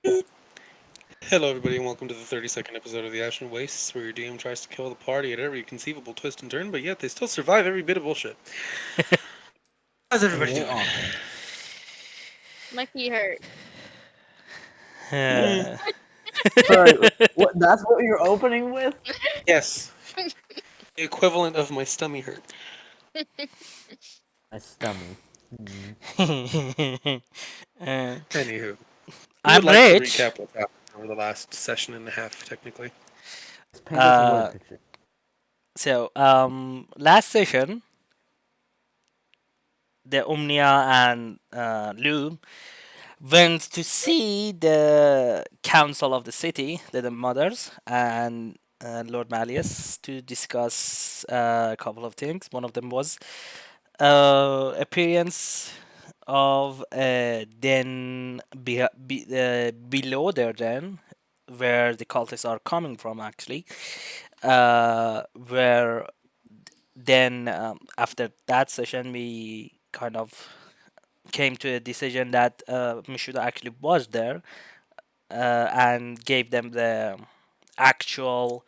Hello, everybody, and welcome to the 32nd episode of the Ashen Wastes, where your DM tries to kill the party at every conceivable twist and turn, but yet they still survive every bit of bullshit. How's And everybody it ain't doing? awesome. My feet hurt. Mm, Uh, Sorry, what? That's what you're opening with? yes, the equivalent of my stomach hurt. My stomach. Uh, Anywho, who would I'm like to rich. recap what's happened over the last session and a half, technically? Just paint us a word Uh, picture. Last session, the Omnia and Lou went to see the council of the city, the mothers, and Lord Malleus to discuss a couple of things. One of them was appearance of below their den, where the cultists are coming from, actually. Where then after that session we kind of came to a decision that Mishuda actually was there and gave them the actual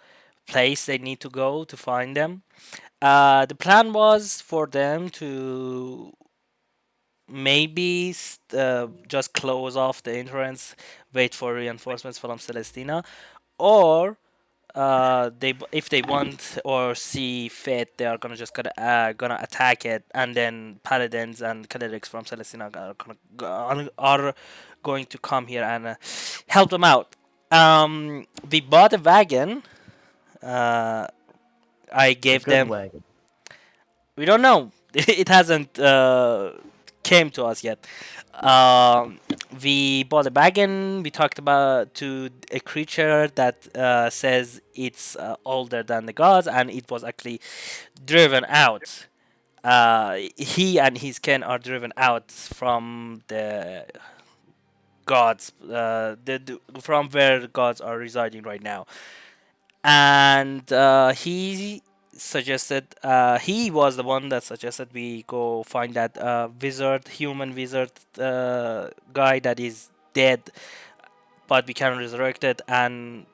place they need to go to find them. The plan was for them to maybe just close off the entrance, wait for reinforcements from Celestina, or if they want or see fit, they are gonna attack it, and then paladins and clerics from Celestina are going to come here and help them out. We bought a wagon. Uh, I The gave good them. wagon. We don't know. It hasn't came to us yet. Um, we bought a wagon. We talked about to a creature that says it's older than the gods, and it was actually driven out. He and his kin are driven out from the gods, from where the gods are residing right now. And he suggested he was the one that suggested we go find that human wizard guy that is dead, but we can resurrect it, and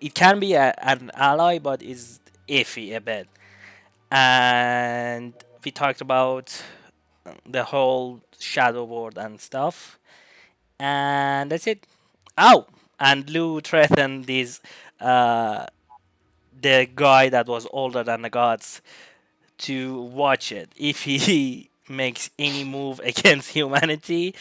it can be an ally, but is iffy a bit. And we talked about the whole shadow board and stuff, and that's it. Oh, and Lou threatened these uh, the guy that was older than the gods to watch it. If he makes any move against humanity,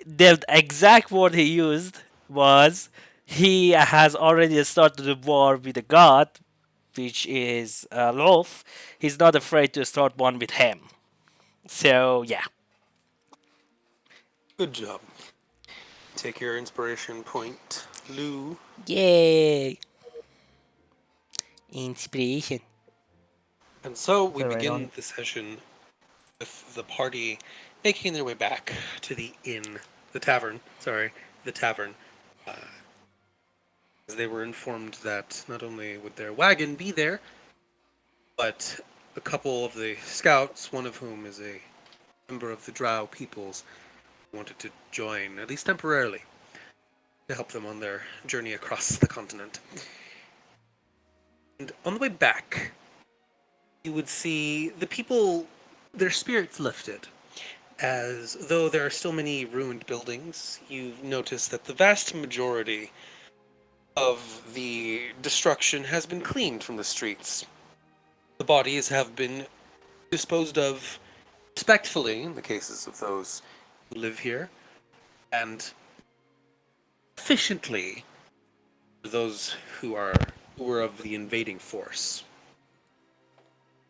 the exact word he used was he has already started a war with a god, which is Lolf. He's not afraid to start one with him. So, yeah. Good job. Take your inspiration point, Lou. Yay! Inspiration. And so we So right on. begin the session with the party making their way back to the inn, the tavern, sorry, the tavern. Uh, as they were informed that not only would their wagon be there, but a couple of the scouts, one of whom is a member of the Drow peoples, wanted to join, at least temporarily, to help them on their journey across the continent. And on the way back, you would see the people, their spirits lifted. As though there are still many ruined buildings, you notice that the vast majority of the destruction has been cleaned from the streets. The bodies have been disposed of respectfully in the cases of those who live here, and efficiently for those who were of the invading force.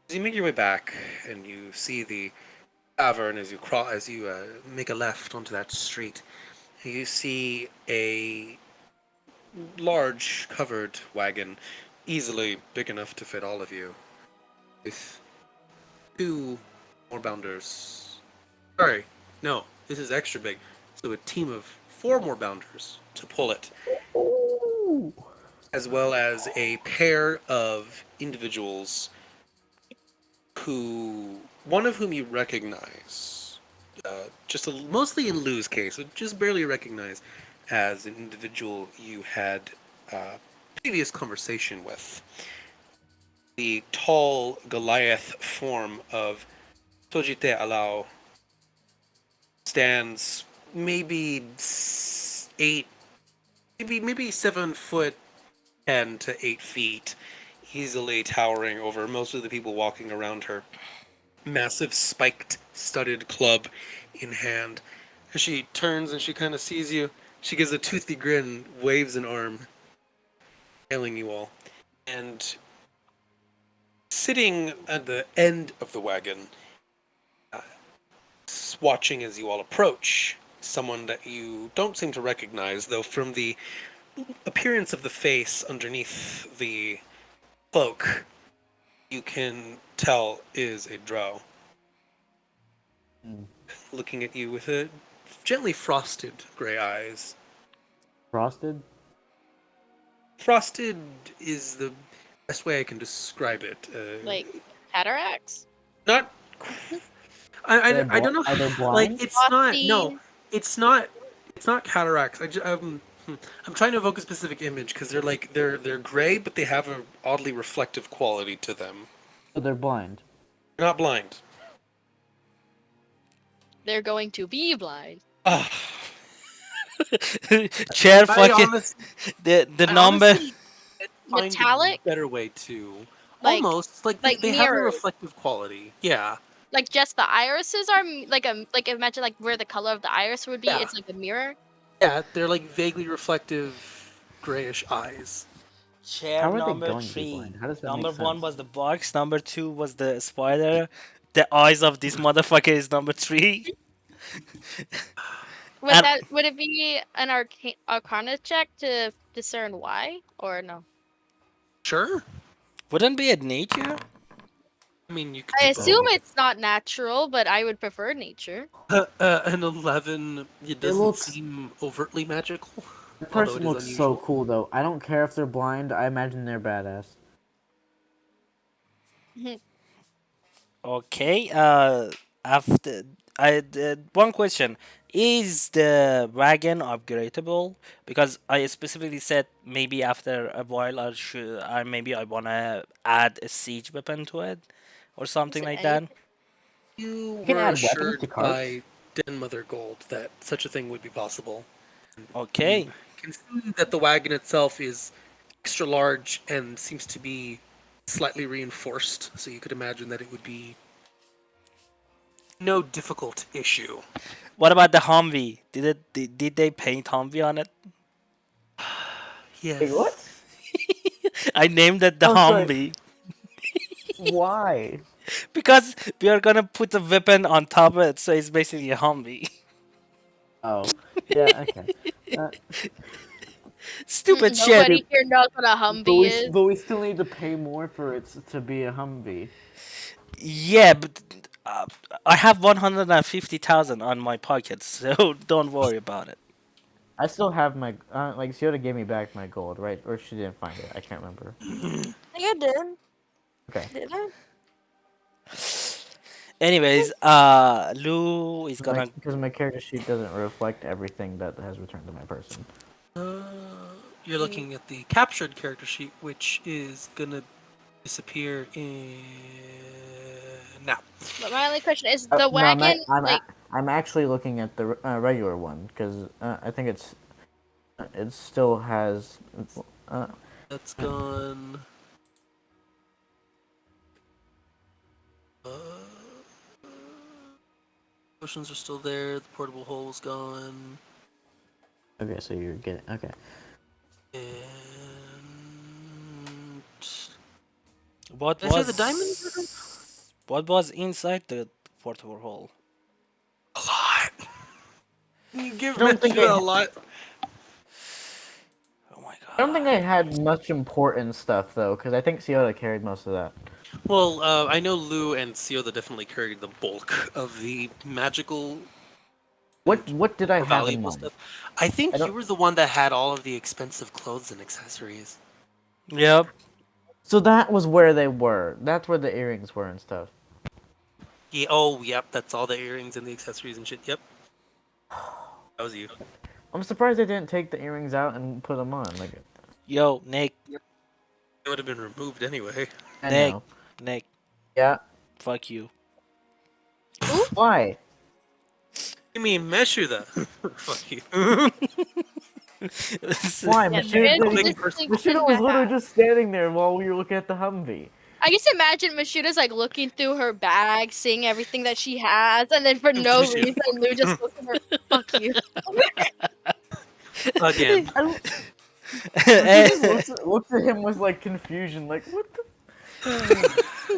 As you make your way back and you see the tavern as you make a left onto that street, you see a large covered wagon, easily big enough to fit all of you, with two more bounders. Sorry, no, this is extra big. So a team of four more bounders to pull it, Ooh. as well as a pair of individuals who, one of whom you recognize, mostly in Lou's case, just barely recognize, as an individual you had previous conversation with. The tall Goliath form of Tojite Alao stands maybe 8, maybe 7 foot 10 to 8 feet, easily towering over most of the people walking around her. Massive spiked studded club in hand. As she turns and she kind of sees you, she gives a toothy grin, waves an arm, hailing you all. And sitting at the end of the wagon, uh, watching as you all approach, someone that you don't seem to recognize, though from the appearance of the face underneath the cloak, you can tell is a drow. Hmm. Looking at you with a gently frosted gray eyes. Frosted? Frosted is the best way I can describe it. Like cataracts? Not. I don't know. Are they Like blind? it's not. No, Frosty. it's not. It's not cataracts. I'm trying to evoke a specific image because they're gray, but they have a oddly reflective quality to them. So they're blind. They're not blind. They're going to be blind. Ah, Chair I fucking honestly, the I number. honestly can't find Metallic? a better way to. Like Almost like like they have a mirrors. reflective quality. Yeah. Like just the irises are like imagine like where the color of the iris would be. Yeah. It's like a mirror. Yeah, they're like vaguely reflective grayish eyes. Chair How are they number going to be 3. blind? How does that Number make 1 sense? was the box. Number 2 was the spider. The eyes of this motherfucker is number 3. And Would it be an arcana check to discern why or no? Sure. wouldn't be it nature? I mean, you could I do assume both. it's not natural, but I would prefer nature. An 11, it doesn't looks- seem overtly magical, The although it person is looks so unusual. cool though. I don't care if they're blind. I imagine they're badass. Okay. After I one question: is the wagon upgradable? Because I specifically said maybe after a while I wanna add a siege weapon to it, or something Is it like that. anything? You You can were add weapons assured to carts. by Den Mother Gold that such a thing would be possible. You Okay. can see that the wagon itself is extra large and seems to be slightly reinforced, so you could imagine that it would be no difficult issue. What about the Humvee? Did they paint Humvee on it? Yes. Wait, what? I named it the Oh, sorry. Humvee Why? because we are gonna put a weapon on top of it, so it's basically a Humvee. Oh, yeah. Okay. Uh, Stupid shit. Nobody here knows what a Humvee is. but we still need to pay more for it to be a Humvee. Yeah, but I have 150,000 on my pocket, so don't worry about it. I still have my like Siota gave me back my gold, right? Or she didn't find it. I can't remember. I think I did. Okay. Did I? Anyways, Lou is gonna. Because my character sheet doesn't reflect everything that has returned to my person. Uh, you're looking at the captured character sheet, which is gonna disappear in now. But my only question is No, the wagon like I'm actually looking at the regular one because I think it still has. Uh, That's gone. Uh, Potions are still there. The portable hole's gone. okay, so you're getting okay. And What did I say the diamonds? What was inside the portable hole? A lot. You give I don't think Matthew I a lot. Oh my I don't think god. I had much important stuff though, because I think Siota carried most of that. Well, I know Lou and Sioda definitely carried the bulk of the magical What did I or have in valuable mind? stuff. I think I you don't. were the one that had all of the expensive clothes and accessories. Yep. So that was where they were. That's where the earrings were and stuff. Yeah. Oh, yep. That's all the earrings and the accessories and shit. Yep. That was you. I'm surprised they didn't take the earrings out and put them on. Like, Yo, Nick, It would have been removed anyway. I Nick, know. Nick, Yeah. fuck you. Why? You mean Meshuda? Fuck you. Why? Yeah, Machida, there is Big this person. distinction Machida was to literally have. just standing there while we were looking at the Humvee. I just imagine Mashuda's like looking through her bag, seeing everything that she has, and then for no Machida, reason, Lou just looks at her. Fuck you. Again. I don't- Machida just looks at him with like confusion, like what the?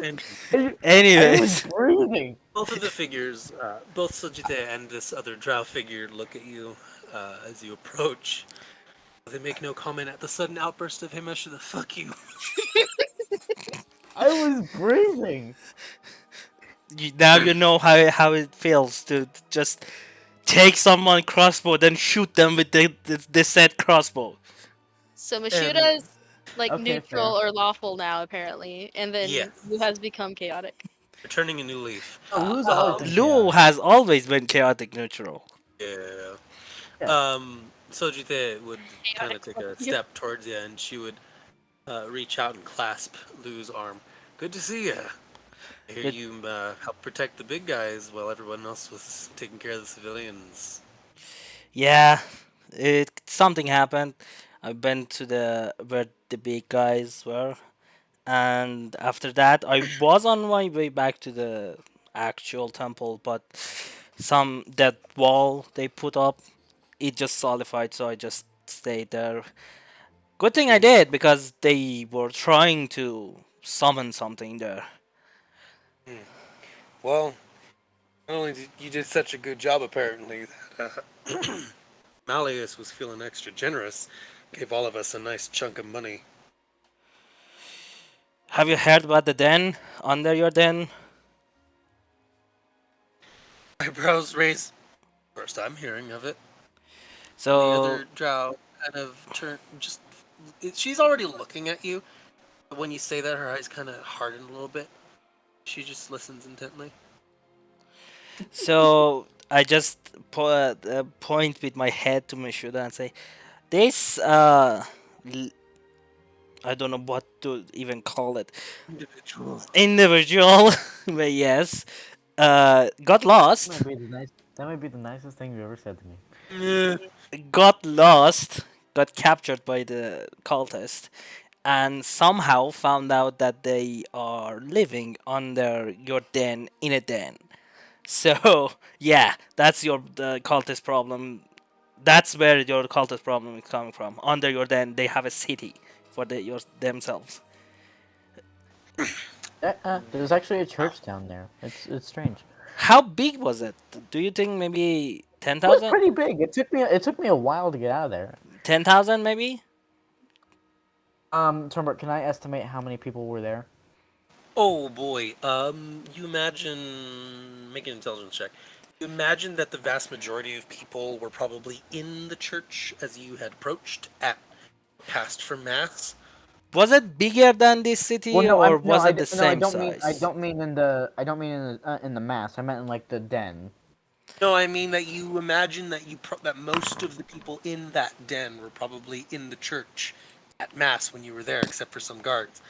And I was Anyways, breathing. both of the figures, both Sojite and this other drow figure, look at you as you approach. They make no comment at the sudden outburst of Himeshu. The fuck you. I was breathing. now you know how it feels to just take someone crossbow, then shoot them with the said crossbow. So And Mashuda's like Okay, neutral fair. or lawful now, apparently, and then Yes. Lou has become chaotic. you're turning a new leaf. Oh, Lou's always been Lu chaotic. has always been chaotic neutral. Yeah. Yeah. Sojite would kind of Chaotic. take a Fuck you. step towards you, and she would reach out and clasp Lou's arm. Good to see ya. I hear Good- you help protect the big guys while everyone else was taking care of the civilians. Yeah, something happened. I've been to the where the big guys were, and after that, I was on my way back to the actual temple, but that wall they put up, it just solidified, so I just stayed there. Good thing I did because they were trying to summon something there. Well, not only did you did such a good job, apparently, that Malleus was feeling extra generous. Gave all of us a nice chunk of money. Have you heard about the den under your den? Eyebrows raised. First time hearing of it. The So other drow kind of she's already looking at you. But when you say that, her eyes kind of harden a little bit. She just listens intently. So I just point with my head to Mishuda and say, "This l- I don't know what to even call it. Individual. Individual, but yes, got lost. That might be the nicest thing you ever said to me. Yeah. Got lost. Got captured by the cultist, and somehow found out that they are living under your den in a den. So yeah, that's your the cultist problem. That's where your cultist problem is coming from. Under your den, they have a city for themselves. There's actually a church down there. It's strange. How big was it? Do you think maybe It was 10,000? pretty big. It took me a while to get out of there. 10,000 maybe? Torbert, can I estimate how many people were there? Oh boy. You imagine make an intelligence check. You imagine that the vast majority of people were probably in the church as you had approached at passed for mass. Was it bigger than this Well, city no, or no, was it the no, I same don't mean, size? in the mass. I meant in like the den. No, I mean that you imagine that that most of the people in that den were probably in the church at mass when you were there, except for some guards.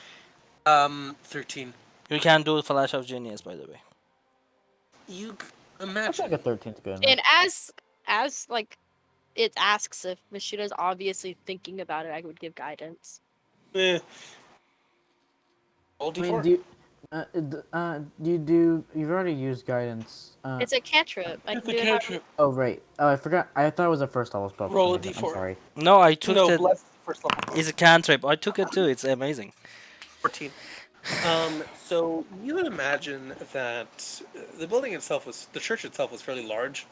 13. You can do Flash of Genius, by the way. You I feel imagine. like a 13's good enough. And as like it asks if Mashuda's obviously thinking about it, I would give guidance. Eh. Roll I mean, D4. you've already used guidance. It's a cantrip. I It's can a do it however- cantrip. Oh right. Oh, I forgot. I thought it was a first level spell. For Roll some a reason. D4. I'm sorry. No, I took No, the. bless first level. It's a cantrip. I took it too. It's amazing. 14. So you would imagine that the building itself the church itself was fairly large.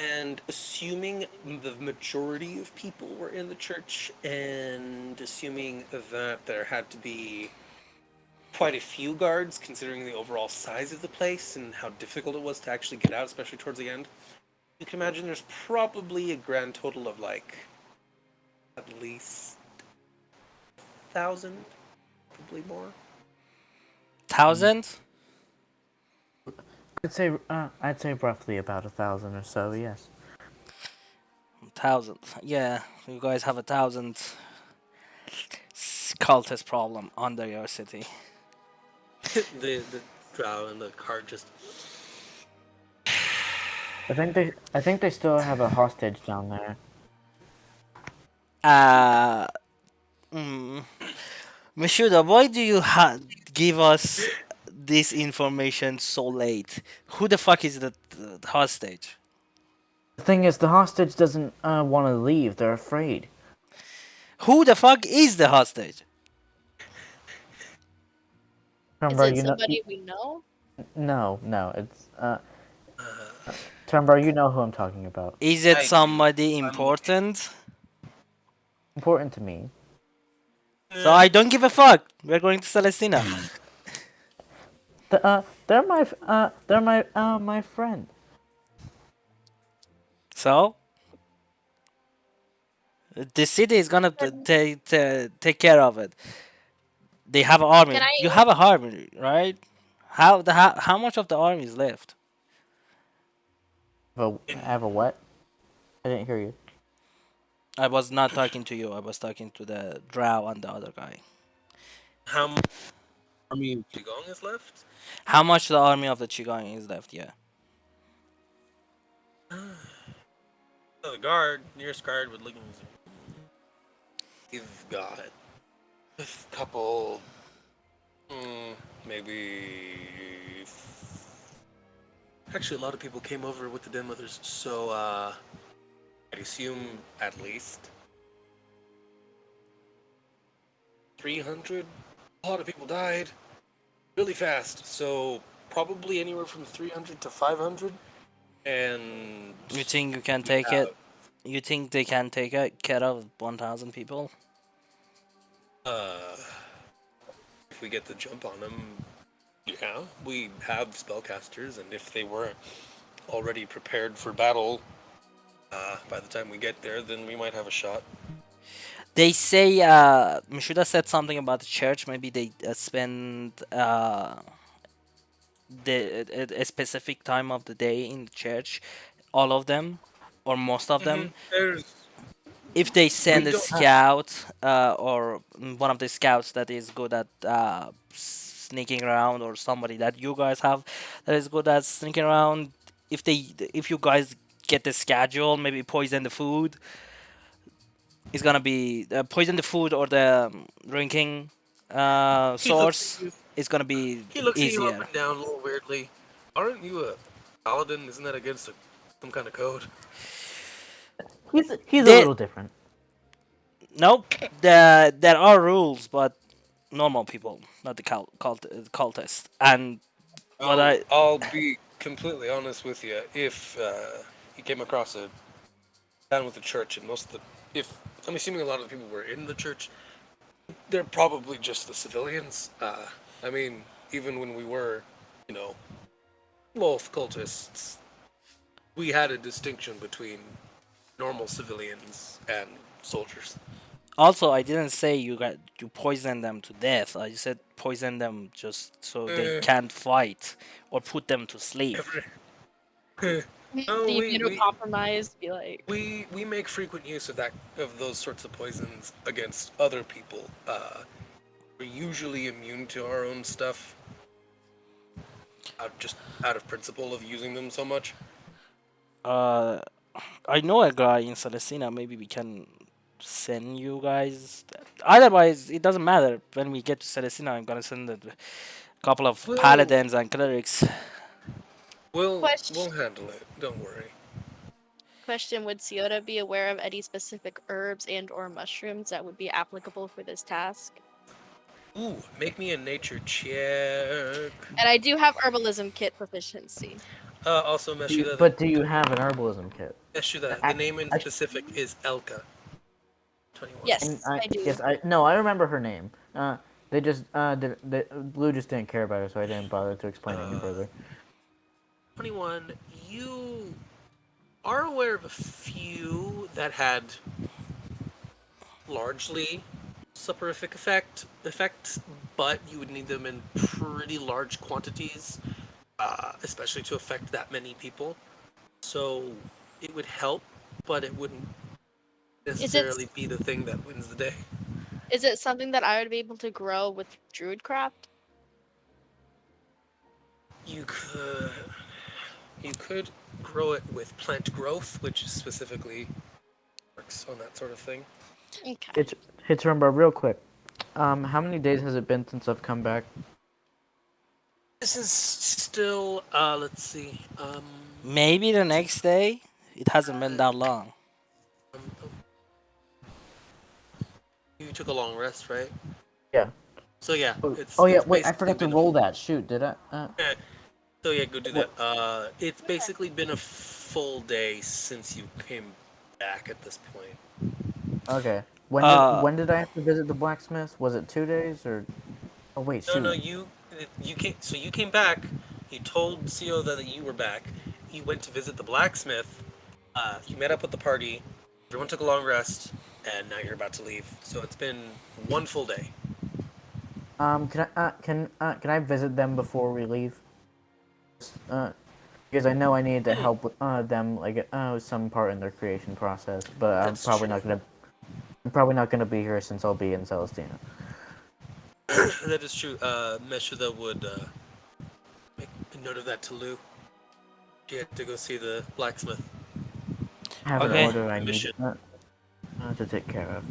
And assuming the majority of people were in the church, and assuming that there had to be quite a few guards, considering the overall size of the place and how difficult it was to actually get out, especially towards the end, you can imagine there's probably a grand total of like at least 1,000, probably more. 1,000? I'd say roughly about 1,000 or so. Yes. 1,000. Yeah, you guys have 1,000 cultist problem under your city. The drow and the cart just. I think they still have a hostage down there. Uh, mm, Mishuda, why do you give us this information so late? Who the fuck is the hostage? The thing is, the hostage doesn't want to leave. They're afraid. Who the fuck is the hostage? Is Trumbar, it somebody we know? no, it's Trumbar, you know who I'm talking about. Is it I do. somebody I'm looking. important? Important to me. So I don't give a fuck. We're going to Celestina. They're my friend. So the city is gonna take care of it. They have an army. Can I You have a army, right? How much of the army is left? I have a what? I didn't hear you. I was not talking to you. I was talking to the drow and the other guy. How much army of Qigong is left? How much the army of the Qigong is left? Yeah. The guard, nearest guard would look. We've got a couple, maybe. Actually, a lot of people came over with the Den Mothers, so I'd assume at least 300. A lot of people died really fast, so probably anywhere from 300 to 500. And You think you can we take have, it? You think they can take it? Care of 1,000 people? uh, if we get the jump on them, yeah, we have spellcasters, and if they weren't already prepared for battle, by the time we get there, then we might have a shot. They say Mishuda said something about the church. Maybe they spend a specific time of the day in the church, all of them, or most of them. There's If they we send a don't scout or one of the scouts that is good at sneaking around, or somebody that you guys have that is good at sneaking around, if you guys get the schedule, maybe poison the food. It's gonna be poison the food or the drinking he looks source at you. is gonna be He looks at you up easier. and down a little weirdly. Aren't you a paladin? Isn't that against some kind of code? He's a They, little different. nope, there are rules, but normal people, not the cultists. And what I'll be completely honest with you. If you came across a town with a church, and most of the, if I'm assuming a lot of the people were in the church, they're probably just the civilians. I mean, even when we were, you know, both cultists, we had a distinction between normal civilians and soldiers. Also, I didn't say you poison them to death. I said poison them just so they Uh, can't fight or put them to sleep. No, The immunocompromised be like, we make frequent use of those sorts of poisons against other people. We're usually immune to our own stuff, just out of principle of using them so much. Uh, I know a guy in Celestina. Maybe we can send you guys. Otherwise, it doesn't matter. When we get to Celestina, I'm gonna send a couple of Well, paladins and clerics. we'll question. handle it. Don't worry. Question: Would Ciota be aware of any specific herbs and/or mushrooms that would be applicable for this task? Ooh, make me a nature check. And I do have herbalism kit proficiency. Also, Meshuda, But do you have an herbalism kit? the name in specific is Elka. 21. Yes, I do. Yes, I remember her name. They just Blue just didn't care about her, so I didn't bother to explain it any further. 21. You are aware of a few that had largely soporific effects, but you would need them in pretty large quantities, especially to affect that many people. So it would help, but it wouldn't Is it necessarily be the thing that wins the day. is it something that I would be able to grow with Druidcraft? You could you could grow it with plant growth, which specifically works on that sort of thing. Okay. It's remember real quick. How many days has it been since I've come back? This is still let's see. Maybe the next day. It hasn't been that long. Um, you took a long rest, right? Yeah. So yeah, Oh, it's oh yeah. it's Wait, I basically forgot to been a roll that. Shoot, did I? yeah, so yeah, go do that. What? It's basically been a full day since you came back at this point. Okay. Uh, When did I have to visit the blacksmith? Was it 2 days or? Oh wait, No, no, shoot. you came. So you came back. You told Co that you were back. You went to visit the blacksmith. You met up with the party. Everyone took a long rest, and now you're about to leave. So it's been one full day. Can I visit them before we leave? Because I know I needed to help with, them like some part in their creation process, but That's true. I'm probably not gonna be here since I'll be in Celestina. That is true. Meshuda would make a note of that to Lou. She had to go see the blacksmith. I have an okay. order I need Mission. to take care of.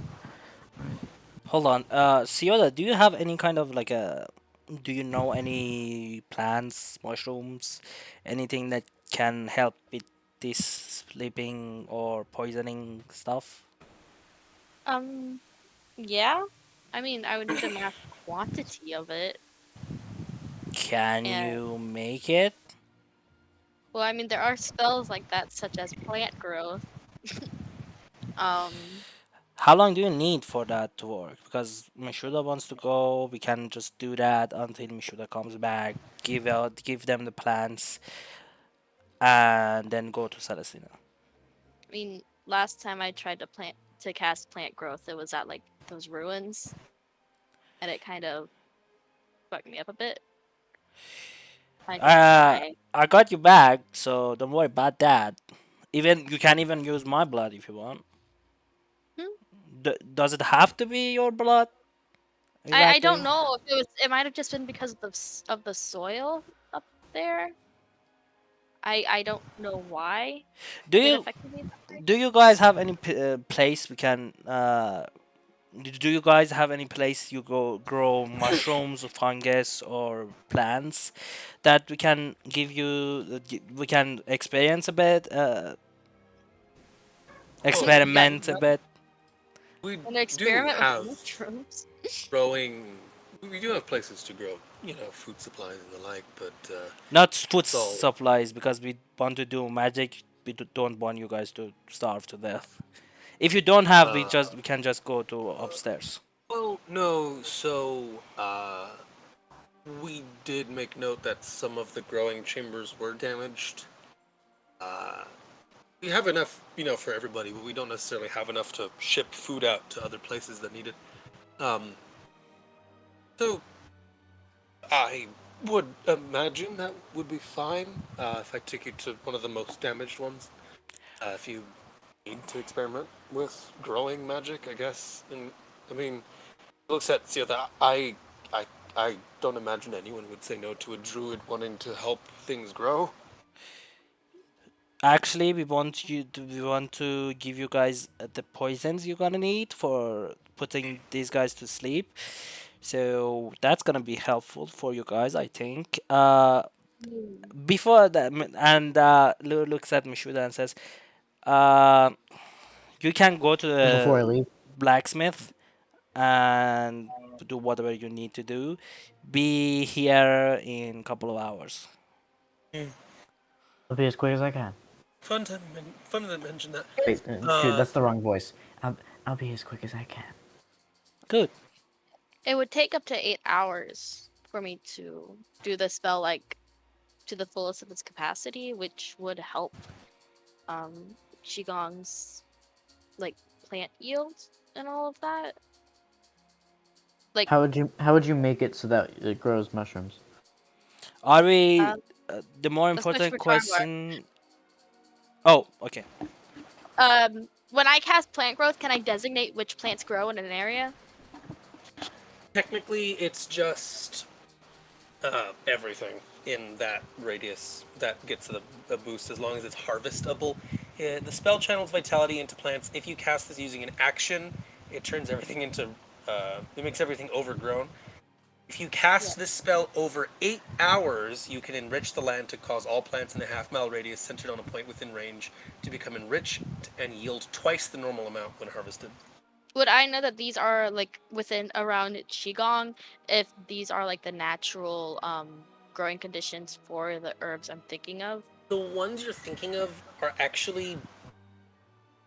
Hold on. Sioda, do you have any kind of like a? Do you know any plants, mushrooms, anything that can help with this sleeping or poisoning stuff? Um, yeah. I mean, I would need a mass quantity of it, Can and you make it? well, I mean, there are spells like that, such as plant growth. Um, How long do you need for that to work? Because Mishuda wants to go, we can just do that until Mishuda comes back. Give them the plants, and then go to Celestina. I mean, last time I tried to cast plant growth, it was at like those ruins, and it kind of fucked me up a bit. I can Uh, try. I got you back, so don't worry about that. Even you can even use my blood if you want. Hmm? Does it have to be your blood? I Exactly. don't know if it was. It might have just been because of of the soil up there. I don't know why Do it you affected me that way. do you guys have any place we can do you guys have any place you go grow mushrooms or fungus or plants that we can give you we can experience a bit Oh Yeah, experiment a no, bit. we an do experiment with have mushrooms. growing. We do have places to grow, food supplies and the like. But Not food it's all supplies because we want to do magic. We don't want you guys to starve to death. If you don't have, uh, we can just go to upstairs. well, no. So we did make note that some of the growing chambers were damaged. Uh, we have enough, for everybody, but we don't necessarily have enough to ship food out to other places that need it. Um, so I would imagine that would be fine if I took you to one of the most damaged ones. If you need to experiment with growing magic, I guess. And I mean, it looks at that I, I don't imagine anyone would say no to a druid wanting to help things grow. Actually, we want to give you guys the poisons you're gonna need for putting these guys to sleep. So that's gonna be helpful for you guys, I think. Hmm. Before that, and Lou looks at Mishuda and says, uh, "You can go to Before I the leave, blacksmith and do whatever you need to do. Be here in a couple of hours." Mm. I'll be as quick as I can. Fun to mention that. Wait, shoot, Uh, that's the wrong voice. I'll be as quick as I can. Good. It would take up to 8 hours for me to do the spell like to the fullest of its capacity, which would help Qigong's like plant yield and all of that. Like How would you make it so that it grows mushrooms? Are we? um, The more let's switch important for Charmbar. question. Oh, okay. Um, when I cast plant growth, can I designate which plants grow in an area? Technically, it's just everything in that radius that gets the boost as long as it's harvestable. The spell channels vitality into plants. If you cast this using an action, it turns everything into. It makes everything overgrown. If you Yeah. cast this spell over 8 hours, you can enrich the land to cause all plants in a half-mile radius centered on a point within range to become enriched and yield twice the normal amount when harvested. Would I know that these are like within around Qigong if these are like the natural growing conditions for the herbs I'm thinking of? The ones you're thinking of are actually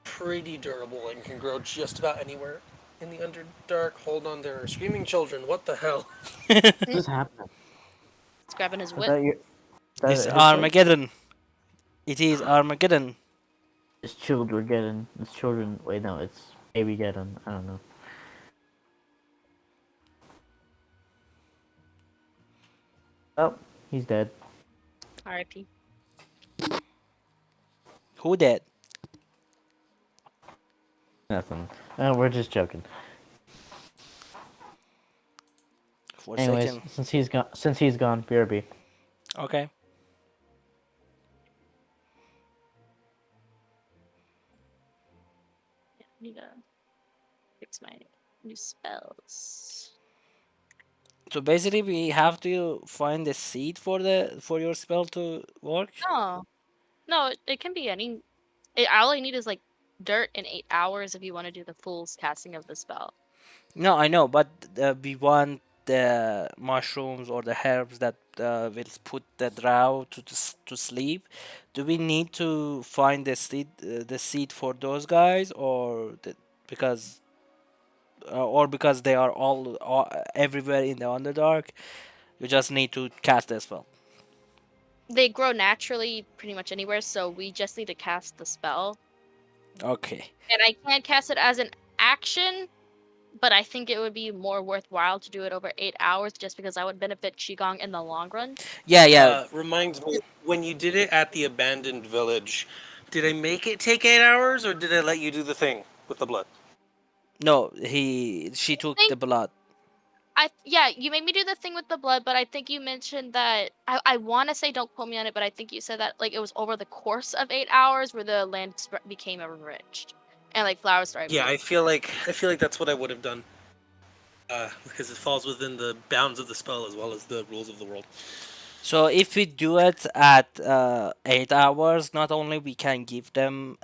pretty durable and can grow just about anywhere in the Underdark. Hold on, there are screaming children. What the hell? What is happening? He's grabbing his Is whip. that your? Is It's that his voice? Armageddon. It is Armageddon. It's children getting. It's children. Wait, no, it's baby getting. I don't know. Oh, he's dead. R.I.P. Who did? Nothing. We're just joking. Anyways, Forsaken. since he's gone, BRB. Okay. Yeah, I need to fix my new spells. So basically, we have to find the seed for your spell to work. No, no, it can be any. All I need is like dirt in 8 hours if you want to do the full casting of the spell. No, I know, but we want the mushrooms or the herbs that will put the drow to sleep. Do we need to find the seed for those guys, because or because they are all everywhere in the Underdark? You just need to cast the spell. They grow naturally pretty much anywhere, so we just need to cast the spell. Okay. And I can't cast it as an action, but I think it would be more worthwhile to do it over 8 hours just because I would benefit Qigong in the long run. Yeah, yeah. Reminds me, when you did it at the abandoned village, did I make it take 8 hours or did I let you do the thing with the blood? No, she I took the think blood. yeah, you made me do the thing with the blood, but I think you mentioned that I want to say don't quote me on it, but I think you said that like it was over the course of 8 hours where the land became enriched and like flowers started Yeah, blooming. I feel like that's what I would have done. Because it falls within the bounds of the spell as well as the rules of the world. So if we do it at 8 hours, not only we can give them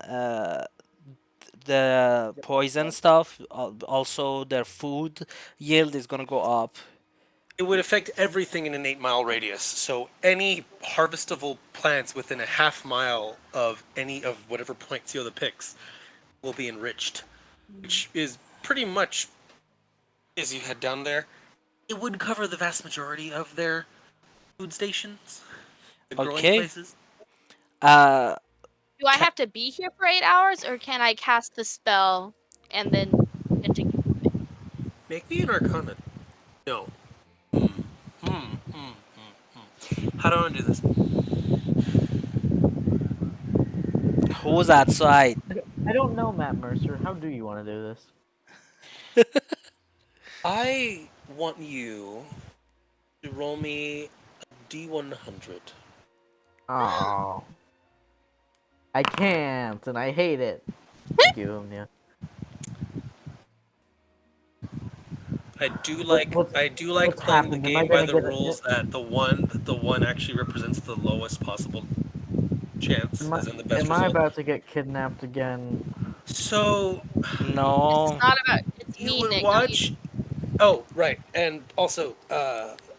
the poison stuff, also their food yield is gonna go up. It would affect everything in an 8 mile radius. So any harvestable plants within a half mile of any of whatever plants the picks will be enriched, which is pretty much as you head down there. It would cover the vast majority of their food stations, the growing Okay. places. Uh, Do I ca- have to be here for 8 hours, or can I cast the spell and then continue moving? Make me an Arcana. No. How do I do this? who's outside? I don't know, Matt Mercer. How do you want to do this? I want you to roll me a D100. Oh, I can't, and I hate it. Thank you, Omnia. I do like What's playing the happened? Am I game by gonna the get rules that the one actually represents the lowest possible chance, as in the best am I result. about to get kidnapped again? So It's No. not about. It's you me, would Nick, not you. watch. Oh, right, and also,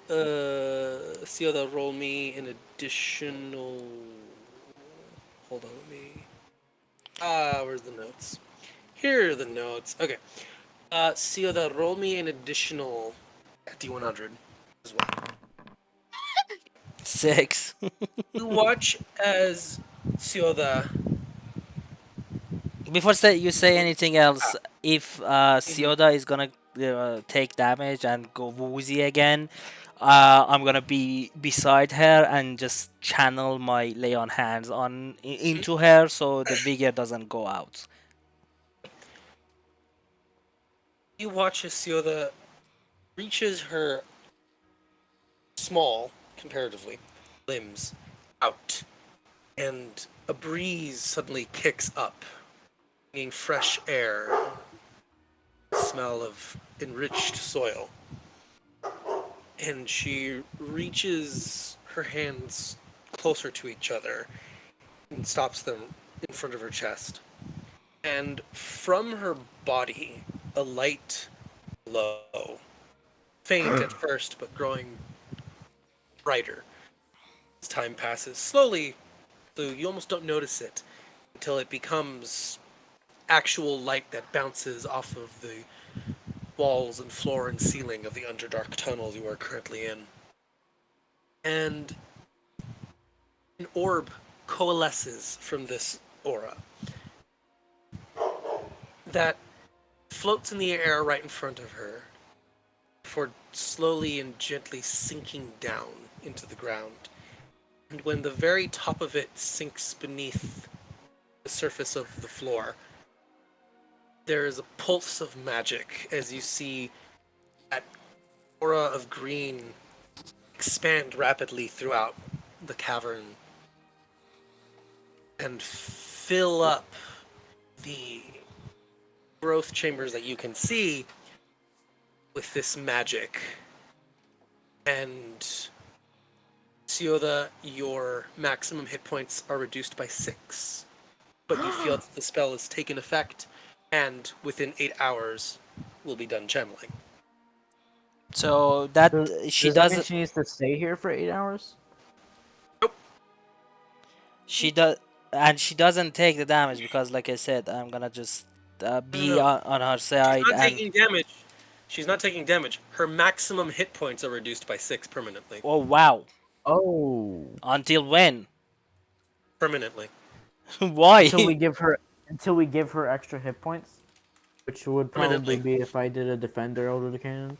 Sioda, roll me an additional. Hold on, let me. Where's the notes? Here are the notes. Okay. Sioda, roll me an additional D100 as well. 6. You watch as Sioda. Before you say anything else, Ah, if mhm. Sioda is gonna take damage and go woozy again, I'm gonna be beside her and just channel my lay on hands into her so the vigor doesn't go out. You watch as Sioda reaches her small, comparatively, limbs out, and a breeze suddenly kicks up, bringing fresh air, the smell of enriched soil. And she reaches her hands closer to each other and stops them in front of her chest. And from her body, a light glow, faint at first, but growing brighter as time passes. Slowly, so you almost don't notice it until it becomes actual light that bounces off of the walls and floor and ceiling of the underdark tunnel you are currently in. And an orb coalesces from this aura that floats in the air right in front of her before slowly and gently sinking down into the ground. And when the very top of it sinks beneath the surface of the floor, there is a pulse of magic as you see that aura of green expand rapidly throughout the cavern and fill up the growth chambers that you can see with this magic. And Sioda, your maximum hit points are reduced by 6, but you feel that the spell has taken effect, and within 8 hours will be done channeling. So that Does, she does that mean does she needs to stay here for 8 hours? she does and she doesn't take the damage because, like I said, I'm gonna just be No, on her she's side. not And taking damage. She's not taking damage. Her maximum hit points are reduced by 6 permanently. oh wow, Oh, until when? Permanently. Why? until we give her extra hit points, which would probably Permanently. be if I did a defender over the cannon.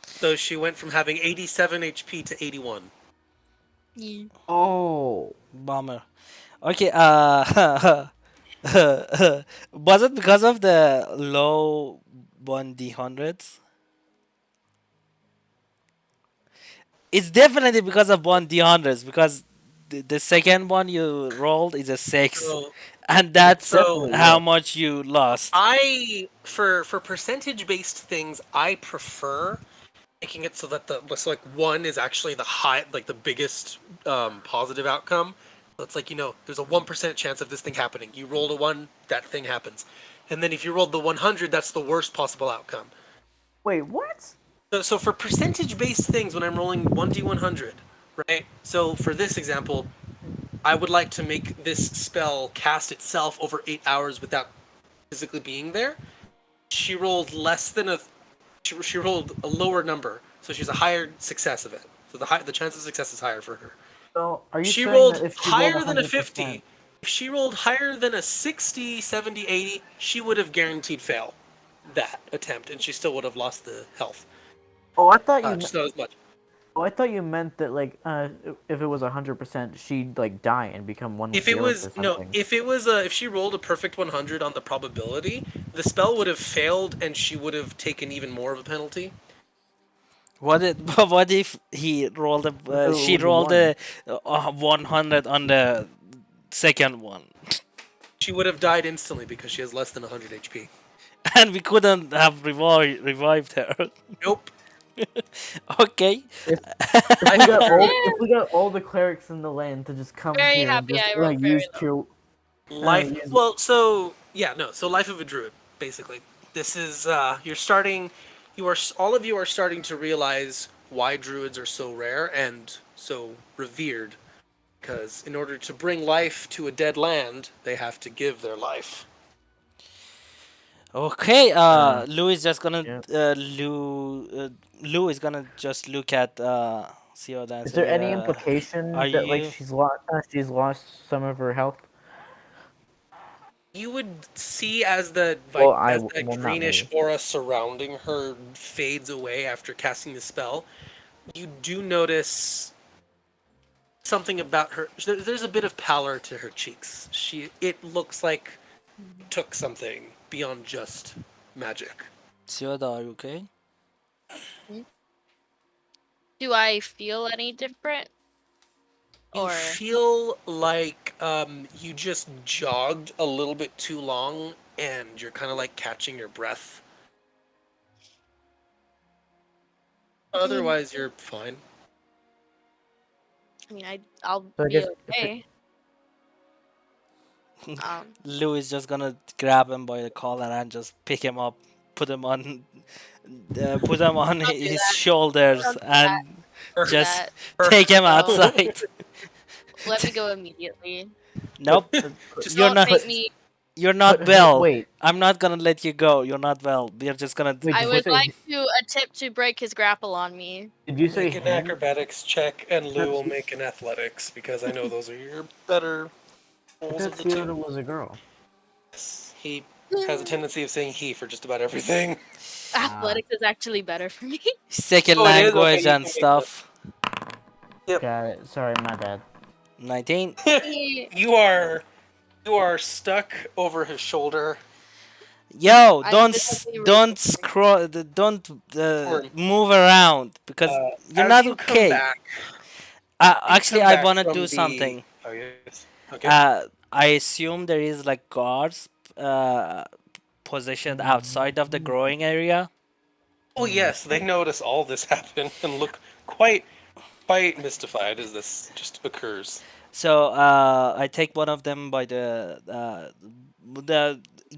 So she went from having 87 HP to 81. Yeah. Oh, Bummer. Okay, was it because of the low 1d100s? It's definitely because of 1d100s, because the second one you rolled is a 6, So, and it that's so definitely how was. much you lost. for percentage based things, I prefer making it so that so like 1 is actually the high, like the biggest positive outcome. So it's like, there's a 1% chance of this thing happening. You rolled a 1, that thing happens. And then if you rolled the 100, that's the worst possible outcome. Wait, what? So for percentage based things, when I'm rolling 1d100, right? So for this example, I would like to make this spell cast itself over 8 hours without physically being there. She rolled less than a. She rolled a lower number, so she's a higher success of it. So the chance of success is higher for her. So, are you She saying that rolled if she rolled higher than a 100%? 50. If she rolled higher than a 60, 70, 80, she would have guaranteed fail that attempt, and she still would have lost the health. Oh, I thought you. Just not as much. Oh, I thought you meant that like if it was 100%, she'd like die and become one with If the it earth was or no, something. if she rolled a perfect 100 on the probability, the spell would have failed, and she would have taken even more of a penalty. What if what if he rolled With she the rolled one. a 100 on the second one, She would have died instantly because she has less than 100 HP. and we couldn't have revived her? Nope. Okay. If I we got prefer if we got all the clerics in the land to just come Very here and happy just I rolled very use low. cure. life. Use, Well, so yeah, no. So life of a druid, basically. This is you're starting. All of you are starting to realize why druids are so rare and so revered. Because in order to bring life to a dead land, they have to give their life. Okay, uh, Lou is just gonna yeah. Lou is gonna just look at Sioda and Is there say, any "Are implication that like you?" she's lost some of her health? You would see as the Well, as that well, not greenish me. aura surrounding her fades away after casting the spell. You do notice something about her. There's a bit of pallor to her cheeks. It looks like took something beyond just magic. Sioda, are you okay? Do I feel any different? You Or feel like you just jogged a little bit too long, and you're kind of like catching your breath. Otherwise, you're fine. I mean, I'll So I be guess if it, okay. Lou is just gonna grab him by the collar and just pick him up, put him on, put him on Don't do his that. shoulders, Don't do that. and Do just that. take him No. outside. Let me go immediately. Nope, put, you're Don't not. make put, me. You're put not her. well. Wait, I'm not gonna let you go. You're not well. We're just gonna. wait. I Did you would like say? to attempt to break his grapple on me. Did you say Make an him? acrobatics check, and I Lou thought, will make an athletics because I know those are your better I rolls thought of the two. Theodore was a girl. Yes, he has a tendency of saying he for just about everything. Ah, Athletics is actually better for me. Second Oh, it is? Okay, language you and can make that. stuff. Yep. got it. Sorry, my bad. 19. Me- you are stuck over his shoulder. Yo, I'm don't visibly don't resisting. scroll. Don't Or, move around because you're as not you come okay. back, Actually, I wanna do from the. something. Oh yes. Okay. I assume there is like guards positioned outside of the growing area. Oh yes, they notice all this happen and look quite mystified as this just occurs. So I take one of them by the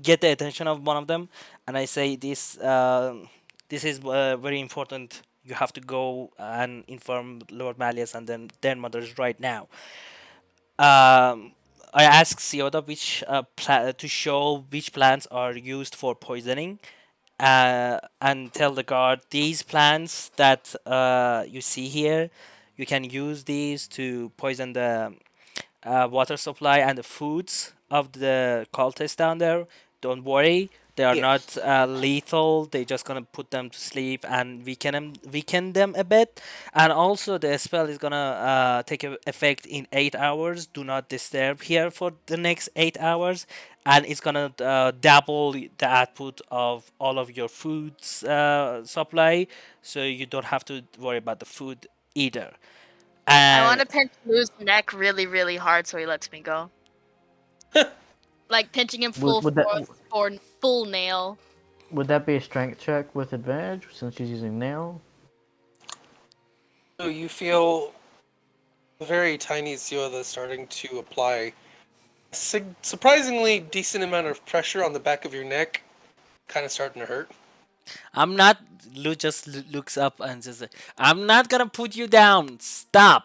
get the attention of one of them, and I say this is very important. You have to go and inform Lord Malleus and then their mothers right now. I ask Sioda which to show which plants are used for poisoning, and tell the guard these plants that you see here, you can use these to poison the water supply and the foods of the cultists down there. Don't worry, they are Yes. not lethal. They just gonna put them to sleep and weaken them a bit. And also, the spell is gonna take effect in 8 hours. Do not disturb here for the next 8 hours, and it's gonna double the output of all of your foods supply, so you don't have to worry about the food either. I want And to pinch Lou's neck really, really hard so he lets me go. Like pinching him Would full would that force or full nail. would that be a strength check with advantage since she's using nail? So you feel the very tiny Zioda starting to apply a surprisingly decent amount of pressure on the back of your neck, kind of starting to hurt. I'm not. Lou just looks up and says, "I'm not gonna put you down. Stop."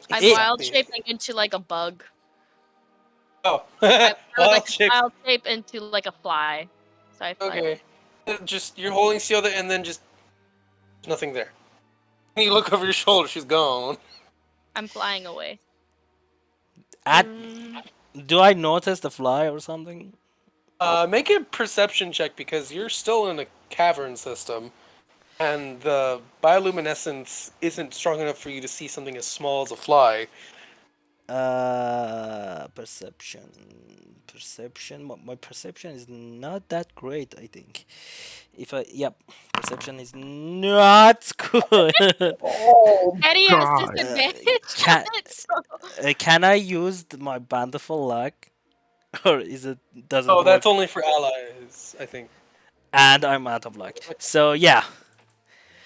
I'm It. wild Exactly. shaping into like a bug. Oh, I wild like shape. wild shape into like a fly. So I fly away. Okay. Just you're holding Zioda and then just nothing there. You look over your shoulder, she's gone. I'm flying away. At, do I notice the fly or something? Make a perception check because you're still in a cavern system, and the bioluminescence isn't strong enough for you to see something as small as a fly. Perception. Perception. My perception is not that great. I think. If I yep, perception is not good. Oh Eddie has God! disadvantage on can it, so can I use my bountiful luck, or is it doesn't Oh, work? that's only for allies, I think. And I'm out of luck. So yeah,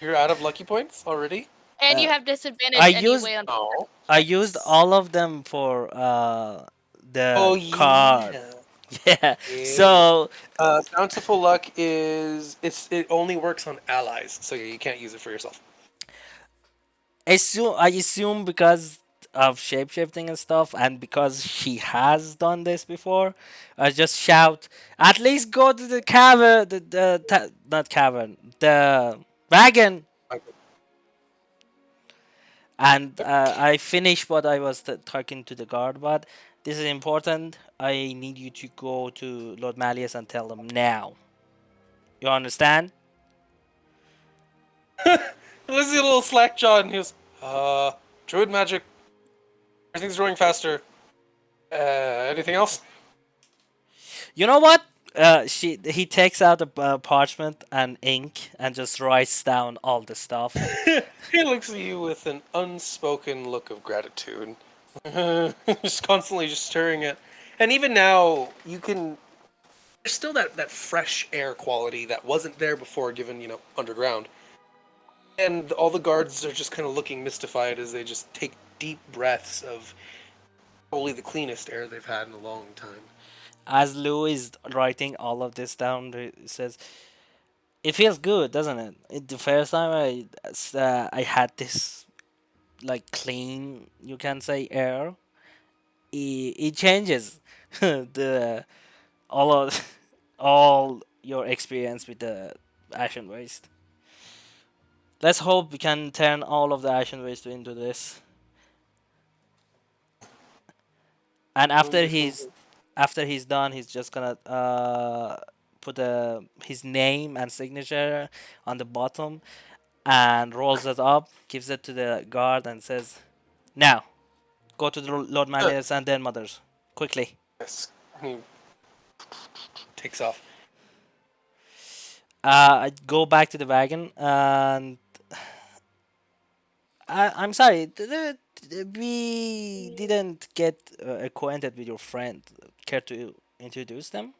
You're out of lucky points already? and you uh, have I disadvantage used anyway on No. I used checks. all of them for Oh, the card. yeah. Yeah. Okay. So Bountiful luck it only works on allies, so yeah, you can't use it for yourself. I assume because of shapeshifting and stuff, and because she has done this before, I just shout, "At least go to the cavern, not cavern, the wagon." Okay. And I finish what I was talking to the guard about. This is important. I need you to go to Lord Malleus and tell them now. You understand? Let's see a little slack jaw, and he goes, druid magic. Everything's growing faster. Anything else? You know what? he takes out a parchment and ink and just writes down all the stuff. He looks at you with an unspoken look of gratitude. Just constantly just stirring it. And even now, you can. There's still that fresh air quality that wasn't there before, given, underground. And all the guards are just kind of looking mystified as they just take deep breaths of probably the cleanest air they've had in a long time. As Lou is writing all of this down, he says, "It feels good, doesn't it? The first time I had this like clean, you can say, air. It changes the all of all your experience with the ashen waste. Let's hope we can turn all of the ashen waste into this. And after he's done, he's just gonna put his name and signature on the bottom and rolls it up, gives it to the guard, and says, "Now go to the Lord Manlius and their mothers quickly." Yes. He takes off. I go back to the wagon and I'm sorry, we didn't get acquainted with your friend. Care to introduce them?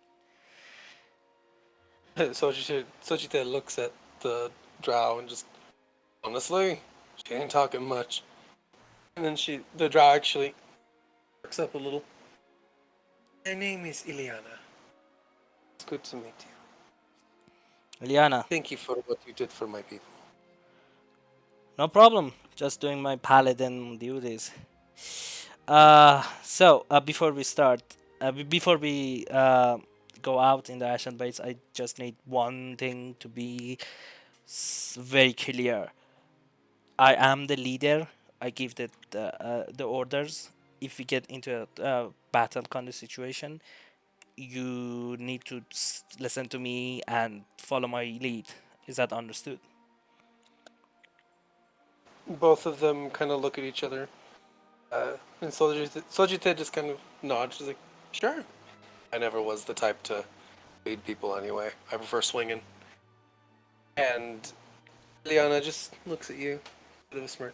Sojite looks at the drow and just, honestly, she ain't talking much. And then the drow actually perks up a little. My name is Ileana. It's good to meet you. Liana, Thank you for what you did for my people. no problem. Just doing my paladin duties. Before we start, before we go out in the Ashen Base, I just need one thing to be very clear. I am the leader. I give the orders. If we get into a battle kind of situation, you need to listen to me and follow my lead. Is that understood? Both of them kind of look at each other. And Sojite just kind of nods. She's like, sure. I never was the type to lead people anyway. I prefer swinging. And Liana just looks at you, bit of a smirk.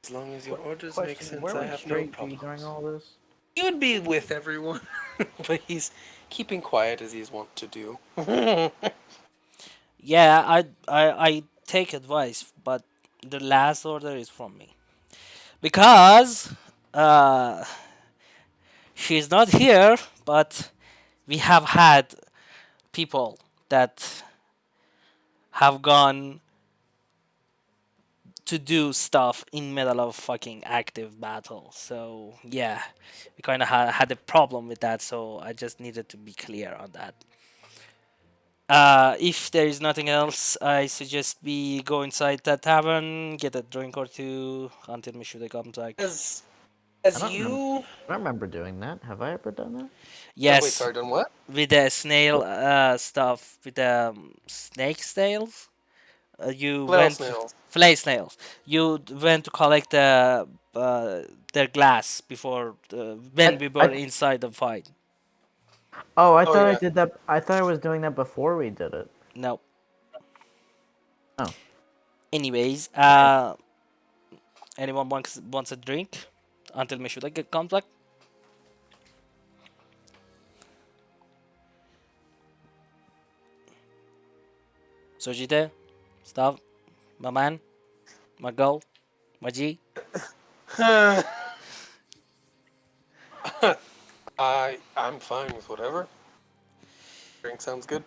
As long as your orders make Question: sense, Where I would have no Straight be during problems. all this? He would be with everyone, but he's keeping quiet as he's wont to do. Yeah, I take advice, but the last order is from me because uh, she's not here. But we have had people that have gone to do stuff in middle of fucking active battle. So yeah, we kind of had a problem with that. So I just needed to be clear on that. If there is nothing else, I suggest we go inside the tavern, get a drink or two until Mishuda comes back. as I as don't remember. you I don't remember doing that. Have I ever done that? wait, Yes, sorry, done what? with the snail stuff, with the snake snails. You Little went snails. flay snails. You went to collect uh, their glass before when we were I inside the fight. oh, I Oh thought I yeah. did that. I thought I was doing that before we did it. No. Oh, Anyways, okay. anyone wants a drink until Mishuda comes back? Sojite, Stav, my man, my girl, my G. I'm fine with whatever. Drink sounds good.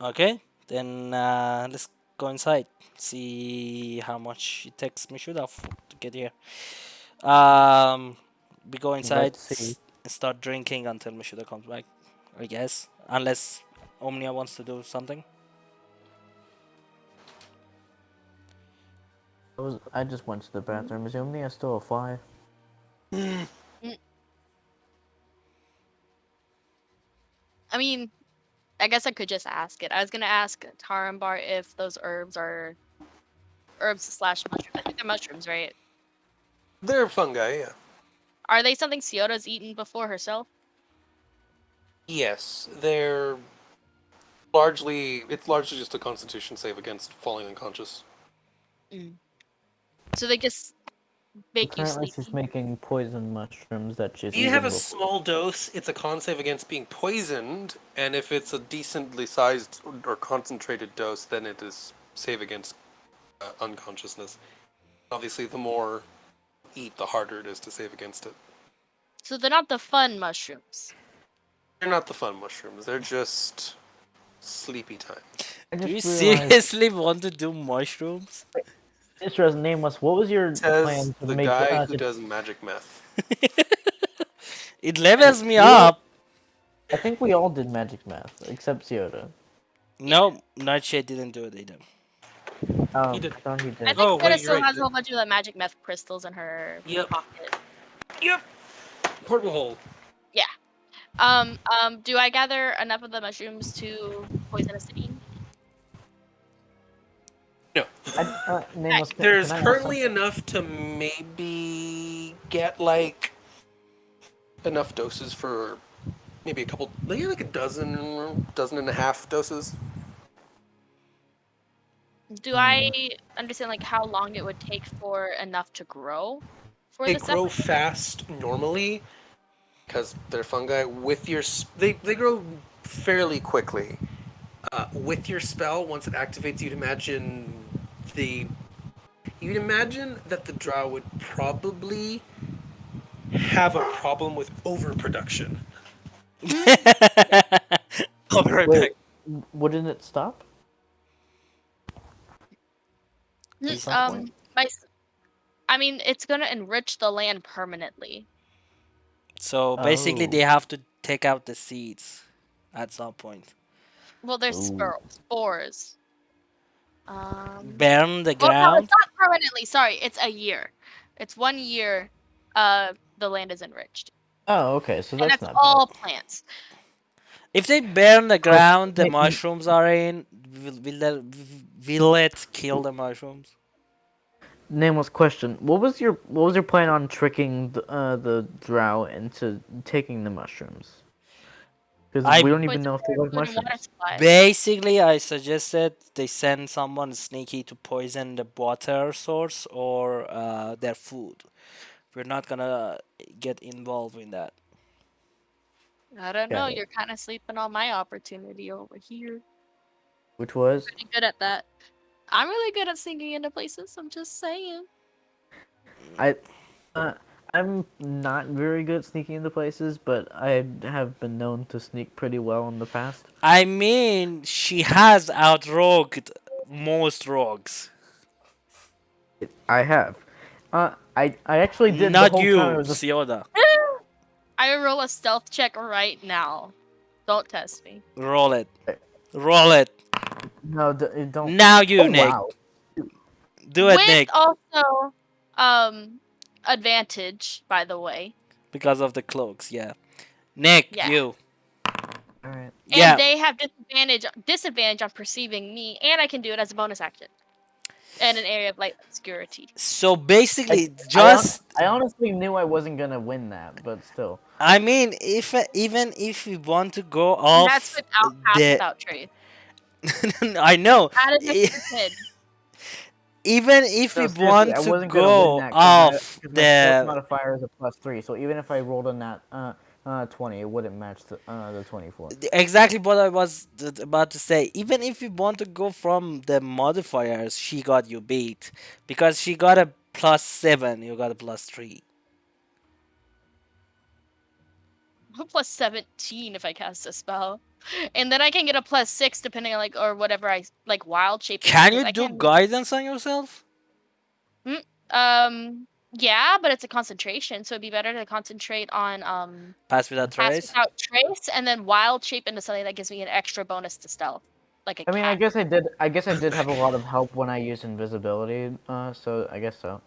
Okay, then let's go inside. See how much it takes Mishuda to get here. Um, we go inside, Let's see. start drinking until Mishuda comes back. I guess, unless Omnia wants to do something. I just went to the bathroom. Is Omnia still a fly? Mm, I mean, I guess I could just ask it. I was gonna ask Tarambar if those herbs are herbs slash mushrooms. I think they're mushrooms, right? They're fungi, yeah. Are they something Siota's eaten before herself? Yes, it's largely just a Constitution save against falling unconscious. Mm. So they just make you Currently, she's sleepy. making poison mushrooms that she's If you have eaten a before. small dose, it's a con save against being poisoned, and if it's a decently sized or concentrated dose, then it is save against unconsciousness. Obviously, the more you eat, the harder it is to save against it. So they're not the fun mushrooms. They're not the fun mushrooms, they're just sleepy time. I Do you just realized, seriously want to do mushrooms? Isra's name was. What was your Says plan to the make? guy who does magic meth. It levels me We all, up. I think we all did magic math except Siota. Yeah. No, Nightshade didn't do it either. Oh, He did. I thought he I did. think Oh, Greta wait, you're still right. has a whole bunch of the magic meth crystals in her Yep. pocket. Yep. Portal hole. Yeah. Do I gather enough of the mushrooms to poison a city? No. Nameless. There's Can I ask currently something? enough to maybe get like enough doses for maybe a couple, maybe like a dozen and a half doses. Do I understand like how long it would take for enough to grow for They the grow supplement? fast normally because they're fungi. They grow fairly quickly. With your spell, once it activates, the you'd imagine that the drow would probably have a problem with overproduction. I'll be right Wait, back. wouldn't it stop at some point? I mean, it's gonna enrich the land permanently. So basically, Oh. they have to take out the seeds at some point. Well, there's Ooh. spores. Burn the Oh no, it's ground. not permanently. Sorry, it's a year. It's 1 year. The land is enriched, Oh, okay. So and that's that's not bad. all plants. If they burn the Oh, ground the mushrooms are in, will it kill the mushrooms? Nameless question. What was your plan on tricking the drow into taking the mushrooms? Because we I don't even Poison know if they their like food and water mushrooms. supply. basically I suggested they send someone sneaky to poison the water source or their food. We're not gonna get involved in that. I don't know. Got it. You're kind of sleeping on my opportunity over here. Which was Pretty good at that. I'm really good at sneaking into places. I'm just saying. I. Uh, I'm not very good at sneaking into places, but I have been known to sneak pretty well in the past. I mean, she has outrogued most rogues. I have. I actually did the Not whole time. It you, was a Sioda. I roll a stealth check right now. Don't test me. Roll it. Roll it. no. Don't. Now you, Oh Nick. wow. Do it, With Nick. also advantage, by the way. Because of the cloaks, yeah. Nick, Yeah. you. All right. Yeah. And they have disadvantage on perceiving me, and I can do it as a bonus action. In an area of light obscurity. So basically, I, just I honestly knew I wasn't gonna win that, but still. I mean, if even if we want to go And that's off without pass the, without trace. I know. Add an extra kid. Even if we No, seriously, want I to wasn't gonna win go that off because my stealth the modifier is a +3. So even if I rolled on that 20, it wouldn't match the 24. exactly what I was about to say. Even if you want to go from the modifiers, she got you beat because she got a +7. You got a +3. Plus 17 if I cast a spell. And then I can get a +6 depending on or whatever I like wild shape. Can because you I do can guidance on yourself? yeah, but it's a concentration, so it'd be better to concentrate on Pass without pass trace. without trace and then wild shape into something that gives me an extra bonus to stealth. Like a I mean, I cat. guess I did. I guess I did have a lot of help when I used invisibility. So I guess so.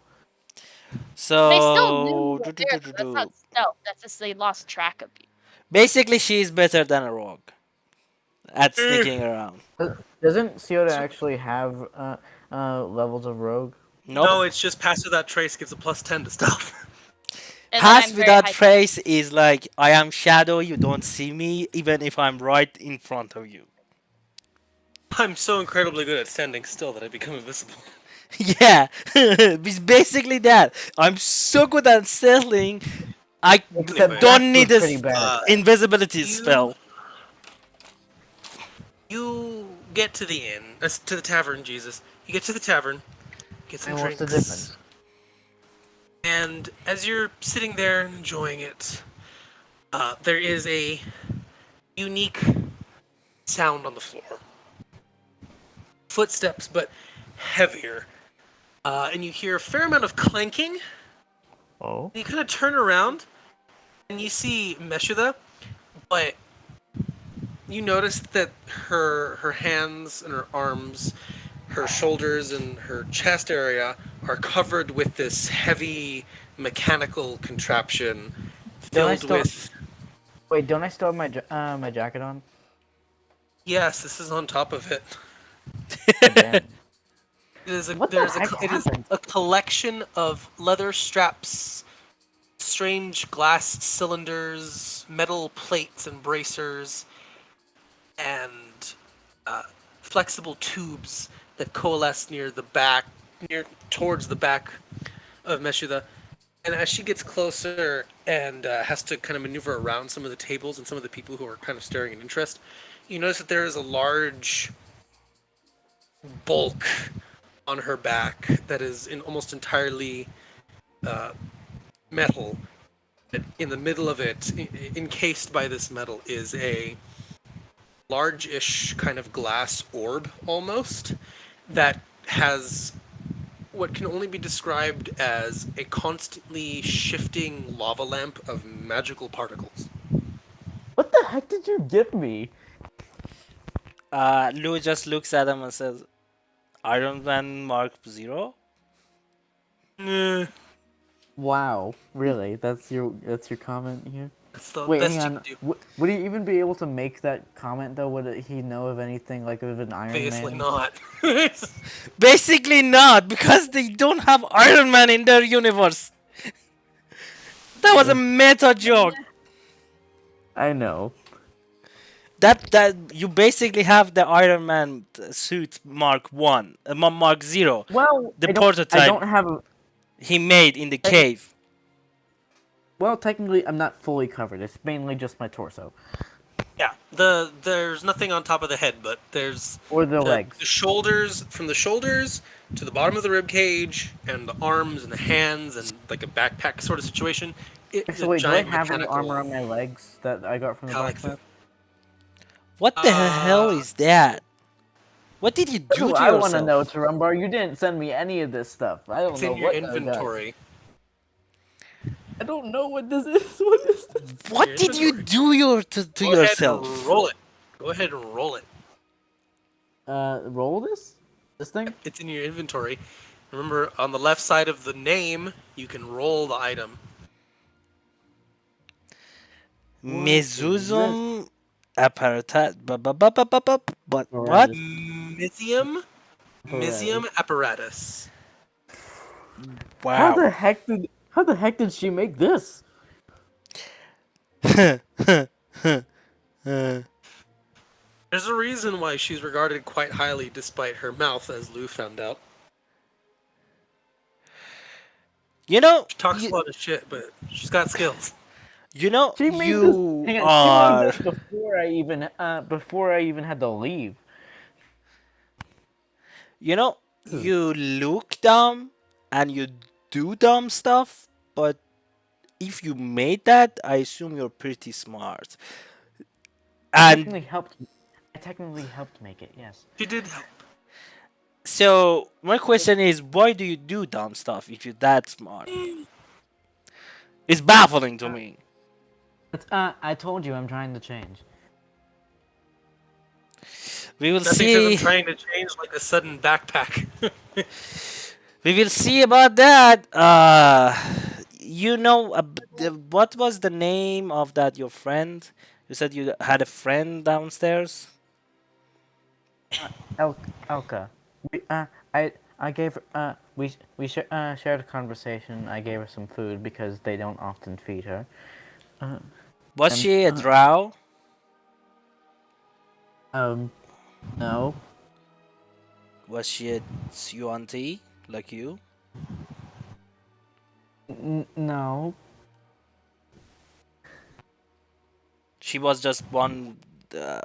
They still knew you So were there, though. That's not stealth. That's just they lost track of you. basically, she's better than a rogue at Eh. sneaking around. Doesn't Siota actually have levels of rogue? Nope. No, it's just pass without trace gives a +10 to stealth. And then Pass I'm very without hyped. trace is like I am shadow, you don't see me, even if I'm right in front of you. I'm so incredibly good at standing still that I become invisible. Yeah, it's basically that. I'm so good at settling, I Except Anyway, Jax don't was need a pretty bad. invisibility you spell. you get to the inn, to the tavern. Jesus, you get to the tavern, get some And what's the drinks, difference? and as you're sitting there enjoying it, there is a unique sound on the floor. Footsteps, but heavier. And you hear a fair amount of clanking. Oh. And you kind of turn around and you see Meshuda, but you notice that her hands and her arms, her shoulders and her chest area are covered with this heavy mechanical contraption Don't I filled still with. wait? Don't I still have my jacket on? Yes, this is on top of it. God damn. It is a What the there's a heck it is happened? a collection of leather straps, strange glass cylinders, metal plates and bracers, and flexible tubes that coalesce near the back, near towards the back of Meshuda. And as she gets closer and has to kind of maneuver around some of the tables and some of the people who are kind of staring in interest, you notice that there is a large bulk on her back that is almost entirely metal. In the middle of it, encased by this metal, is a large-ish kind of glass orb almost that has what can only be described as a constantly shifting lava lamp of magical particles. What the heck did you give me? Lou just looks at him and says, Iron Man Mark Zero? Eh, Wow, really? That's your comment here? that's the Wait, hang best you on. can do. Would he even be able to make that comment though? Would he know of anything like of an Iron Obviously Man? not. Basically not, because they don't have Iron Man in their universe. That was a meta joke. I know. That you basically have the Iron Man suit Mark One, Mark Zero, Well, the I prototype don't have a. he made in the Tec- cave. Well, technically, I'm not fully covered. It's mainly just my torso Yeah, there's nothing on top of the head, but there's or the the legs. shoulders, from the shoulders to the bottom of the rib cage, and the arms and the hands, and like a backpack sort of situation. It's a Actually, wait, do I giant have any armor mechanical on my legs that I got from the metallic thing. blacksmith? What the hell Uh, is that? What did you That's do what to I want to know, yourself? Tarumbar. You didn't send me any of this stuff. I don't it's know in your what I got. inventory. I don't know what this is. What is this? It's in your What did you inventory. do to Go ahead and yourself? roll it. Go ahead and roll it. Roll this? This thing? It's in your inventory. Remember, on the left side of the name, you can roll the item. What is this? Mezuzum apparatus. But what? Apparatus. Mysium? Mysium apparatus. Wow. How the heck did she make this? There's a reason why she's regarded quite highly despite her mouth, as Lou found out. You know, She talks a lot of shit, but she's got skills. you know, She made this. you Hang on, are. she made this before I even had to leave. You know, you look dumb and you do dumb stuff, but if you made that, I assume you're pretty smart. And I technically helped make it. Yes. She did help. so my question is, why do you do dumb stuff if you're that smart? It's baffling to me. I told you I'm trying to change. We will Nothing says I'm see. trying to change like a sudden backpack. We will see about that. You know, what was the name of that your friend? You said you had a friend downstairs. Elka. We, I gave we shared a conversation. I gave her some food because they don't often feed her. Was And she a drow? um no. Was she a Yuan-Ti like you? No. She was just one. Uh,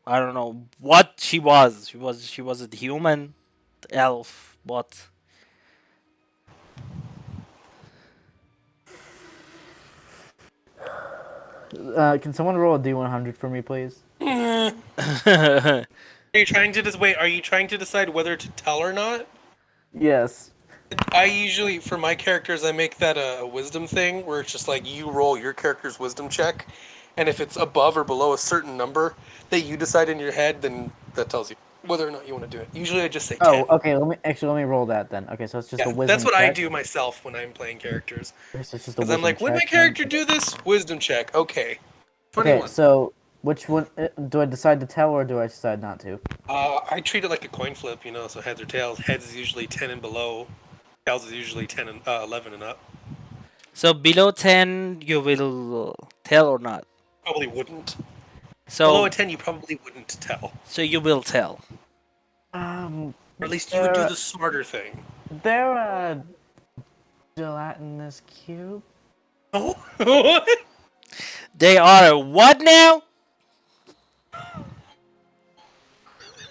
I don't know what she was. She was a human, elf, what? Can someone roll a D100 for me, please? Are you trying to wait? Are you trying to decide whether to tell or not? Yes. I usually, for my characters, I make that a wisdom thing where it's just like you roll your character's wisdom check, and if it's above or below a certain number that you decide in your head, then that tells you whether or not you want to do it. Usually, I just say 10. Oh, okay. Let me roll that then. Okay, so it's just a Yeah, that's wisdom what I check. do myself when I'm playing characters. Okay, so it's just a Because I'm wisdom like, would my check then. character do this? Wisdom check. Okay. Okay, 21. so which one do I decide to tell or do I decide not to? I treat it like a coin flip, so heads or tails. Heads is usually 10 and below. Tails is usually 10 and 11 and up. So below 10, you will tell or not. Probably wouldn't. Below a So 10, you probably wouldn't tell. so you will tell. Um, Or at least you would do they're the smarter thing. they're a gelatinous cube. Oh, what? They are a what now?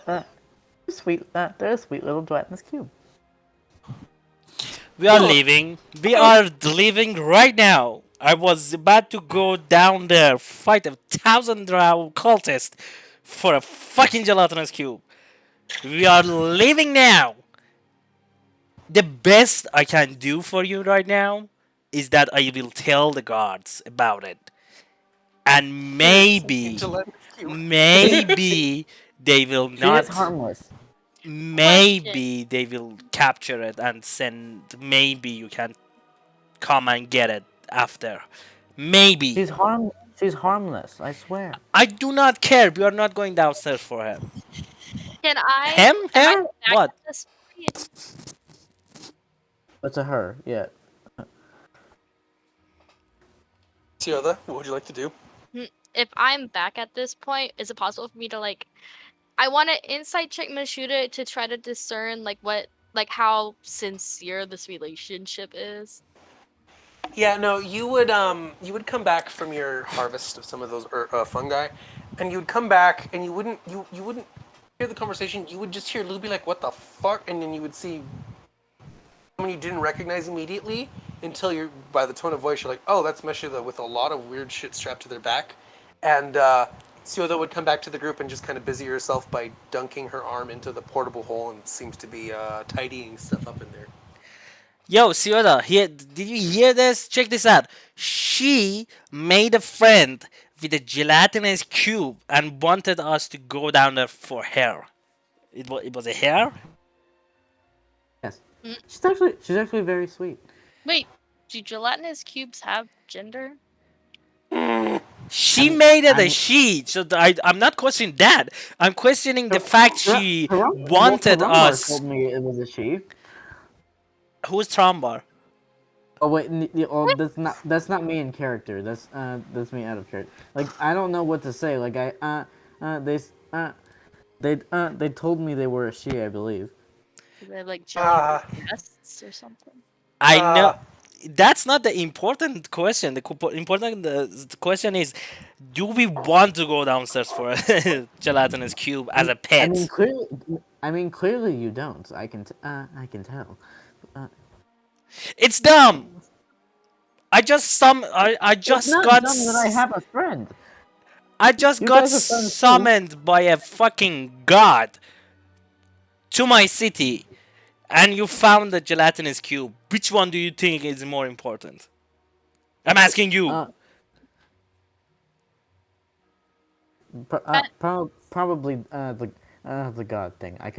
Uh, sweet. They're a sweet little gelatinous cube. We are leaving. We are leaving right now. I was about to go down there, fight 1,000 drow cultists for a fucking gelatinous cube. We are leaving now. The best I can do for you right now is that I will tell the guards about it. And maybe they will She is not. harmless. Question. Maybe they will capture it and send. Maybe you can come and get it after. Maybe. She's harmless. I swear. I do not care. We are not going downstairs for him. Can I? Him? Am I Her? back What? at this point? But to her, yeah. Siotha, what would you like to do? If I'm back at this point, is it possible for me to like? I want to insight check Mashuda to try to discern how sincere this relationship is. Yeah, no, you would come back from your harvest of some of those fungi, and you would come back and you wouldn't hear the conversation. You would just hear Lou be like, "What the fuck?" And then you would see someone you didn't recognize immediately until you're by the tone of voice, you're like, "Oh, that's Meshuda with a lot of weird shit strapped to their back," and Siotha would come back to the group and just kind of busy herself by dunking her arm into the portable hole and seems to be tidying stuff up in there. Yo, Siora, here, did you hear this? Check this out. She made a friend with a gelatinous cube and wanted us to go down there for her. It was a hair? Yes. Mm. She's actually very sweet. Wait, do gelatinous cubes have gender? She made it a I'm- she, so I'm not questioning that. I'm questioning the fact she wanted Harumbar us. told me it was a she. Who's Trombar? Oh wait, that's not me in character. That's me out of character. Like I don't know what to say. Like they told me they were a she, I believe. Do they have like jelly breasts or something? I know. That's not the important question. The question is, do we want to go downstairs for a gelatinous cube as a I mean pet? clearly you don't. I can tell. It's dumb. I It's just not got dumb that I have a friend. I just You got guys are friends too. summoned by a fucking god to my city, and you found the gelatinous cube. Which one do you think is more important? I'm asking you. Probably the god thing. I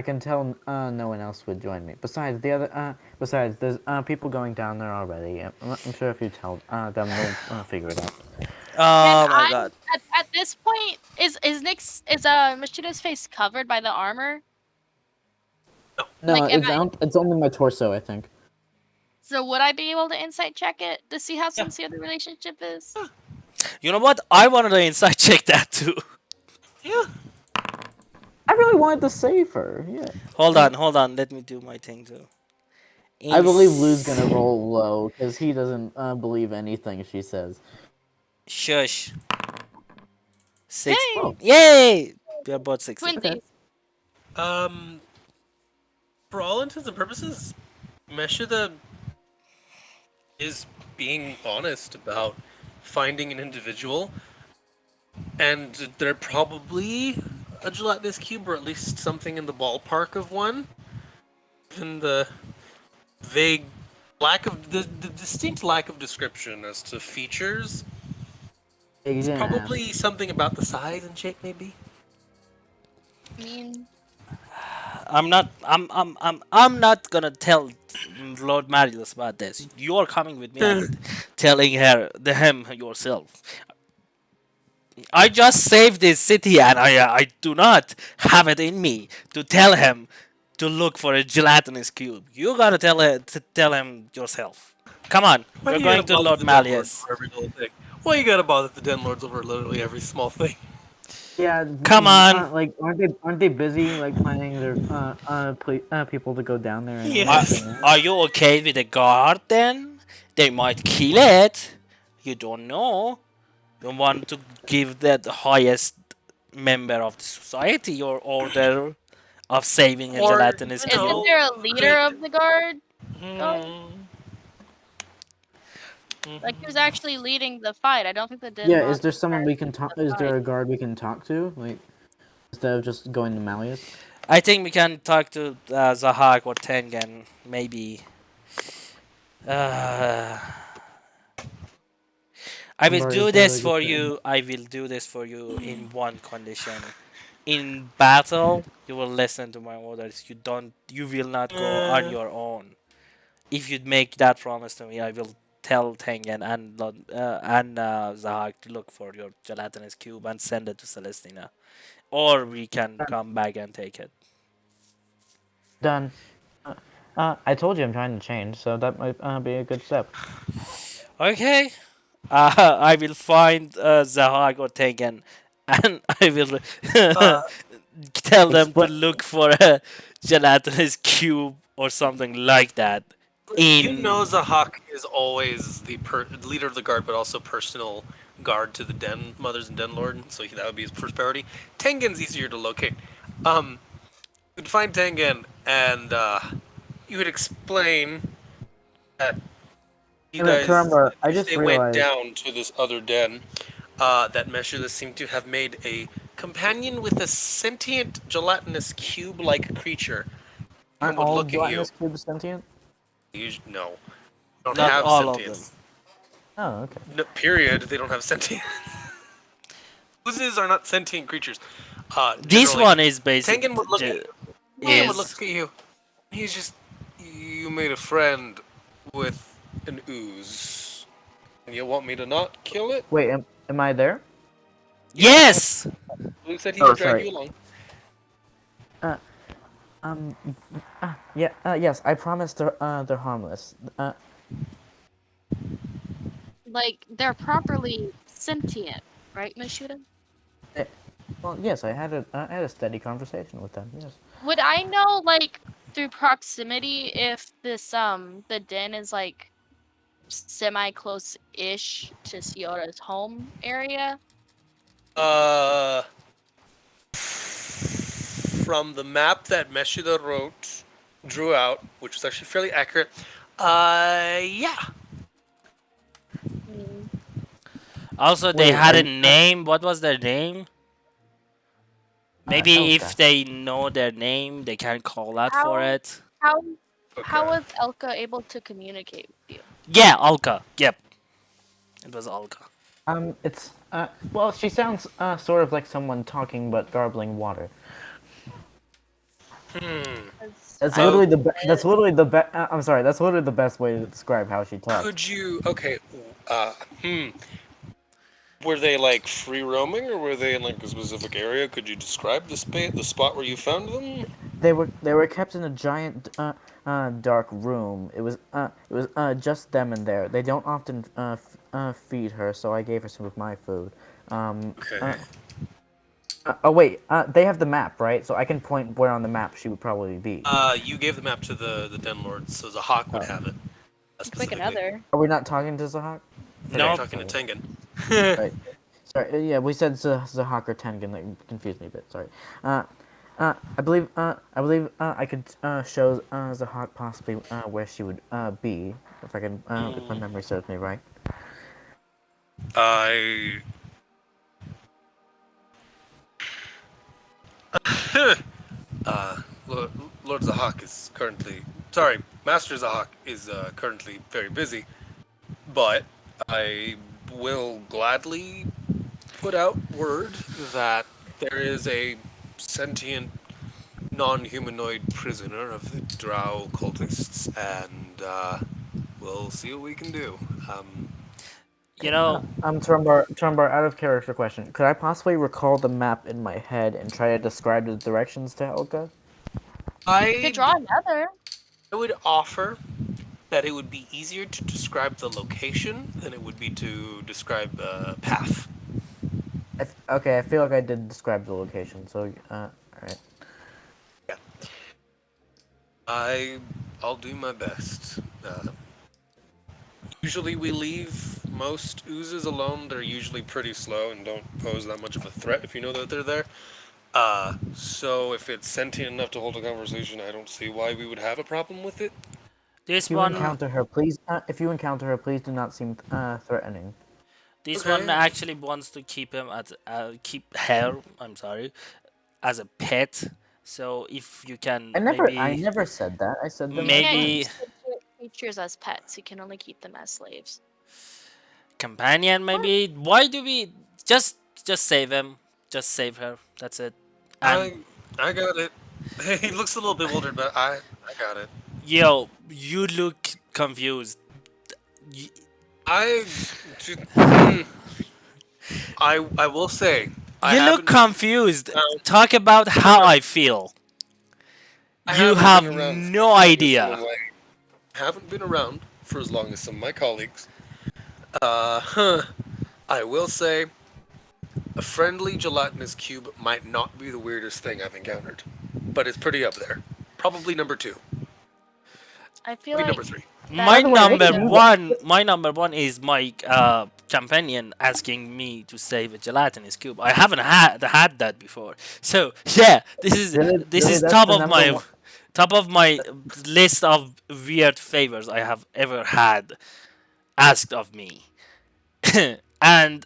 can tell no one else would join me. Besides there's people going down there already. I'm sure if you tell them they'll figure it out. Oh my I god. at this point is Machida's face covered by the armor? No, Like, am I? it's only my torso, I think. So would I be able to insight check it to see how Yeah. sincere the relationship is? You know what? I wanted to inside check that too. Yeah. I really wanted to save her. Yeah. Hold on. Let me do my thing too. I believe Lou's Ins- gonna roll low because he doesn't believe anything she says. Shush. Six. Yay! Oh, Yay! We are both 60. okay. Twinsies. Um, for all intents and purposes, Meshuda is being honest about finding an individual, and they're probably a gelatinous cube, or at least something in the ballpark of one. Given the vague lack of the distinct lack of description as to features, Yeah, you it's didn't ask. probably something about the size and shape, maybe. I mean, I'm not gonna tell Lord Marius about this. You're coming with me and telling him yourself. I just saved this city and I do not have it in me to tell him to look for a gelatinous cube. You gotta tell him yourself. Come on, Why we're do you gotta going to bother Lord the Den Lords Malleus. for every little thing? Why you gotta bother the Den Lords over literally every small thing? Yeah, Come on. like aren't they busy like planning their people to go down there and Yes. everything else? Are you okay with the guard then? They might kill it. You don't know. You want to give that highest member of the society your order of saving a Or, gelatinous you isn't cube? know, there a leader could. of the guard? Guard? Hmm, Like who's actually leading the fight? I don't think the Den Yeah, is Lords there someone are we can leading talk? the Is fight. there a guard we can talk to? Like instead of just going to Malleus? I think we can talk to Zahak or Tengen, maybe. Uh, I will Somebody do said this I for just said. you. I will do this for you in one condition. In battle, you will listen to my orders. You will not go on uh, your own. If you make that promise to me, I will tell Tengen and Zahak to look for your gelatinous cube and send it to Celestina. Or we can come back and take it. Done. I told you I'm trying to change, so that might be a good step. Okay. I will find Zahag or Tengen and I will uh, tell them to Explain. look for a gelatinous cube or something like that. you know In Zahak is always the leader of the guard, but also personal guard to the Den Mothers and Den Lord, so that would be his first priority. Tengen's easier to locate. You'd find Tengen, and you would explain that you Wait, guys, Karamba, I if just they went realized. down to this other den, that Meshula seemed to have made a companion with a sentient gelatinous cube-like creature and Aren't would all look at you. gelatinous cubes sentient? No, don't not have all of them. sentience. Oh, okay. No, period. They don't have sentience. Oozes are not sentient creatures. This Generally, one is basic. Tengen would look at Tengen would Is look at you. He's just, you made a friend with an ooze, and you want me to not kill it? Wait, am I there? yes. Luke said he Oh, would drag sorry. you along. Uh, yeah, yes, I promise they're harmless. Like they're properly sentient, right, Mashuda? Eh, well, yes, I had a steady conversation with them. Yes. Would I know like through proximity if this the den is like semi close ish to Siora's home area? Uh, from the map that Meshuda drew out, which was actually fairly accurate. Yeah. Hmm. Also, they Wait, had are a you? name. What was their name? Maybe if Elka. they know their name, they can call out for How it. how Okay. how was Elka able to communicate with you? Yeah, Alka. Yep, it was Alka. It's well, she sounds sort of like someone talking but garbling water. Hmm. 'Cause That's I'm literally So, that's literally the best. I'm sorry, that's literally the best way to describe how she talks. could you? Okay. Uh, hmm. Were they like free roaming, or were they in like a specific area? Could you describe the spot where you found them? They were kept in a giant dark room. It was just them in there. They don't often feed her, so I gave her some of my food. Um, Okay. oh wait, they have the map, right? So I can point where on the map she would probably be. You gave the map to the Den Lords, so the Hawk would Oh, have it Quick specifically. another. are we not talking to Zahak? Yeah, you're Nope. talking to Tengen. Right. Sorry. Yeah, we said Zahak or Tengen. That confused me a bit. Sorry. Uh, I could show Zahak possibly where she would be if I can if my memory serves me right. I. Lord, Lord Zahak is currently. Sorry, Master Zahak is currently very busy, but I will gladly put out word that there is a sentient non-humanoid prisoner of the Drow cultists, and we'll see what we can do. You know, Trumbar, out of character question. Could I possibly recall the map in my head and try to describe the directions to Helga? You could I draw another. I would offer that it would be easier to describe the location than it would be to describe the path. Okay, I feel like I did describe the location. So, all right. Yeah, I'll do my best. Usually we leave most oozes alone. They're usually pretty slow and don't pose that much of a threat if you know that they're there. So if it's sentient enough to hold a conversation, I don't see why we would have a problem with it. this If you one, encounter her, please. If you encounter her, please do not seem threatening. this one Okay. actually wants to keep him at, keep her. I'm sorry, as a pet. So if you can I maybe, never said that. I said them You as can't keep maybe friends. creatures as pets. You can only keep them as slaves. companion, maybe. Why do we just save him? Just save her. That's it. And I I got it. He looks a little bewildered, but I got it. yo, you look confused. Y- I mm, I will say I You look haven't confused. found Talk about how I feel. I You haven't been have around for no as long as some of idea. my haven't been around for as long as some of my colleagues. Huh. I will say a friendly gelatinous cube might not be the weirdest thing I've encountered, but it's pretty up there. Probably number two, I feel maybe like number three. that By the way, what did you get? my number one is my companion asking me to save a gelatinous cube. I haven't had that before. So yeah, Really, this really, is that's the number one. top of my list of weird favors I have ever had asked of me. And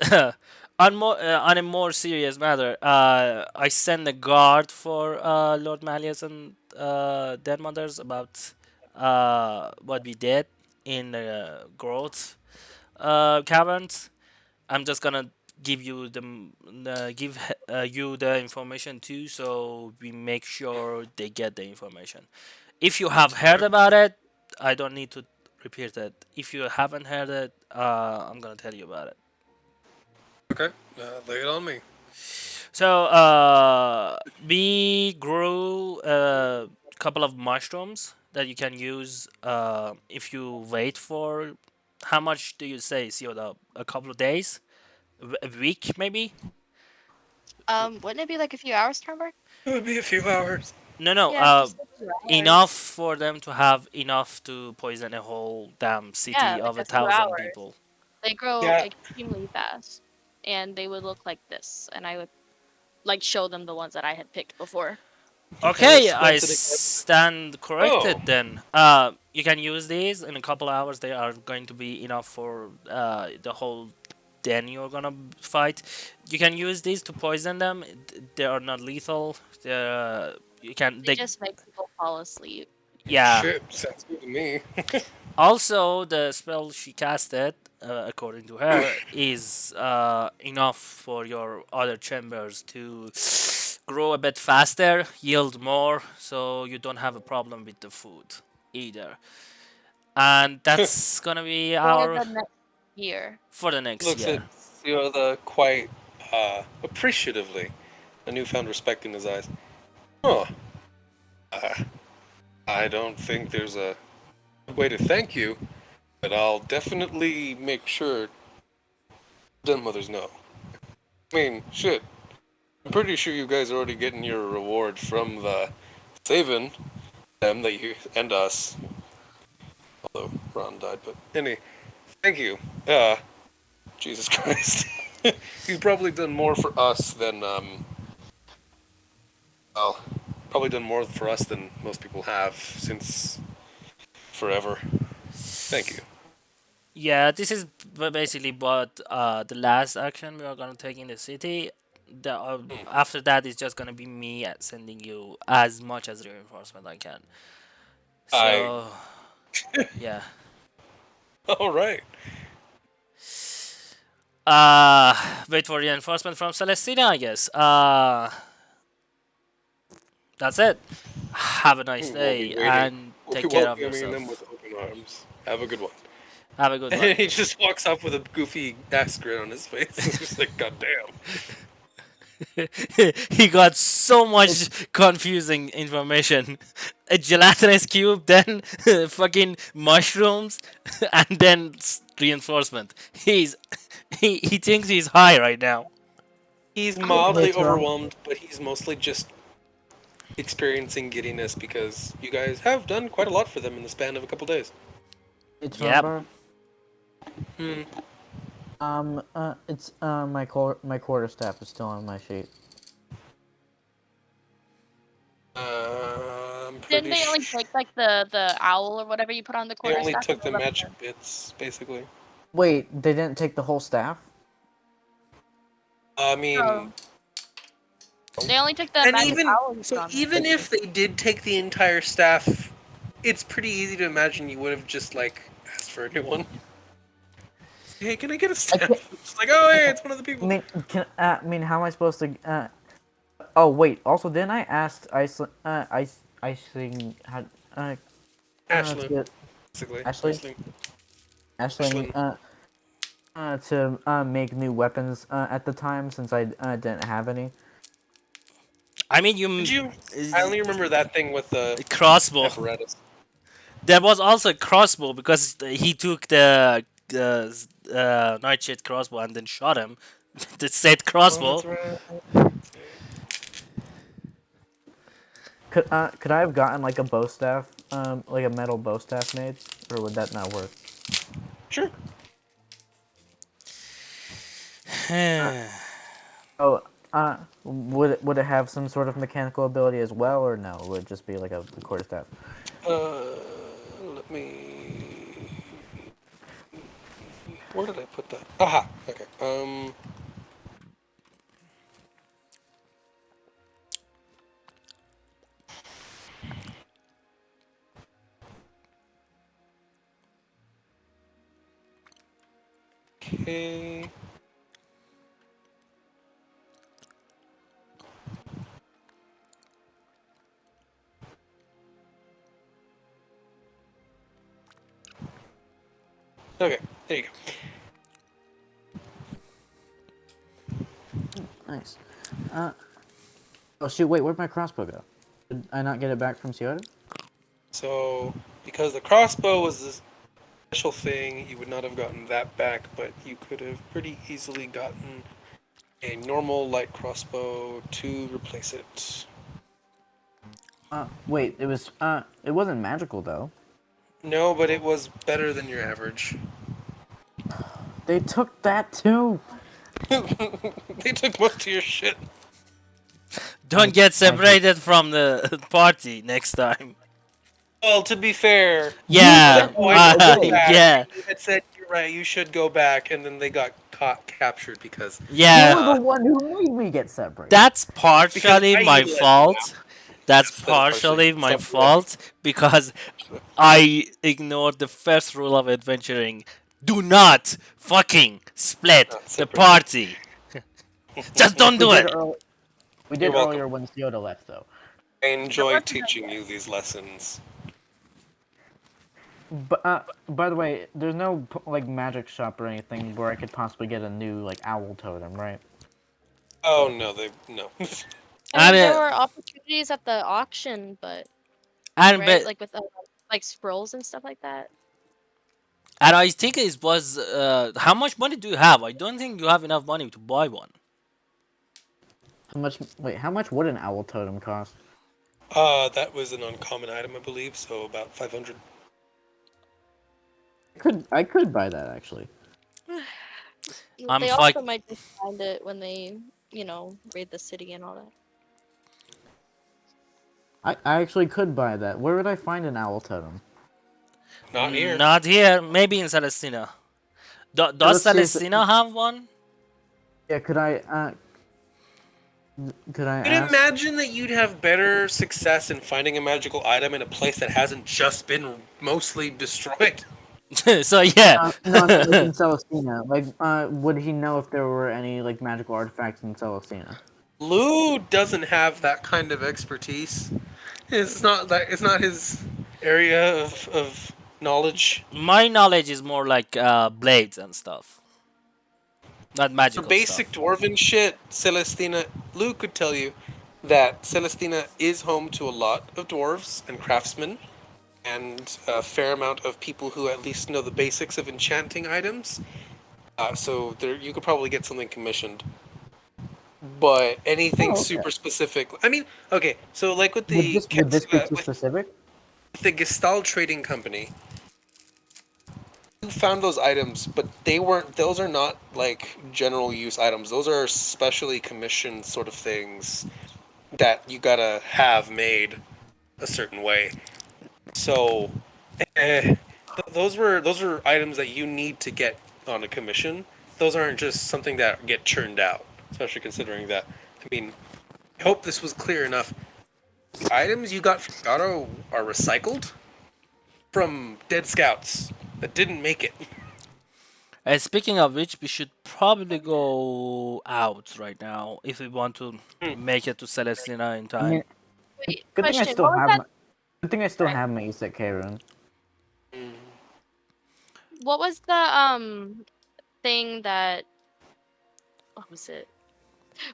on a more serious matter, I sent a guard for Lord Malleus and Dead Mothers about what we did in the growth caverns. I'm just gonna give you you the information too, so we make sure they get the information. If you have heard Okay. about it, I don't need to repeat it. If you haven't heard it, I'm gonna tell you about it. Okay. Lay it on me. So we grew a couple of mushrooms that you can use if you wait for. How much do you say, Sioda? A couple of days, a week maybe? wouldn't it be like a few hours, Trevor? It would be a few hours. No, no. Yeah, just a few Enough hours. for them to have enough to poison a whole damn Yeah, city like of a a few thousand hours. people. They grow Yeah. extremely fast, and they would look like this. And I would like show them the ones that I had picked before. I will Okay, I squint it again. stand Oh. corrected then. You can use these in a couple of hours. They are going to be enough for the whole den you're gonna fight. You can use these to poison them. They are not lethal. You can They just make people fall asleep. yeah. Shit, sounds good to me. Also, the spell she casted, according to her, is enough for your other chambers to grow a bit faster, yield more, so you don't have a problem with the food either. And that's gonna be For our the next year. for the next Looks at year. the quite appreciatively, a newfound respect in his eyes. Huh. I don't think there's a way to thank you, but I'll definitely make sure den mothers know. I mean, shit. I'm pretty sure you guys are already getting your reward from the saving them that you and us. Although Ron died, but thank you. Jesus Christ. You've probably done more for us than well, probably done more for us than most people have since forever. Thank you. Yeah, this is basically what the last action we are gonna take in the city. After that, it's just gonna be me sending you as much as reinforcement I can. I. So yeah. All right. Wait for reinforcement from Celestina, I guess. That's it. Have a nice We'll be day waiting. and We'll be take care of welcoming them with yourself. open arms. Have a good one. Have a good one. And he just walks off with a goofy ass grin on his face. It's just like, God damn. He got so much confusing information. A gelatinous cube, then fucking mushrooms, and then reinforcement. He thinks he's high right now. He's Hey, mildly Trump. overwhelmed, but he's mostly just experiencing giddiness because you guys have done quite a lot for them in the span of a couple days. Hey, Yep. Trump. Hmm. It's my quarterstaff is still on my sheet. I'm Didn't pretty they only sure take like the owl or whatever you put on the they only quarterstaff? took the magic bits, basically. Wait, they didn't take the whole staff? I mean, Oh, they only took the and magic even owl you put so, on there. even if they did take the entire staff, it's pretty easy to imagine you would have just like asked for a new one. Hey, can I get a staff? can't- It's like, oh, hey, it's one of the I people. mean, how am I supposed to? Oh wait. Also, didn't I ask icing how to Ashlyn, get basically. Ashley Ashling Ashlyn. to make new weapons at the time since I didn't have any. I mean, you Did you? I only remember that thing with the crossbow. apparatus. There was also a crossbow because he took the nightshade crossbow and then shot him. The said Oh, that's crossbow. right. Could I have gotten like a bow staff, like a metal bow staff made, or would that not work? Sure. Oh, would it have some sort of mechanical ability as well, or no? Would it just be like a quarterstaff? Let me. Where did I put that? Aha. Okay. Okay. Okay. There you go. Nice. Oh shoot! Wait, where'd my crossbow go? Did I not get it back from Ciota? So, because the crossbow was this special thing, you would not have gotten that back, but you could have pretty easily gotten a normal light crossbow to replace it. Wait, it wasn't magical though. No, but it was better than your average. They took that too. They took most of your shit. Don't I get I hate- separated from the party next time. Well, to be fair, Yeah, sent oh, me I should go away. back. yeah, You had said you're right. You should go back, and then they got caught, captured because You were the yeah. one who made me get separated. That's because partially I my let you down. fault. That's That is partially partially my stop doing fault because I ignored the first rule of adventuring. Do not fucking split Not the separate. party. Just don't we do did it. earl- We You're did welcome. earlier when Ciota left though. I enjoy wasn't teaching you these lessons. But by the way, there's no like magic shop or anything where I could possibly get a new like owl totem, right? Oh no, no. I I mean, there mean, were opportunities at the auction, but And right? but Like with like scrolls and stuff like that. and I think it was how much money do you have? I don't think you have enough money to buy one. How much? Wait, how much would an owl totem cost? That was an uncommon item, I believe, so about 500. I could buy that actually. I'm They fight. also might just find it when they, raid the city and all that. I actually could buy that. Where would I find an owl totem? Not here. Not here. Maybe in Celestina. Does Let's see if Celestina have one? yeah. Could I You'd ask? imagine that you'd have better success in finding a magical item in a place that hasn't just been mostly destroyed. So yeah. No, I meant like in Celestina. Like, would he know if there were any like magical artifacts in Celestina? Lou doesn't have that kind of expertise. It's not his area of knowledge. My knowledge is more like blades and stuff, not For magical basic stuff. dwarven shit, Celestina, Lou could tell you that Celestina is home to a lot of dwarves and craftsmen, and a fair amount of people who at least know the basics of enchanting items. So there, you could probably get something commissioned. But anything Oh, okay. super specific, I mean, okay, so like with Would this be too specific? the Gestalt Trading Company, you found those items, but they weren't. Those are not like general use items. Those are specially commissioned sort of things that you gotta have made a certain way. So, those were items that you need to get on a commission. Those aren't just something that get churned out. Especially considering that. I mean, I hope this was clear enough. The items you got from Gato are recycled from dead scouts that didn't make it. And speaking of which, we should probably go out right now if we want to make it to Celestina in I mean, time. Wait, good thing I question. still What was have that? my. Good thing I still Sorry. have my Isekai rune. What was the thing that? What was it?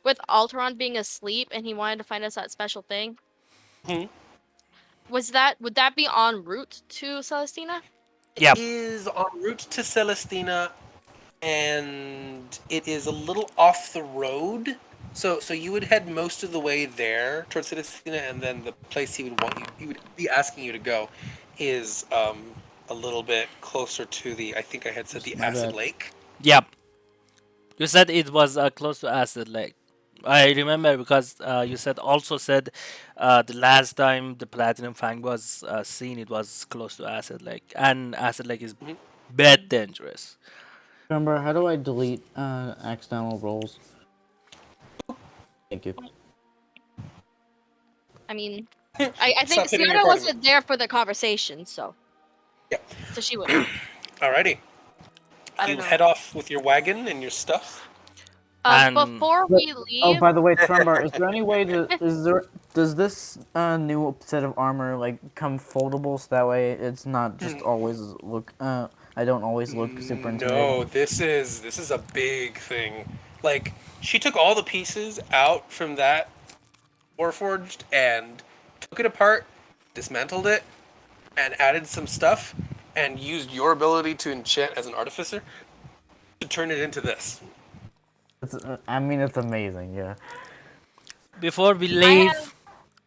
With Alteron being asleep and he wanted to find us that special thing. Hmm. Would that be en route to Celestina? Yep. Is en route to Celestina, and it is a little off the road. So you would head most of the way there towards Celestina, and then the place he would be asking you to go, is a little bit closer to the. I think I had said the My Acid bad. Lake. Yep. You said it was close to Acid Lake. I remember because you said the last time the Platinum Fang was seen, it was close to Acid Lake, and Acid Lake is Mhm. bad dangerous. Remember, how do I delete accidental rolls? Thank you. I mean, I think Stop hitting your Sienna party. wasn't there for the conversation, so Yeah. she wouldn't know. Alrighty. I don't You know. head off with your wagon and your stuff. And- Before we Oh, leave, by the way, Trumbar, is there any way to? Does this new set of armor like come foldable so that way it's not just always look? I don't always look super intimidating. No, this is a big thing. Like she took all the pieces out from that Warforged and took it apart, dismantled it, and added some stuff, and used your ability to enchant as an artificer to turn it into this. I mean, it's amazing. Yeah. before we I leave,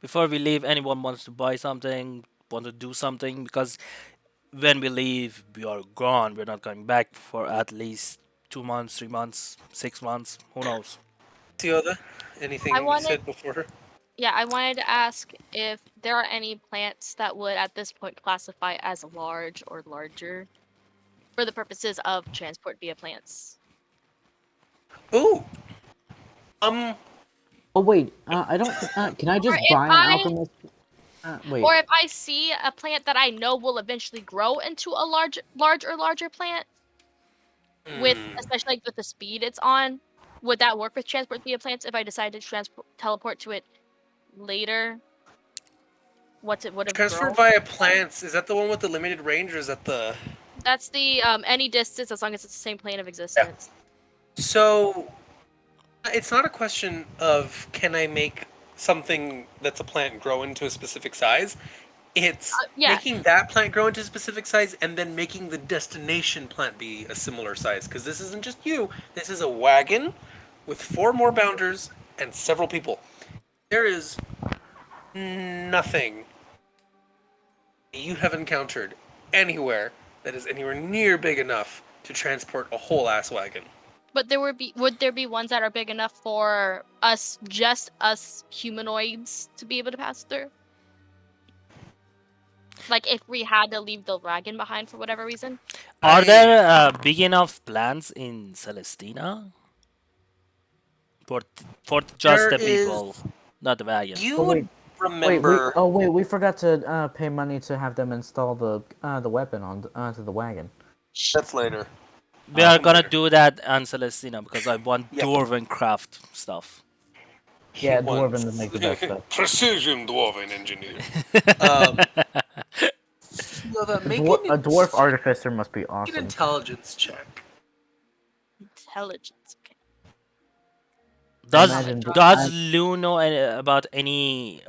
have anyone wants to buy something, want to do something, because when we leave, we are gone. We're not coming back for at least 2 months, 3 months, 6 months. Who knows? Theoda, anything I you wanted said before her? I wanted to ask if there are any plants that would at this point classify as large or larger for the purposes of transport via plants. Ooh. Oh wait, I don't. Can I just Or if buy an I- alchemist? Wait. Or if I see a plant that I know will eventually grow into a large or larger plant, with especially like with the speed it's on, would that work with transport via plants if I decided to teleport to it later? What's it would have Transfer grown? via plants. Is that the one with the limited range, or is that the? That's the any distance as long as it's the same plane of existence. So it's not a question of can I make something that's a plant grow into a specific size. It's Yeah, making that plant grow into a specific size and then making the destination plant be a similar size. Because this isn't just you, this is a wagon with 4 more bounders and several people. There is nothing you have encountered anywhere that is anywhere near big enough to transport a whole ass wagon. but would there be ones that are big enough for us, just us humanoids, to be able to pass through? Like if we had to leave the wagon behind for whatever reason? Are I there big enough plants in Celestina for just there the is people, not the wagon? you Oh would wait, remember we forgot to pay money to have them install the weapon onto the wagon. Shh. that's later. We Oh, are Comes gonna later. do that on Celestina because I want Yep. dwarven craft stuff. He yeah, dwarven to wants make the best stuff. precision dwarven engineer. Um, so the A dwarf artificer must be make an awesome. intelligence check. Intelligence. Okay. I Does imagine does Lou know about any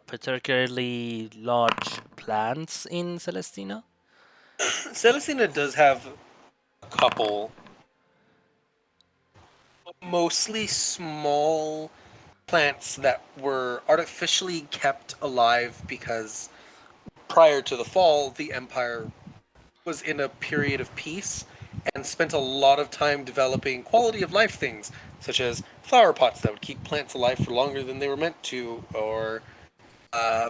particularly large plants in Celestina? Celestina does have a couple, mostly small plants that were artificially kept alive because prior to the fall, the Empire was in a period of peace and spent a lot of time developing quality of life things, such as flower pots that would keep plants alive for longer than they were meant to, or uh,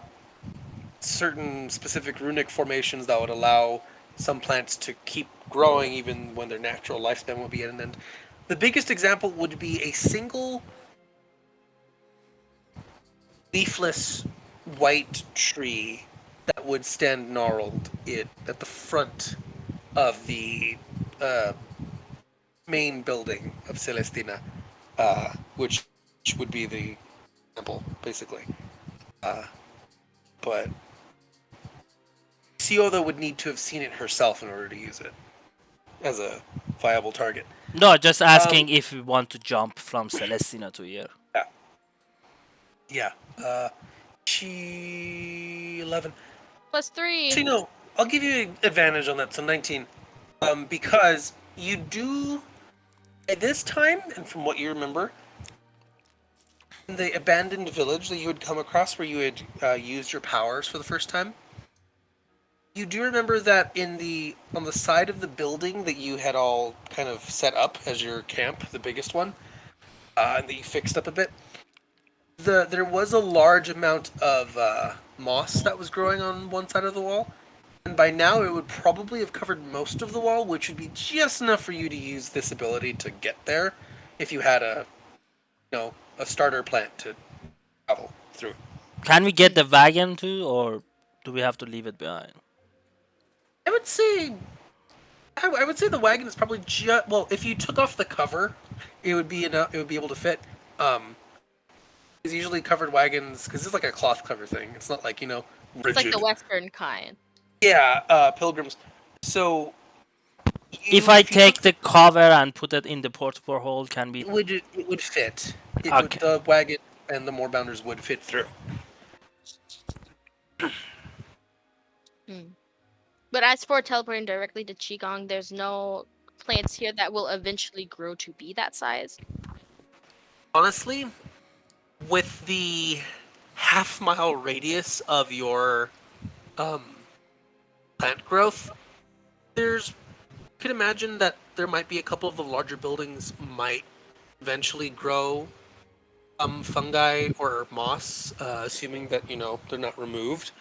certain specific runic formations that would allow some plants to keep growing even when their natural lifespan would be at an end. The biggest example would be a single leafless white tree that would stand gnarled at the front of the uh, main building of Celestina, which would be the temple, basically. Uh, but Sioda would need to have seen it herself in order to use it as a viable target. No, just Um, asking if we want to jump from Celestina to here. yeah, yeah. She 11. +3. Actually, no. I'll give you an advantage on that. So 19. Because you do at this time, and from what you remember, in the abandoned village that you had come across where you had used your powers for the first time, you do remember that on the side of the building that you had all kind of set up as your camp, the biggest one, and that you fixed up a bit. There was a large amount of moss that was growing on one side of the wall, and by now it would probably have covered most of the wall, which would be just enough for you to use this ability to get there, if you had a starter plant to travel through. Can we get the wagon too, or do we have to leave it behind? I would say I would say the wagon is probably just well. If you took off the cover, it would be enough. It would be able to fit. It's usually covered wagons because it's like a cloth cover thing. It's not like It's like rigid. the Western kind. Yeah, pilgrims. So If you I if you took take the cover and put it in the portable hole, can we? it would fit. It would Okay. the wagon and the more bounders would fit through. Hmm. But as for teleporting directly to Qigong, there's no plants here that will eventually grow to be that size. Honestly, with the half-mile radius of your um, plant growth, there's you could imagine that there might be a couple of the larger buildings might eventually grow fungi or moss, assuming that they're not removed.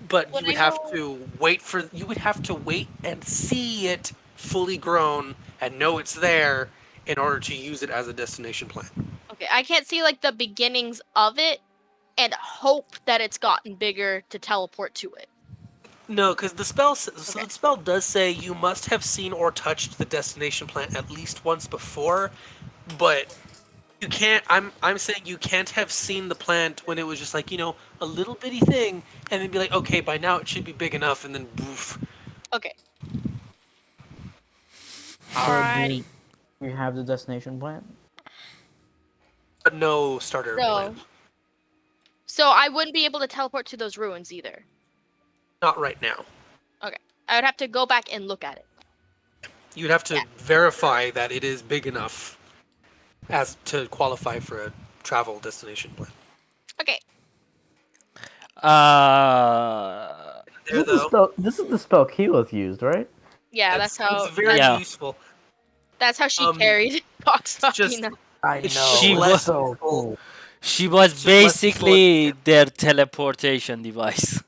But What I know, you would have to wait and see it fully grown and know it's there in order to use it as a destination plant. okay, I can't see like the beginnings of it and hope that it's gotten bigger to teleport to it. No, because Okay. the spell does say you must have seen or touched the destination plant at least once before, but you can't. I'm saying you can't have seen the plant when it was just like a little bitty thing, and then be like, okay, by now it should be big enough, and then boof. Okay. So Alrighty. do we have the destination plan? But no starter plant. So So I wouldn't be able to teleport to those ruins either. Not right now. Okay. I would have to go back and look at it. You'd have to Yeah. verify that it is big enough as to qualify for a travel destination plan. Okay. There though, This is the spell Keyleth used, right? Yeah, that's how. it's very Yeah. useful. That's how she Um, carried Box It's just Machina. I It's know. just She it's was- so useful. cool. She was It's just less useful at the basically camp. their teleportation device.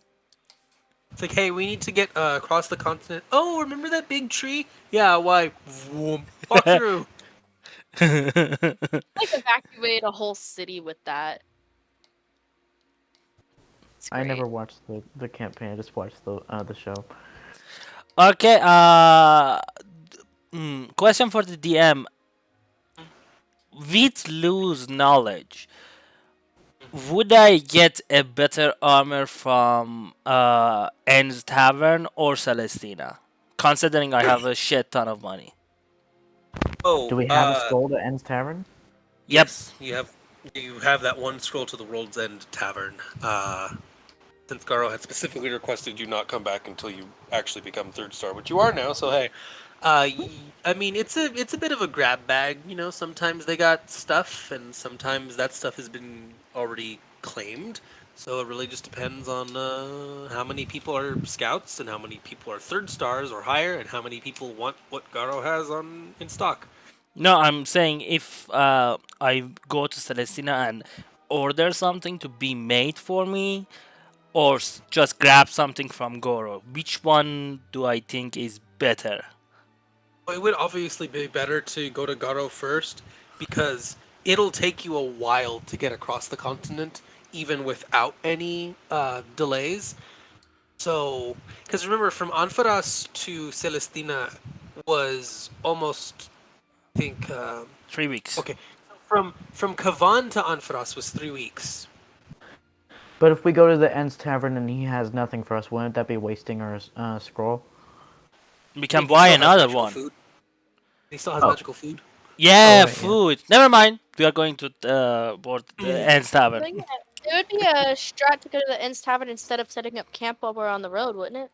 It's like, hey, we need to get across the continent. Oh, remember that big tree? Yeah, why? Vroom. Walk through. Like evacuate a whole city with that. It's I never great. watched the campaign. I just watched the show. Okay, question for the DM. With lose knowledge, would I get a better armor from End's Tavern or Celestina? Considering I have a shit ton of money. Oh, Do we have a scroll to End's Tavern? Yep. yes, you have that one scroll to the World's End Tavern. Since Garo had specifically requested you not come back until you actually become third star, which you are now. So hey, I mean it's a bit of a grab bag. You know, sometimes they got stuff, and sometimes that stuff has been already claimed. So it really just depends on how many people are scouts and how many people are third stars or higher, and how many people want what Garo has on in stock. No, I'm saying if I go to Celestina and order something to be made for me, or just grab something from Goro, which one do I think is better? It would obviously be better to go to Garo first because it'll take you a while to get across the continent, even without any delays. So, because remember, from Anfaras to Celestina was almost, I think, 3 weeks. okay, from Kavan to Anfaras was 3 weeks. But if we go to the End's Tavern and he has nothing for us, wouldn't that be wasting our scroll? We can He buy still has another magical one. Food. He still has Oh. magical food. Yeah, right, yeah. food. Never mind. We are going to board the End's So Tavern. yeah, it would be a strat to go to the Inn's Tavern instead of setting up camp while we're on the road, wouldn't it?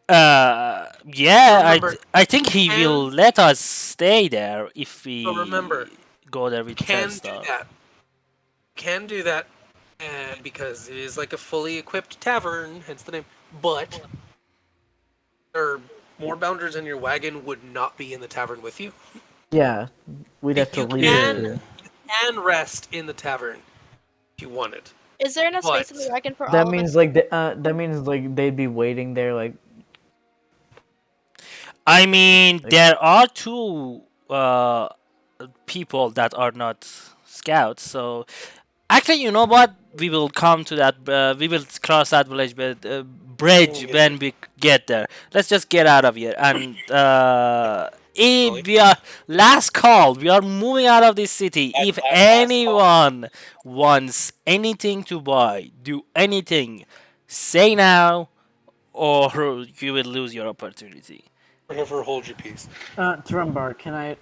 Yeah, Remember, I think he can- will let us stay there if So remember, we go there with can 10 do star. that. Can do that, and because it is like a fully equipped tavern, hence the name. But or more bounders in your wagon would not be in the tavern with you. Yeah, we'd have to You leave can- it. And rest in the tavern if you wanted. Is there enough space in the But- wagon for all That of means us? like that means like they'd be waiting there like I mean, there are two people that are not scouts, so actually, you know what? We will come to that. We will cross that bridge get when we get there. Let's just get out of here. And Really? if we are last call, we are moving out of this city. At If last call. anyone wants anything to buy, do anything, say now, or you will lose your opportunity. Never hold your peace. Trumbar, can I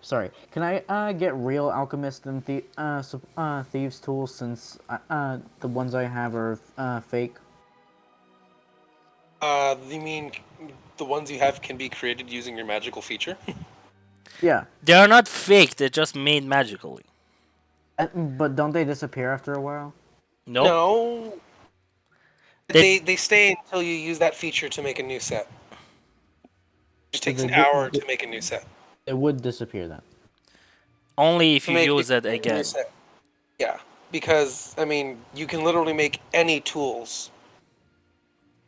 sorry, can I get real alchemist and thieves tools since the ones I have are fake? You mean the ones you have can be created using your magical feature? Yeah, They are not fake. They're just made magically. but don't they disappear after a while? Nope. No. They stay until you use that feature to make a new set. It just takes they an di- hour di- to make a new set. They would disappear then. Only if To you make use it a new again. set. Yeah, because I mean, you can literally make any tools.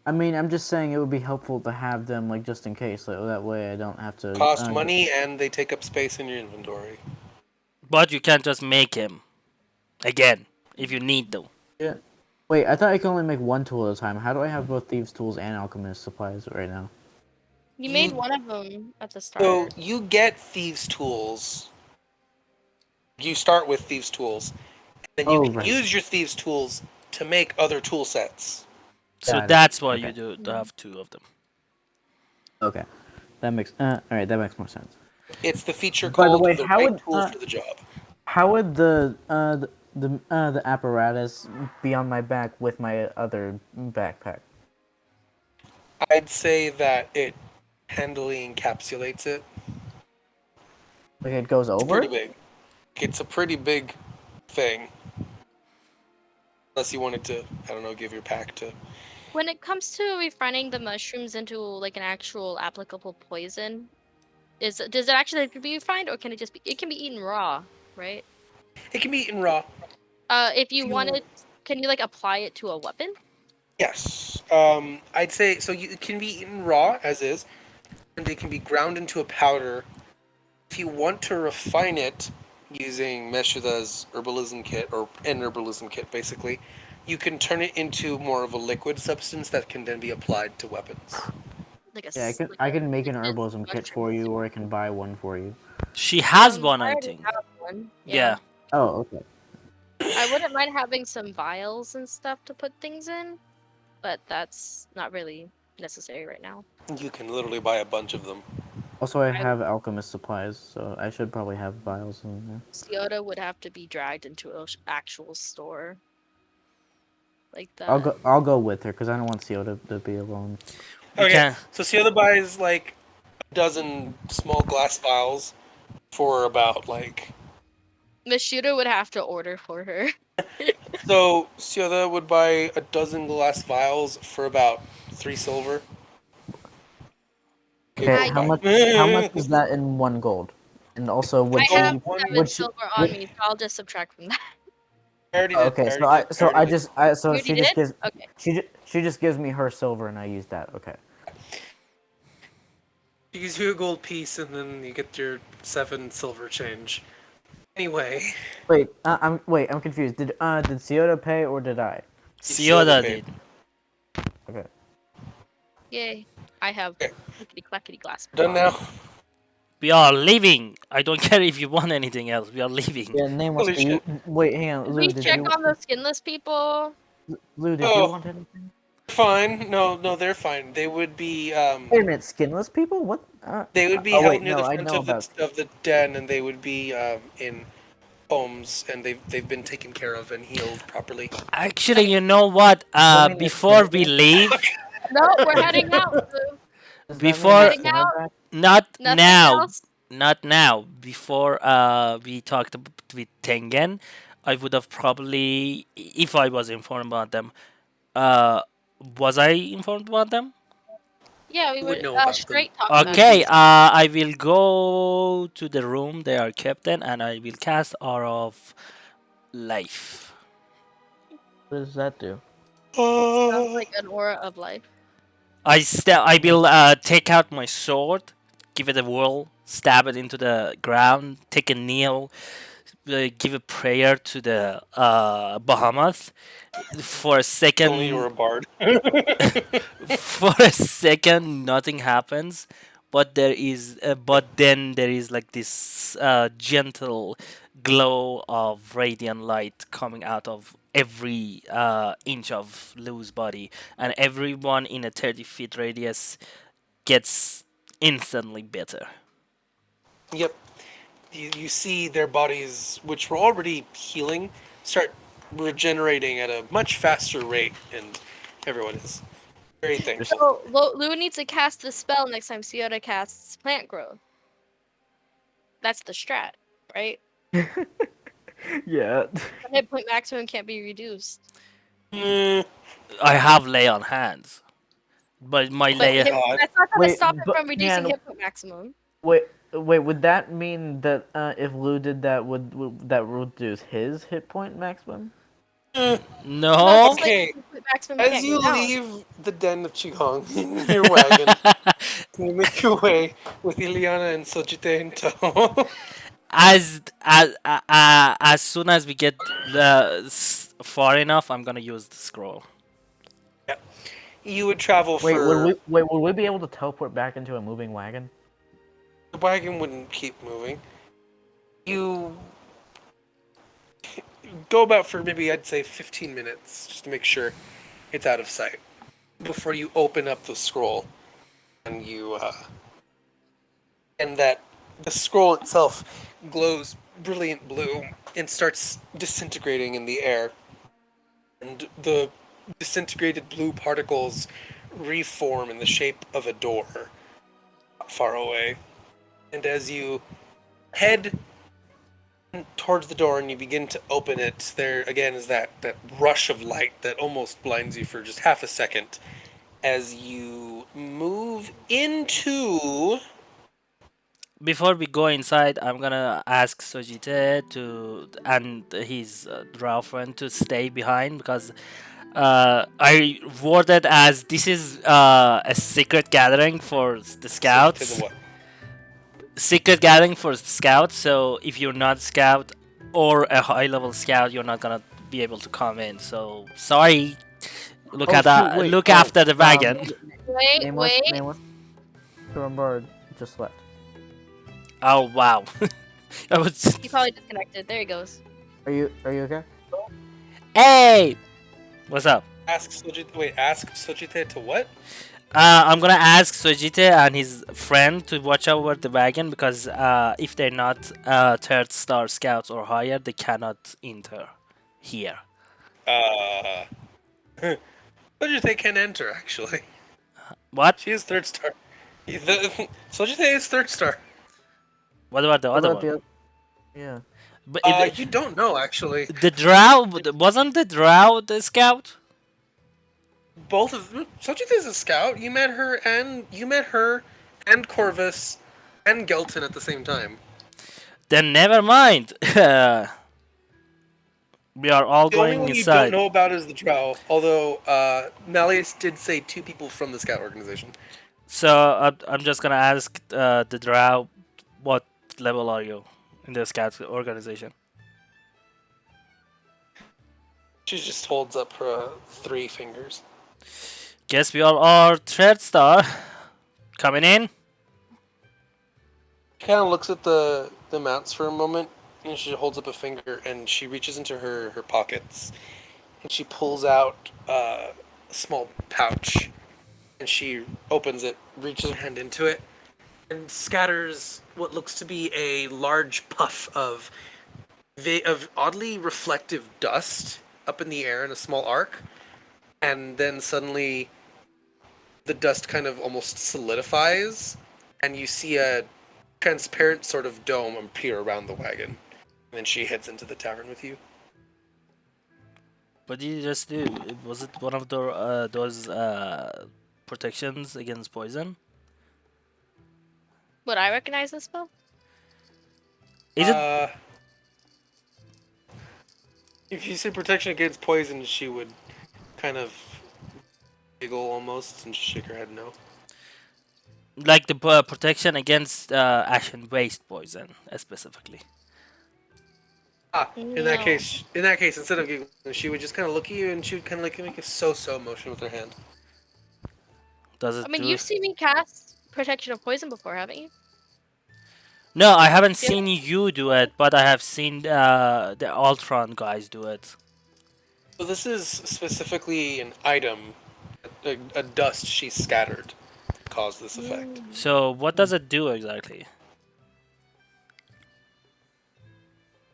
I mean, I'm just saying it would be helpful to have them like just in case. Like, that way I don't have to Cost money and they take up space in your inventory. But you can't just make him again if you need to. Yeah. Wait, I thought I could only make one tool at a time. How do I have both thieves tools and alchemist supplies right now? You made You- one of them at the start. So you get thieves' tools. You start with thieves' tools, and then you Oh, can right. use your thieves' tools to make other tool sets. So Got it. that's why you Okay. do to have two of them. Okay, that makes all right. That makes more sense. It's the feature By the called way, the how right would, tool for the job. How would the apparatus be on my back with my other backpack? I'd say that it handily encapsulates it. Like it goes It's over pretty it? big. It's a pretty big thing. Unless you wanted to, I don't know, give your pack to. When it comes to refining the mushrooms into like an actual applicable poison, does it actually have to be refined or can it just be it can be eaten raw, right? It can be eaten raw. If If you you, wanted, can you like apply it to a weapon? yes. I'd say so. It can be eaten raw as is, and it can be ground into a powder. If you want to refine it using Meshuda's herbalism kit or an herbalism kit, basically, you can turn it into more of a liquid substance that can then be applied to weapons. Like a Yeah, like I a can make an liquid herbalism kit for mushroom you, or I stew? can buy one for you. She has one, I I already think. have one. Yeah. Yeah. Oh, okay. I wouldn't mind having some vials and stuff to put things in, but that's not really necessary right now. You can literally buy a bunch of them. Also, I I have alchemist supplies, so I should probably have vials in there. Siota would have to be dragged into an actual store like I'll that. go. I'll go with her because I don't want Seal to be alone. We Okay, can. so Sienna buys like a dozen small glass vials for about like. Miss Shooter would have to order for her. So Sienna would buy a dozen glass vials for about 3 silver. Okay, Okay, I how goodbye. much? How much is that in 1 gold? And also, would I have Oh, she? one. 7 Would she? silver on Would, me, so I'll just subtract from that. I already oh, did. okay, I already did. I so already did. so You already she just did? gives Okay. she just gives me her silver and I use that. Okay. She gives you a gold piece, and then you get your 7 silver change. Anyway, I'm confused. Did Ciota pay or did I? Sienna Sioda paid. did. Okay. Yay. I have Okay, clickety clackety glass done on me. now. We are leaving. I don't care if you want anything else. We are leaving. Yeah. Name was. Holy shit. Wait, hang on, Did Lou. we Did check you? on the skinless people? Lou, did you Oh, want anything? fine. No, no, they're fine. Wait a minute, skinless people? What? They would be Oh held wait, near no, the I front know of about. the den, and they would be in homes, and they've been taken care of and healed properly. Actually, you know what? You mean the Before we Skinner? leave, No, we're heading out. Lou. Does that mean We're the before heading Skinner out. back? not Nothing now, else. not now. Before we talked with Tengen, I would have probably, if I was informed about them. Uh, was I informed about them? Yeah, we You were would know about them. straight talked You about would them. Okay, be I will go to the room they are kept in and I will cast Aura of Life. What does that do? Sounds like an aura of life. I will take out my sword, give it a whirl, stab it into the ground, take a kneel, give a prayer to the Bahamas for a only you're second. a bard. For a second, nothing happens, but then there is like this gentle glow of radiant light coming out of every inch of Lou's body, and everyone in a 30 feet radius gets instantly better. Yep. You see their bodies, which were already healing, start regenerating at a much faster rate, and everyone is very thankful. So Lou needs to cast the spell next time Siota casts plant growth. That's the strat, right? Yeah. The hit point maximum can't be reduced. Mm, I have lay on hands, but my But oh lay god. that's not gonna Wait, stop it but from reducing man, hit point maximum. wait. Would that mean that if Lou did that, would that reduce his hit point maximum? Mm, No, no. just like okay. hit point maximum As can't go you down. leave the den of Qigong in your wagon, you make your way with Ileana and Sojite in tow. As soon as we get far enough, I'm gonna use the scroll. Yeah. You would travel for. Would we be able to teleport back into a moving wagon? The wagon wouldn't keep moving. You go about for maybe, I'd say, 15 minutes just to make sure it's out of sight before you open up the scroll and you and that the scroll itself glows brilliant blue and starts disintegrating in the air. And the disintegrated blue particles reform in the shape of a door far away. And as you head towards the door and you begin to open it, there again is that rush of light that almost blinds you for just half a second. As you move into. Before we go inside, I'm gonna ask Sojite to and his drow friend to stay behind because I worded as this is a secret gathering for the So to the scouts. what? Secret gathering for scouts. So if you're not scout or a high level scout, you're not gonna be able to come in. So sorry. Look Oh at shoot! that. Wait. Look Oh. after the wagon. Wait, Nameless. wait. Nameless. Bird just left. Oh wow. I was. He probably disconnected. There he goes. Are you okay? Hey, what's up? Ask Sojite to what? I'm gonna ask Sojite and his friend to watch over the wagon because if they're not third star scouts or higher, they cannot enter here. Uh. Sojite can enter, actually. What? She is third star. Sojite is third star. What about the What other about one? the other? Yeah. But You don't know, actually. the drow wasn't the drow the scout? Both of Sojite is a scout. You met her and Corvus and Gelton at the same time. Then never mind. We are all The only going one you don't inside. know about is the Drow, although Malleus did say 2 people from the scout organization. So I'm just gonna ask the drow, what level are you in the scout organization? She just holds up her 3 fingers. Guess we all are third star. Coming in. She kind of looks at the mounts for a moment, and she holds up a finger, and she reaches into her pockets, and she pulls out a small pouch, and she opens it, reaches her hand into it, and scatters what looks to be a large puff of oddly reflective dust up in the air in a small arc, and then suddenly the dust kind of almost solidifies, and you see a transparent sort of dome appear around the wagon. And then she heads into the tavern with you. What did you just do? Was it one of those protections against poison? Would I recognize this spell? Is it? If you say protection against poison, she would kind of giggle almost and just shake her head no. Like the protection against ashen waste poison, specifically. In No. that case, instead of giggling, she would just kind of look at you and she would kind of like make a so-so motion with her hand. Does it I mean, do? you've seen me cast Protection of Poison before, haven't you? No, I haven't Yeah. seen you do it, but I have seen the Ultron guys do it. So this is specifically an item, a dust she scattered, to cause this effect. So what does it do exactly?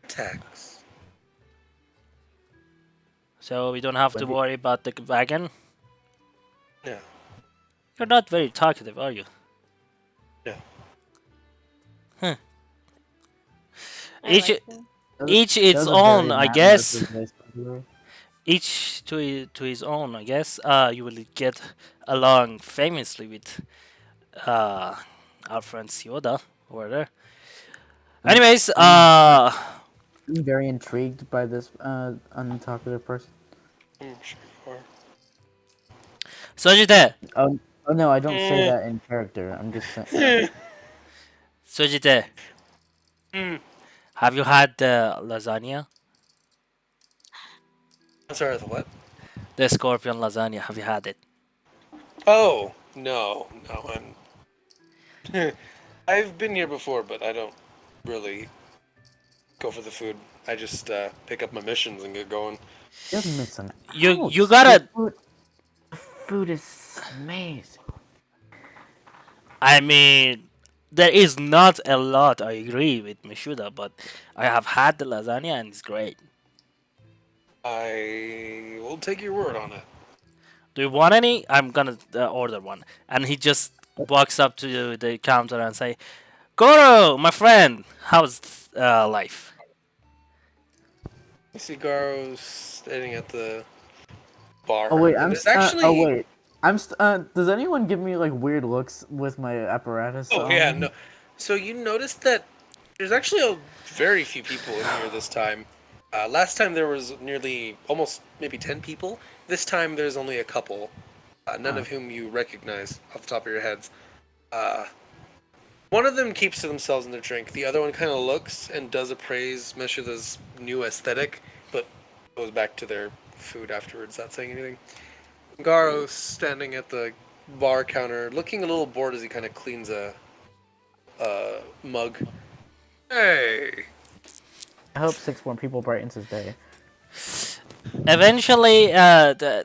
Attacks. So we don't have to Wendy- worry about the wagon. No. You're not very talkative, are you? No. I Each like that. each That its was a own, very I Matt guess. Murphy voice, by the way. Each to his own, I guess. You will get along famously with our friend Yoda over there. Anyways, I'm very intrigued by this untalkative person. I'm sure you are. Sojite, Oh no, I don't say that in character. I'm just saying. Sojite, Mm. have you had the lasagna? I'm sorry, the what? The scorpion lasagna, have you had it? Oh, no, I've been here before, but I don't really go for the food. I just pick up my missions and get going. You're missing You out. you gotta. The food is amazing. I mean, there is not a lot. I agree with Mishuda, but I have had the lasagna and it's great. I will take your word on it. Do you want any? I'm gonna order one. And he just walks up to the counter and say, "Goro, my friend, how's life?" You see Garo standing at the bar, Oh wait, and there's actually. wait. Does anyone give me like weird looks with my apparatus Oh yeah, on? no. So you noticed that there's actually a very few people in here this time. Last time there was nearly almost maybe 10 people. This time there's only a couple, none Huh. of whom you recognize off the top of your heads. Uh, One of them keeps to themselves in their drink. The other one kind of looks and does appraise Meshuda's new aesthetic, but goes back to their food afterwards, not saying anything. Garo's standing at the bar counter, looking a little bored as he kind of cleans a mug. Hey, I hope six more people brightens his day. Eventually,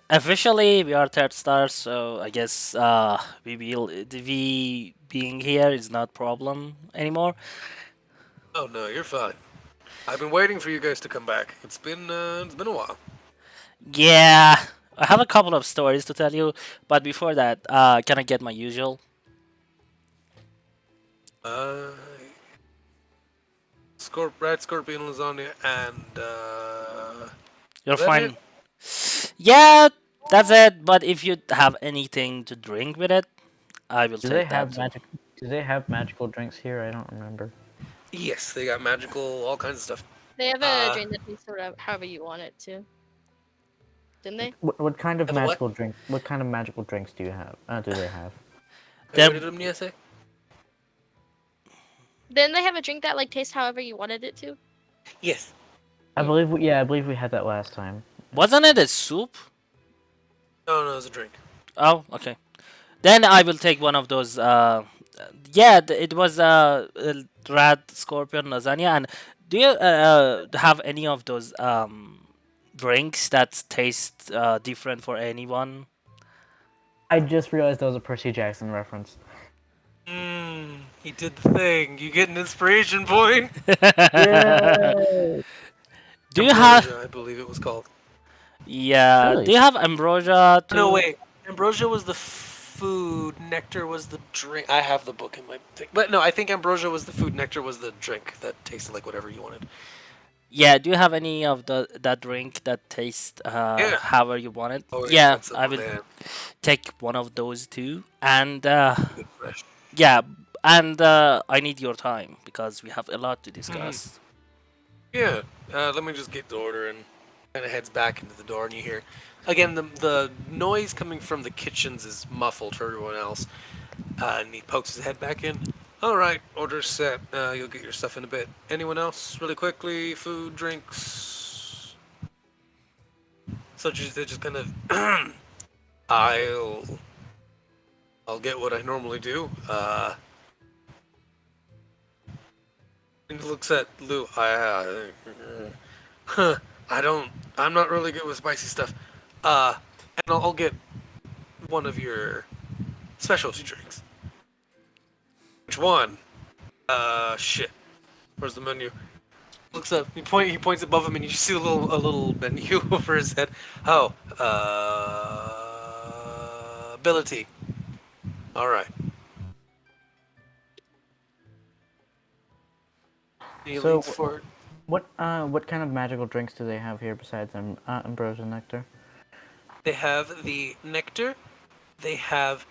officially we are third stars, so I guess we being here is not problem anymore. oh no, you're fine. I've been waiting for you guys to come back. It's been a while. Yeah, I have a couple of stories to tell you, but before that, can I get my usual? Uh, rat scorpion lasagna and You're is that it? fine. Yeah, that's it. But if you have anything to drink with it, I will Do they take that have too. magic? Do they have magical drinks here? I don't remember. Yes, they got magical, all kinds of stuff. They have a Uh, drink that tastes sort of however you want it to, didn't they? What kind of the what? magical drink? What kind of magical drinks do you have? Do they have? Wait, what There did Omnia say? Didn't they have a drink that like tastes however you wanted it to? Yes. I believe we had that last time. wasn't it a soup? No, no, it's a drink. Oh, okay. Then I will take one of those. Yeah, it was a rat scorpion lasagna. And do you have any of those drinks that taste different for anyone? I just realized that was a Percy Jackson reference. He did the thing. You get an inspiration point. Yay! Do you have? Ambrosia, I believe it was called. Yeah. Do Really? you have ambrosia No, too? wait. Ambrosia was the food. Nectar was the drink. I have the book in my thing, but no, I think ambrosia was the food. Nectar was the drink that tasted like whatever you wanted. Yeah. Do you have any of the that drink that tastes Yeah. however you want it? Oh, yeah, Yeah, got some I on will hand. take one of those too. And Good fresh. yeah, and I need your time because we have a lot to Mhm. discuss. Yeah. Let me just get the order and kind of heads back into the door, and you hear again the noise coming from the kitchens is muffled for everyone else. And he pokes his head back in. All right, order's set. You'll get your stuff in a bit. Anyone else, really quickly? Food, drinks. So they're just kind of. I'll. I'll get what I normally do. And he looks at Lou. I don't. I'm not really good with spicy stuff. And I'll get one of your specialty drinks. Which one? Shit. Where's the menu? Looks up. He points above him, and you see a little menu over his head. Oh, ability. All right. He So, leans forward. what kind of magical drinks do they have here besides ambrosia nectar? They have the nectar. They have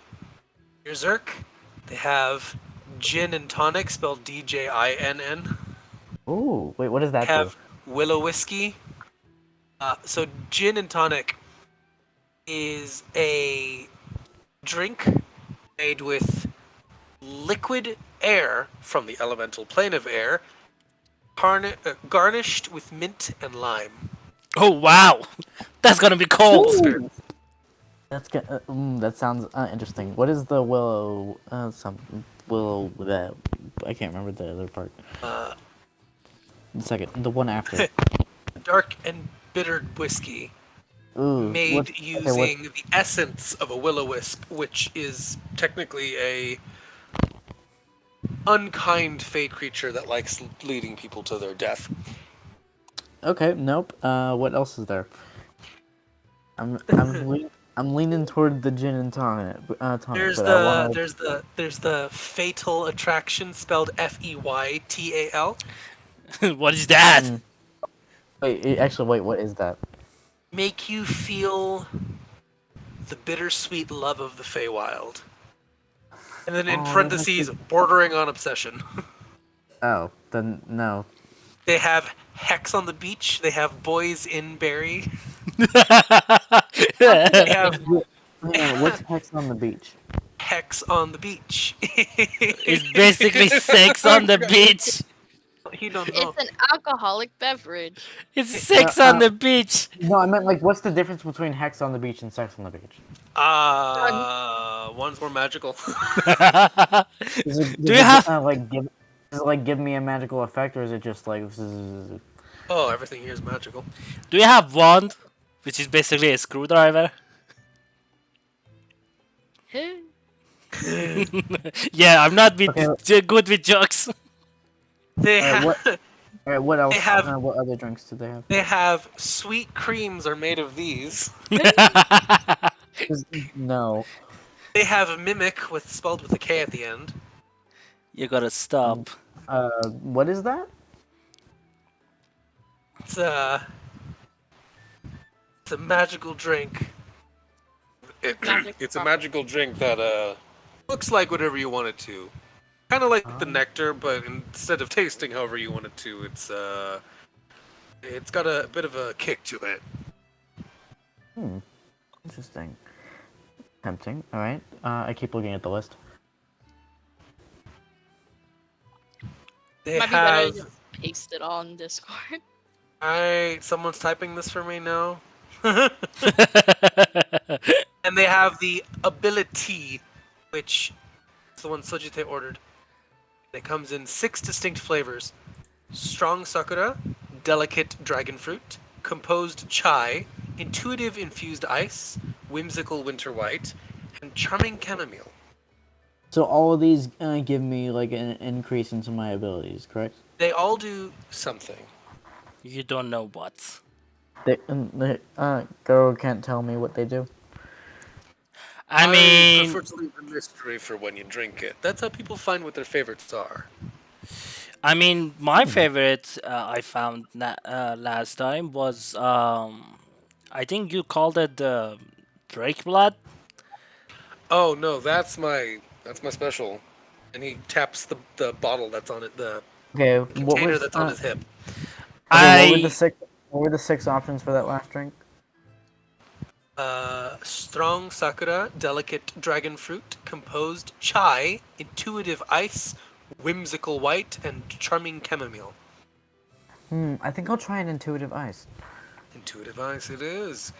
berserk. They have gin and tonic, spelled DJINN. Ooh, wait, what does They that do? have willow whiskey. So gin and tonic is a drink made with liquid air from the elemental plane of air, garnished with mint and lime. Oh wow, that's gonna be cold. Ooh. That sounds interesting. What is the willow? Some willow. I can't remember the other part. Uh, The second, the one after. Dark and bitter whiskey Ooh, what? made Okay, what? using the essence of a will-o-wisp, which is technically a unkind fey creature that likes leading people to their death. Okay, nope. What else is there? I'm leaning toward the gin and tonic, There's but I the want there's the there's the fatal attraction spelled Feytal. What is that? to. Actually, wait. What is that? Make you feel the bittersweet love of the Feywild. And then in Oh, that's parentheses, actually. bordering on obsession. Oh, then no. They have Hex on the beach. They have Boys in Berry. They have Hang on, what's hex on the beach? Hex on the beach. It's basically sex on the beach. You don't know. It's an alcoholic beverage. It's No, sex on the beach. no, I meant like, what's the difference between hex on the beach and sex on the beach? One's more magical. Does it, Do does you it have does it like give me a magical effect, or is it just like? Oh, everything here is magical. Do you have wand, which is basically a screwdriver? Yeah, I'm not Okay. good with jokes. They Alright, what? have Alright, what else? They have- What other drinks do they have? they have sweet creams are made of these. No. They have mimic with spelled with a K at the end. You gotta stop. What is that? It's a magical drink. Magic It's a property. magical drink that looks like whatever you want it to. Kind of like the nectar, but instead of tasting however you want it to, it's got a bit of a kick to it. Interesting. Tempting. Alright. I keep looking at the list. They Might be better to have. just paste it on Discord. Someone's typing this for me now. And they have the ability, which is the one Sojite ordered. It comes in 6 distinct flavors: strong sakura, delicate dragon fruit, composed chai, intuitive infused ice, whimsical winter white, and charming chamomile. So all of these give me like an increase into my abilities, correct? They all do something. You don't know what. Girl can't tell me what they do. I mean, prefer to leave the mystery for when you drink it. That's how people find what their favorites are. my favorite I found last time was I think you called it the Drake blood. Oh no, that's my special. And he taps the bottle that's on it, the Okay, what container was that's on his hip. okay, what were the I six? What were the six options for that last drink? Strong sakura, delicate dragon fruit, composed chai, intuitive ice, whimsical white, and charming chamomile. I think I'll try an intuitive ice. Intuitive ice it is.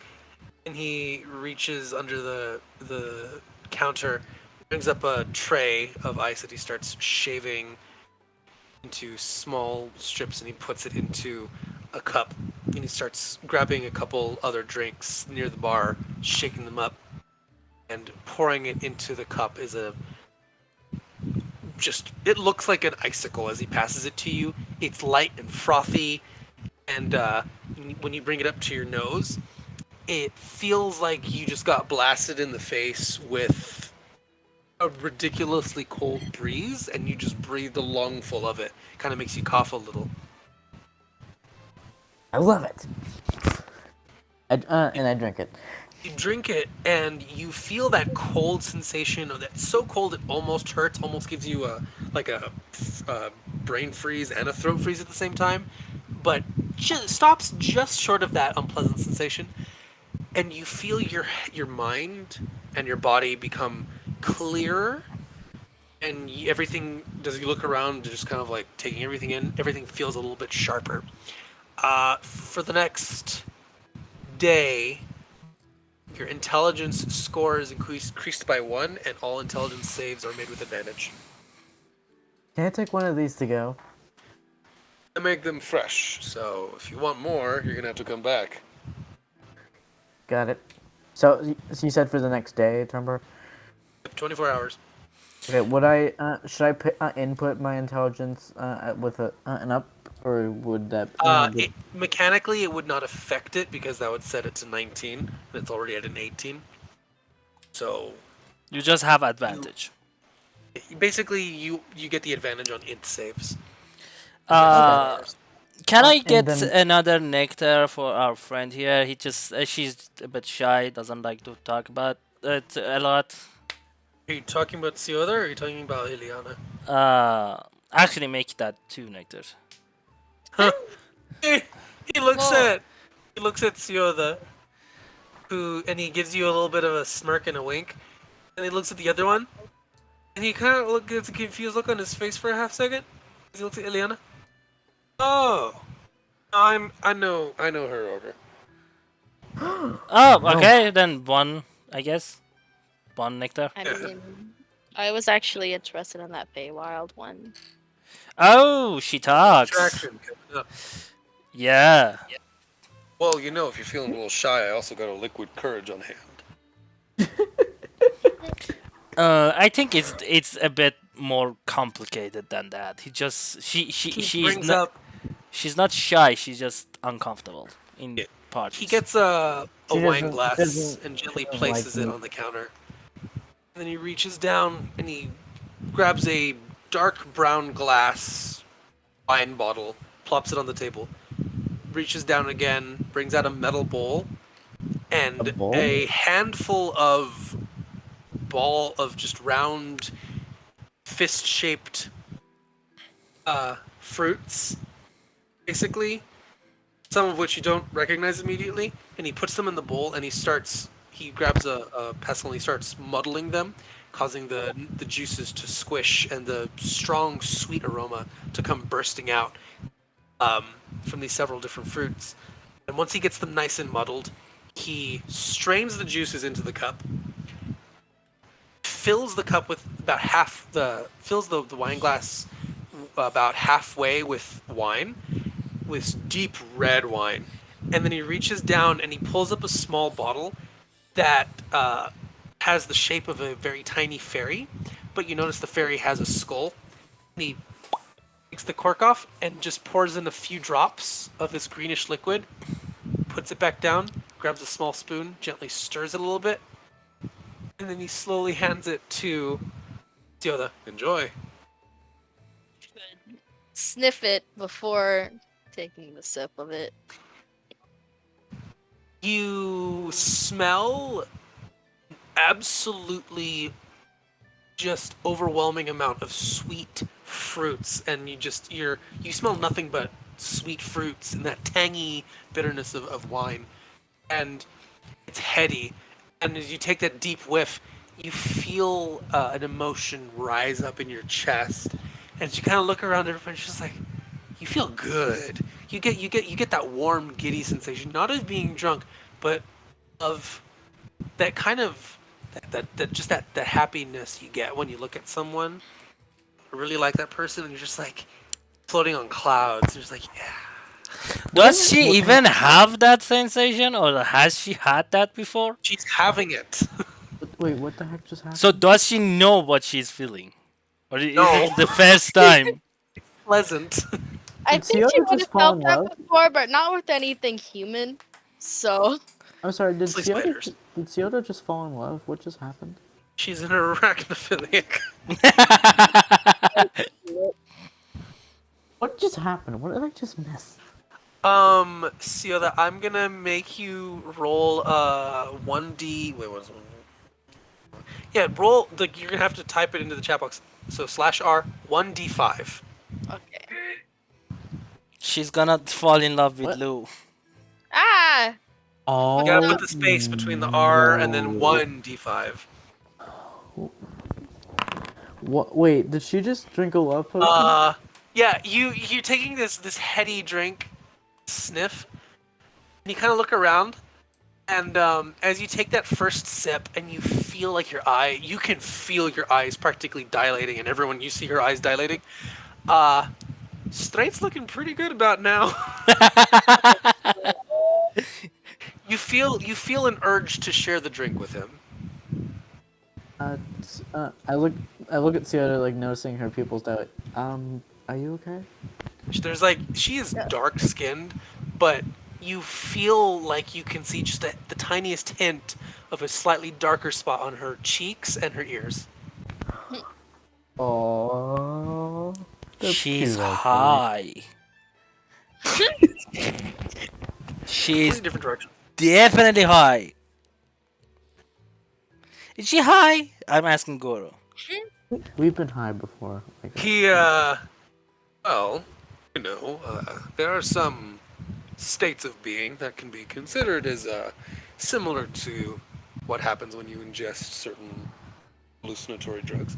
And he reaches under the counter, brings up a tray of ice that he starts shaving into small strips, and he puts it into a cup. And he starts grabbing a couple other drinks near the bar, shaking them up, and pouring it into the cup is it looks like an icicle as he passes it to you. It's light and frothy, and when you bring it up to your nose, it feels like you just got blasted in the face with a ridiculously cold breeze, and you just breathed a lungful of it. Kind of makes you cough a little. I love it. And I drink it. You drink it, and you feel that cold sensation of that. So cold it almost hurts. Almost gives you a brain freeze and a throat freeze at the same time. But stops just short of that unpleasant sensation, and you feel your mind and your body become clearer, and everything. Does you look around, just kind of like taking everything in? Everything feels a little bit sharper. For the next day, your intelligence score is increased by 1, and all intelligence saves are made with advantage. Can I take one of these to go? I make them fresh, so if you want more, you're gonna have to come back. Got it. So you said for the next day, Trumper? 24 hours. Okay, would I should I input my intelligence with an up, or would that Mechanically, it would not affect it because that would set it to 19, and it's already at an 18. So You just have you advantage. basically you get the advantage on int saves compared to the okay? Uh, others. can I And get then another nectar for our friend here? He just she's a bit shy, doesn't like to talk about it a lot. Are you talking about Sioda or are you talking about Ileana? Uh, actually, make that two nectars. Huh. he he looks Well, at he looks at Sioda, and he gives you a little bit of a smirk and a wink, and he looks at the other one, and he kind of gets a confused look on his face for a half second. He looks at Ileana. Oh, I know her order. Oh, no, okay, then one, I guess. One nectar. I mean, I was actually interested in that Feywild one. Oh, she talks. Distraction coming up. Yeah. Well, if you're feeling a little shy, I also got a liquid courage on hand. I think it's a bit more complicated than that. He just He she's brings not up. she's not shy. She's just uncomfortable in Yeah, he parties. gets a she wine doesn't glass and she gently doesn't like places it me. on the counter. And then he reaches down and he grabs a dark brown glass wine bottle, plops it on the table, reaches down again, brings out a metal bowl, A and bowl? a handful of ball of just round, fist-shaped fruits, basically. Some of which you don't recognize immediately, and he puts them in the bowl and he grabs a pestle and he starts muddling them, causing the juices to squish and the strong sweet aroma to come bursting out um, from these several different fruits. And once he gets them nice and muddled, he strains the juices into the cup, fills the cup with about half fills the wine glass about halfway with wine, with deep red wine. And then he reaches down and he pulls up a small bottle that has the shape of a very tiny fairy, but you notice the fairy has a skull. And he takes the cork off and just pours in a few drops of this greenish liquid, puts it back down, grabs a small spoon, gently stirs it a little bit, and then he slowly hands it to Yoda. Enjoy. Should sniff it before taking the sip of it. You smell absolutely just overwhelming amount of sweet fruits, and you smell nothing but sweet fruits and that tangy bitterness of wine, and it's heady. And as you take that deep whiff, you feel an emotion rise up in your chest, and as you kind of look around, everybody's just like, you feel good. You get that warm, giddy sensation, not of being drunk, but of that kind of that just that happiness you get when you look at someone really like that person and you're just like floating on clouds. You're just like, yeah. Does she What, even have that sensation, or has she had that before? She's having it. wait, what the heck just happened? So does she know what she's feeling, or is No. it the first time? Pleasant. I Did think she Siona would just have fall felt in that love? before, but not with anything human. So I'm sorry, Mostly spiders. Did Siona just fall in love? What just happened? She's an arachnophiliac. What just happened? What did I just miss? Sioda, I'm gonna make you roll 1d. Wait, what is one? Yeah, roll. Like you're gonna have to type it into the chat box. So /R 1d5. okay. She's gonna fall in love with What? Lou. Ah, Oh, You gotta put the space between the R and then no. 1d5. What? Wait, did she just drink a love potion? Yeah, you're taking this heady drink, sniff, and you kind of look around, and as you take that first sip, and you feel like you can feel your eyes practically dilating, and everyone you see her eyes dilating. Straight's looking pretty good about now. You feel an urge to share the drink with him. I look. I look at Siota, like noticing her pupils dilate. Are you okay? There's like she is dark skinned, but you feel like you can see just the tiniest hint of a slightly darker spot on her cheeks and her ears. Oh, that's She's cute, actually. high. Completely She's different direction. definitely high. Is she high? I'm asking Goro. We've been high before. Like, He well, there are some states of being that can be considered as similar to what happens when you ingest certain hallucinatory drugs.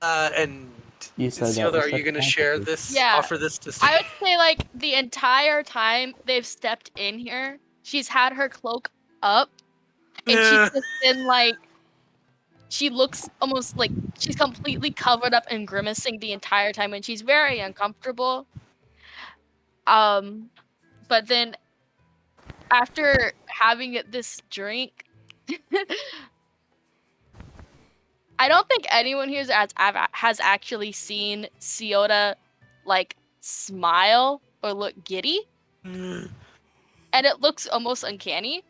And you said that Siotha, with are you such going to share emphasis. this? Yeah. Offer this to? I would say like the entire time they've stepped in here, she's had her cloak up, and she's Yeah. just been like, she looks almost like she's completely covered up and grimacing the entire time, and she's very uncomfortable. But then after having this drink, I don't think anyone here has actually seen Siota like smile or look giddy, and it looks almost uncanny.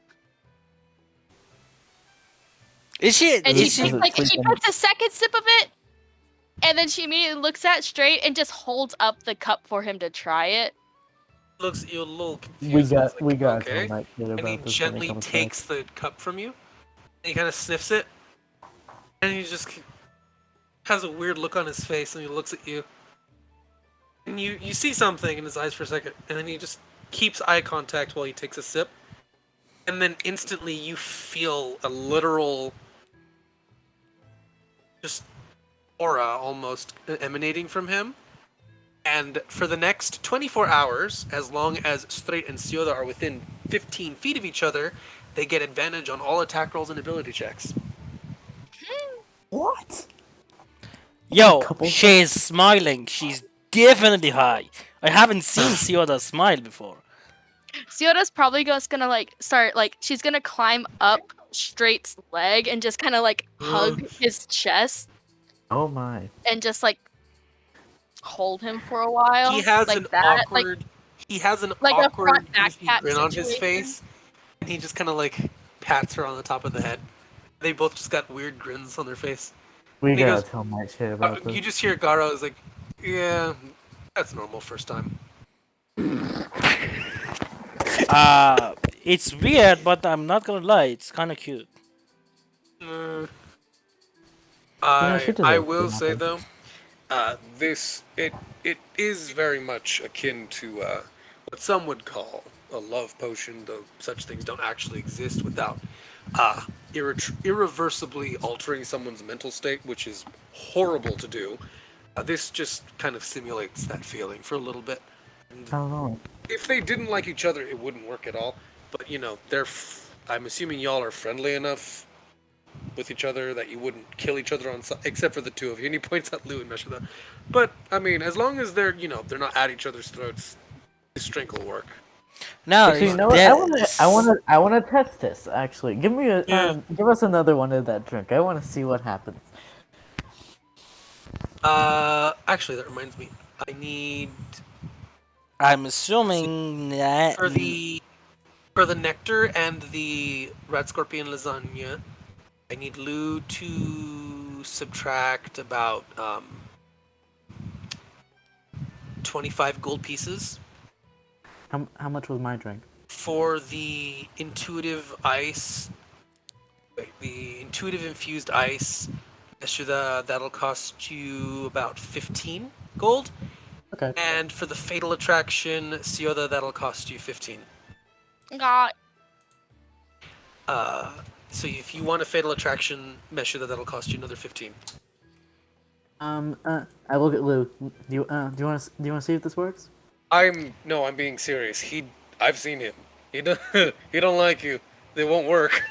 Is she? And Does she Is it- does takes she? it like freak she them- takes a second sip of it, and then she immediately looks at straight and just holds up the cup for him to try it. Looks you're a little confused. We and got it's like, we got to okay. tell Night Kid And he about this when he gently comes back. takes the cup from you. And he kind of sniffs it, and he just has a weird look on his face, and he looks at you. And you see something in his eyes for a second, and then he just keeps eye contact while he takes a sip. And then instantly you feel a literal just aura almost emanating from him. And for the next 24 hours, as long as Straight and Sioda are within 15 feet of each other, they get advantage on all attack rolls and ability checks. What? Yo, Couple- she's smiling. She's definitely high. I haven't seen Sioda smile before. Siota's probably just gonna like start like she's gonna climb up Straight's leg and just kind of like hug his chest Oh my. and just like hold him for a while. He has like an that, awkward, he has an like a awkward, front back goofy pat grin on his situation. face, and he just kind of like pats her on the top of the head. They both just got weird grins on their face. We And he gotta goes, tell Night Kid about this. You just hear Garo is like, yeah, that's normal first time. It's weird, but I'm not gonna lie. It's kind of cute. she deserves I to will be say happy. though, it is very much akin to what some would call a love potion, though such things don't actually exist without irreversibly altering someone's mental state, which is horrible to do. This just kind of simulates that feeling for a little bit. And How long? if they didn't like each other, it wouldn't work at all. But I'm assuming y'all are friendly enough with each other that you wouldn't kill each other on except for the two of you. And he points at Lou and Meshida. But I mean, as long as they're they're not at each other's throats, this drink will work. No, Actually, you know what? I wanna test this. Actually, give us another one of that drink. I wanna see what happens. Actually, that reminds me. I need I'm assuming that for the nectar and the red scorpion lasagna. I need Lou to subtract about 25 gold pieces. How much was my drink? For the intuitive ice, the intuitive infused ice, that'll cost you about 15 gold. Okay. And for the fatal attraction, Sioda, that'll cost you 15. God. So if you want a fatal attraction, Meshuda, that'll cost you another 15. I look at Lou. Do you want to see if this works? I'm being serious. I've seen him. He don't he don't like you. It won't work.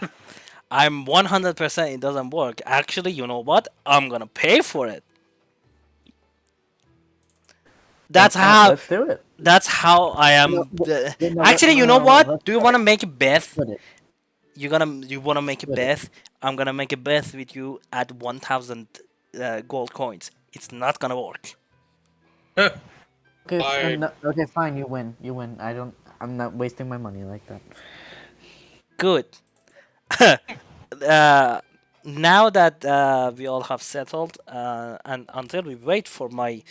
I'm 100% it doesn't work. Actually, you know what? I'm gonna pay for it. That's how. Let's do it. That's how I am. Actually, you know what? Do you want to make a bet? Split it. You wanna make a Split it. bet? I'm gonna make a bet with you at 1,000 gold coins. It's not gonna work. Okay, Fired. no, okay, fine. You win. You win. I don't. I'm not wasting my money like that. Good. uh, now that we all have settled, and until we wait for my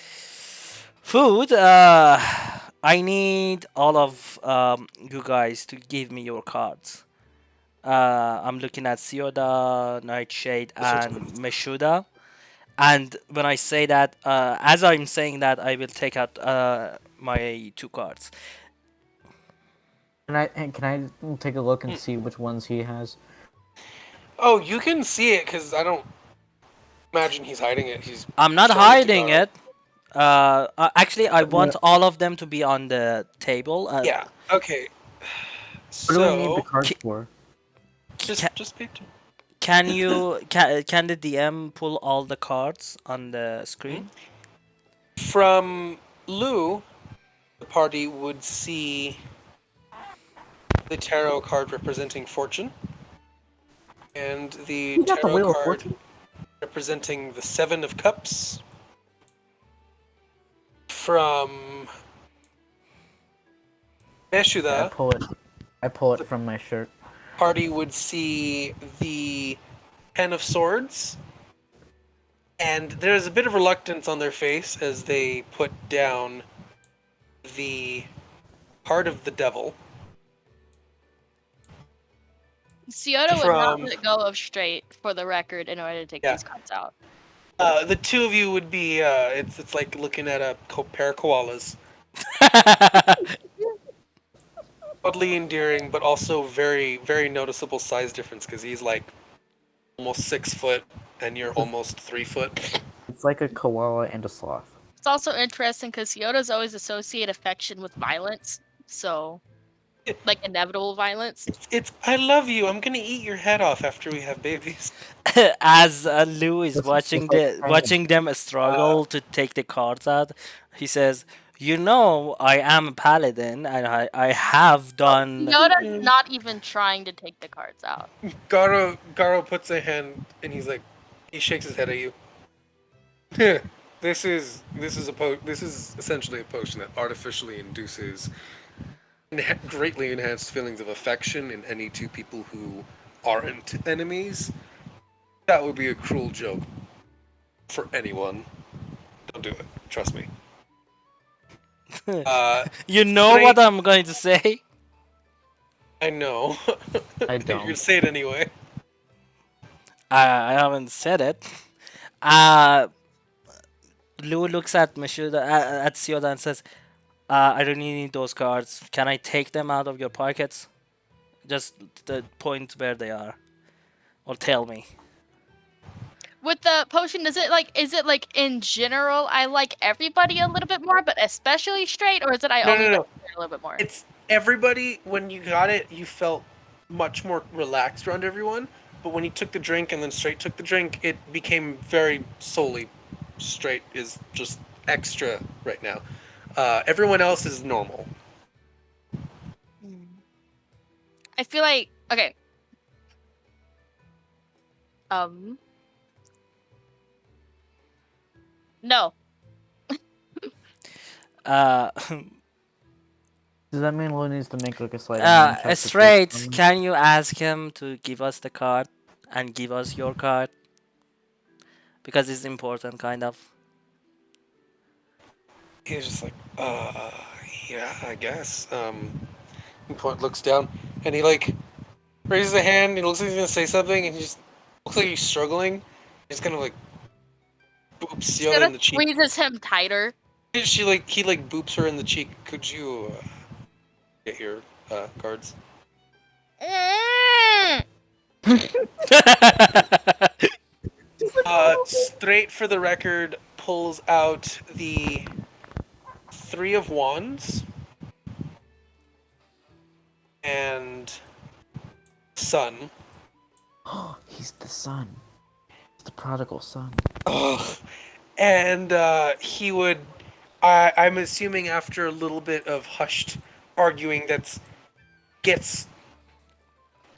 food, I need all of you guys to give me your cards. I'm looking at Sioda, Nightshade, and Meshuda. And when I say that, as I'm saying that, I will take out my two cards. Can I take a look and see which ones he has? Oh, you can see it because I don't imagine he's hiding it. He's I'm not showing it to hiding Garo. it. Actually, I What, want all of them to be on the table. Yeah. Okay. what do I need the So cards for? just pay attention. Can the DM pull all the cards on the screen? From Lou, the party would see the tarot card representing fortune, and the You got the tarot Wheel of card Fortune. representing the Seven of Cups. From I Meshuda, pull it. I pull it from my shirt. party would see the Ten of Swords, and there's a bit of reluctance on their face as they put down the Heart of the Devil. Ciota would not From let go of straight for the record in order to take Yeah. these cards out. The two of you would be it's like looking at a pair of koalas. Oddly endearing, but also very, very noticeable size difference because he's like almost 6 foot and you're almost 3 foot. It's like a koala and a sloth. It's also interesting because Ciotas always associate affection with violence, so like inevitable violence. It's I love you. I'm gonna eat your head off after we have babies. As Lou is Just like watching them struggle to take the cards out, he says, "You know, I am a paladin, and I have done." Ciota's not even trying to take the cards out. Garo puts a hand and he shakes his head at you. This is essentially a potion that artificially induces greatly enhanced feelings of affection in any two people who aren't enemies. That would be a cruel joke for anyone. Don't do it. Trust me. You know what I'm going to say? I know. I You're don't. gonna say it anyway. I haven't said it. Uh, Lou looks at Mishuda, at Sioda and says, "I don't need those cards. Can I take them out of your pockets? Just the point where they are, or tell me." With the potion, is it like in general I like everybody a little bit more, but especially straight, or is it I No, only no, like no. straight a little bit more? It's everybody. When you got it, you felt much more relaxed around everyone. But when you took the drink and then straight took the drink, it became very solely straight. Is just extra right now. Everyone else is normal. I feel like okay. Um. No. Uh, Does that mean Lou needs to make like a sleight of hand check to take straight. from me? Can you ask him to give us the card and give us your card because it's important, kind of. He's just like, yeah, I guess. He looks down and he like raises a hand. He looks like he's gonna say something, and he just looks like he's struggling. He's kind of like boops the other Ciota in the cheek. squeezes him tighter. He like boops her in the cheek. Could you get your cards? Mm. Straight for the record pulls out the Three of Wands and Sun. He's the son. He's the prodigal son. Ugh. And he would. I'm assuming after a little bit of hushed arguing that gets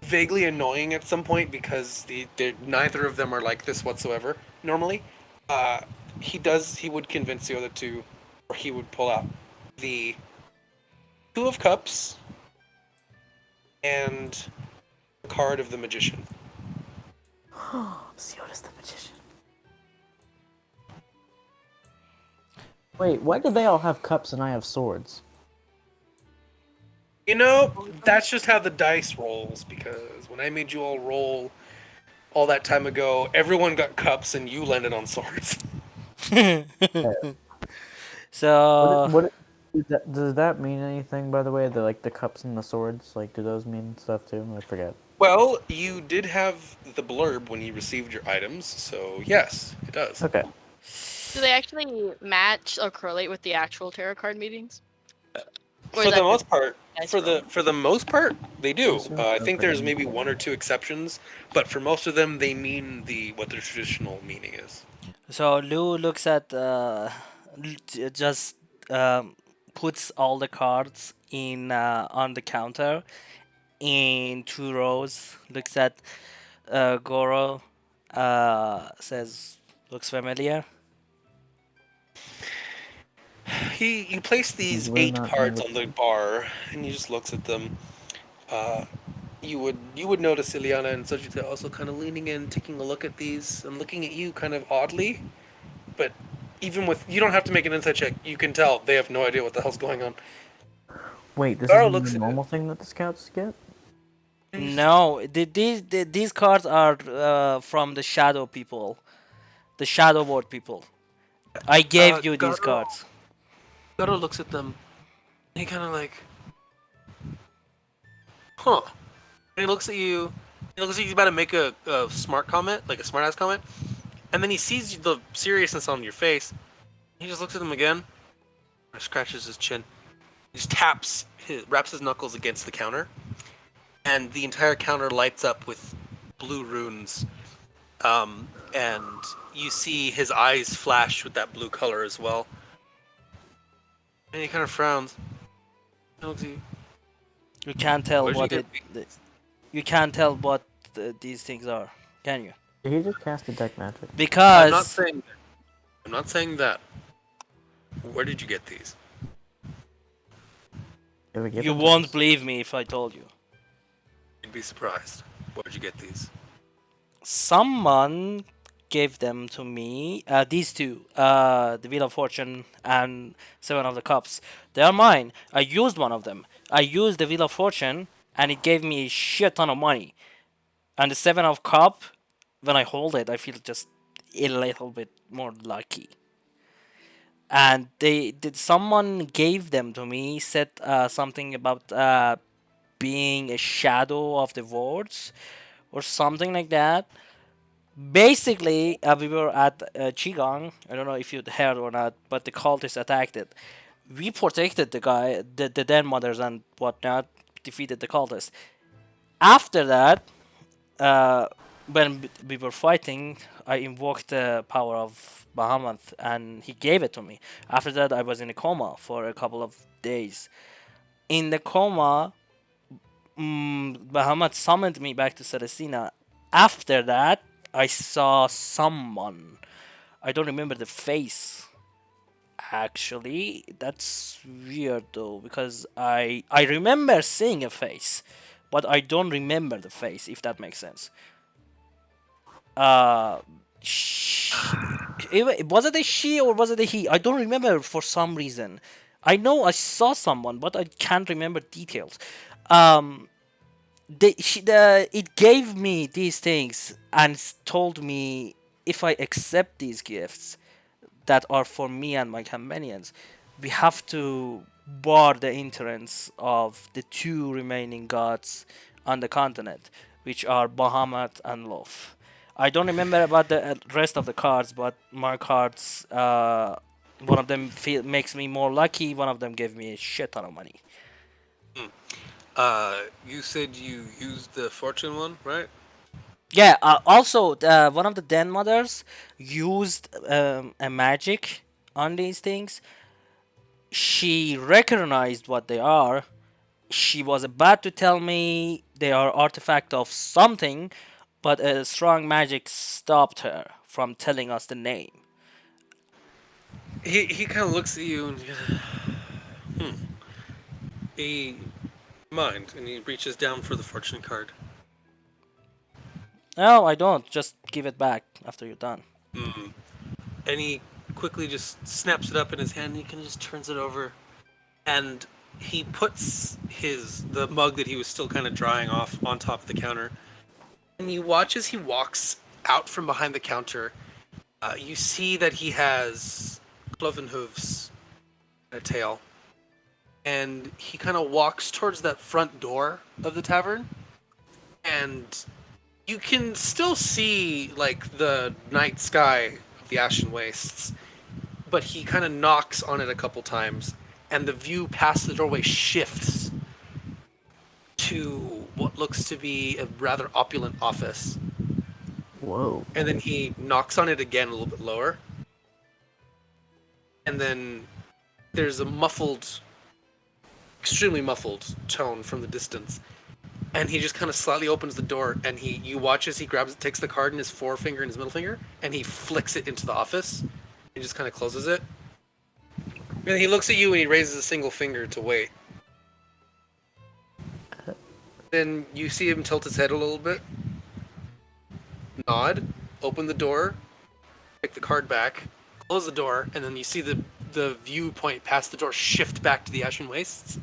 vaguely annoying at some point because neither of them are like this whatsoever normally. Uh, he does. He would convince the other two, or he would pull out the Two of Cups and the card of the Magician. Sionis the magician. Wait, why do they all have cups and I have swords? You know, that's just how the dice rolls. Because when I made you all roll all that time ago, everyone got cups and you landed on swords. So Does that mean anything, by the way? The cups and the swords, like, do those mean stuff too? I forget. Well, you did have the blurb when you received your items, so yes, it does. Okay. Do they actually match or correlate with the actual tarot card meetings? Or For is the that just most part, dice for roll? the most part, they do. Assume I so, think but there's I'm- maybe one or two exceptions, but for most of them, they mean the what their traditional meaning is. so Lou looks at just um, puts all the cards in on the counter in two rows. Looks at Goro. Says looks familiar. You place these We're 8 not cards on the English. bar, and he just looks at them. Uh, you would notice Ileana and Sojita also kind of leaning in, taking a look at these, and looking at you kind of oddly. But even with you don't have to make an insight check. You can tell they have no idea what the hell's going on. Wait, this Garo isn't the looks at it. normal thing that the scouts get? And he just, No, these cards are from the shadow people, the shadow board people. I gave you these Garo, cards. Garo looks at them. And he kind of like, huh. And he looks at you. He looks like he's about to make a smart comment, like a smart ass comment. And then he sees the seriousness on your face. He just looks at them again. And scratches his chin. He just wraps his knuckles against the counter. And the entire counter lights up with blue runes. And you see his eyes flash with that blue color as well. And he kind of frowns. He looks at you. You can't tell Where'd you what get you can't tell what these things are, can you? Did he just cast detect magic? I'm not Because saying that. I'm not saying that. Where did you get these? Did we give you him to won't us? believe me if I told you. You'd be surprised. Where'd you get these? Someone gave them to me. These two, the Wheel of Fortune and Seven of the Cups. They are mine. I used one of them. I used the Wheel of Fortune, and it gave me a shit ton of money. And the Seven of Cup, when I hold it, I feel just a little bit more lucky. And they did. Someone gave them to me. Said something about being a shadow of the wards or something like that. Basically, we were at Qigong. I don't know if you heard or not, but the cultists attacked it. We protected the guy, the den mothers and whatnot, defeated the cultists. After that, uh, when we were fighting, I invoked the power of Bahamut, and he gave it to me. After that, I was in a coma for a couple of days. In the coma, Bahamut summoned me back to Celestina. After that, I saw someone. I don't remember the face. Actually, that's weird though because I remember seeing a face, but I don't remember the face. If that makes sense. Uh, was it a she or was it a he? I don't remember for some reason. I know I saw someone, but I can't remember details. Um, it gave me these things and told me if I accept these gifts that are for me and my companions, we have to bar the entrance of the two remaining gods on the continent, which are Bahamut and Loth. I don't remember about the rest of the cards, but my cards, one of them makes me more lucky. One of them gave me a shit ton of money. You said you used the fortune one, right? Yeah. Also, one of the den mothers used a magic on these things. She recognized what they are. She was about to tell me they are artifact of something, but a strong magic stopped her from telling us the name. he kind of looks at you and he mind, and he reaches down for the fortune card. No, I don't. Just give it back after you're done. And he quickly just snaps it up in his hand. And he kind of just turns it over, and he puts the mug that he was still kind of drying off on top of the counter. And you watch as he walks out from behind the counter. You see that he has cloven hooves and a tail, and he kind of walks towards that front door of the tavern, and you can still see like the night sky of the Ashen Wastes, but he kind of knocks on it a couple times, and the view past the doorway shifts to what looks to be a rather opulent office. Whoa. And then he knocks on it again a little bit lower, and then there's a muffled, extremely muffled tone from the distance. And he just kind of slightly opens the door, and you watch as he grabs it, takes the card in his forefinger and his middle finger, and he flicks it into the office. He just kind of closes it. And he looks at you and he raises a single finger to wait. Then you see him tilt his head a little bit, nod, open the door, take the card back, close the door, and then you see the viewpoint past the door shift back to the Ashen Wastes.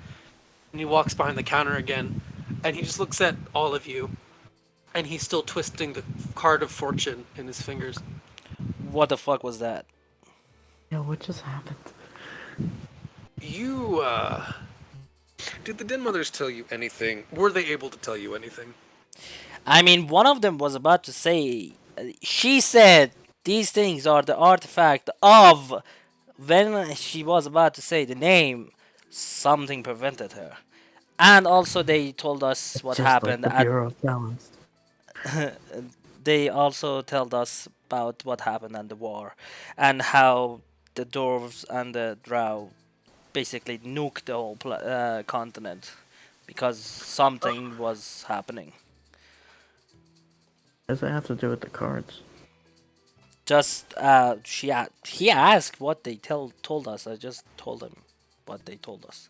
And he walks behind the counter again, and he just looks at all of you, and he's still twisting the card of fortune in his fingers. What the fuck was that? Yo, what just happened? You, did the Den Mothers tell you anything? Were they able to tell you anything? I mean, one of them was about to say. She said these things are the artifact of. When she was about to say the name, something prevented her. And also, they told us what Just happened like the at. Bureau of Balance. They also told us about what happened at the war, and how the dwarves and the drow basically nuked the whole continent because something was happening. What does it have to do with the cards? Just he asked what they told us. I just told him what they told us.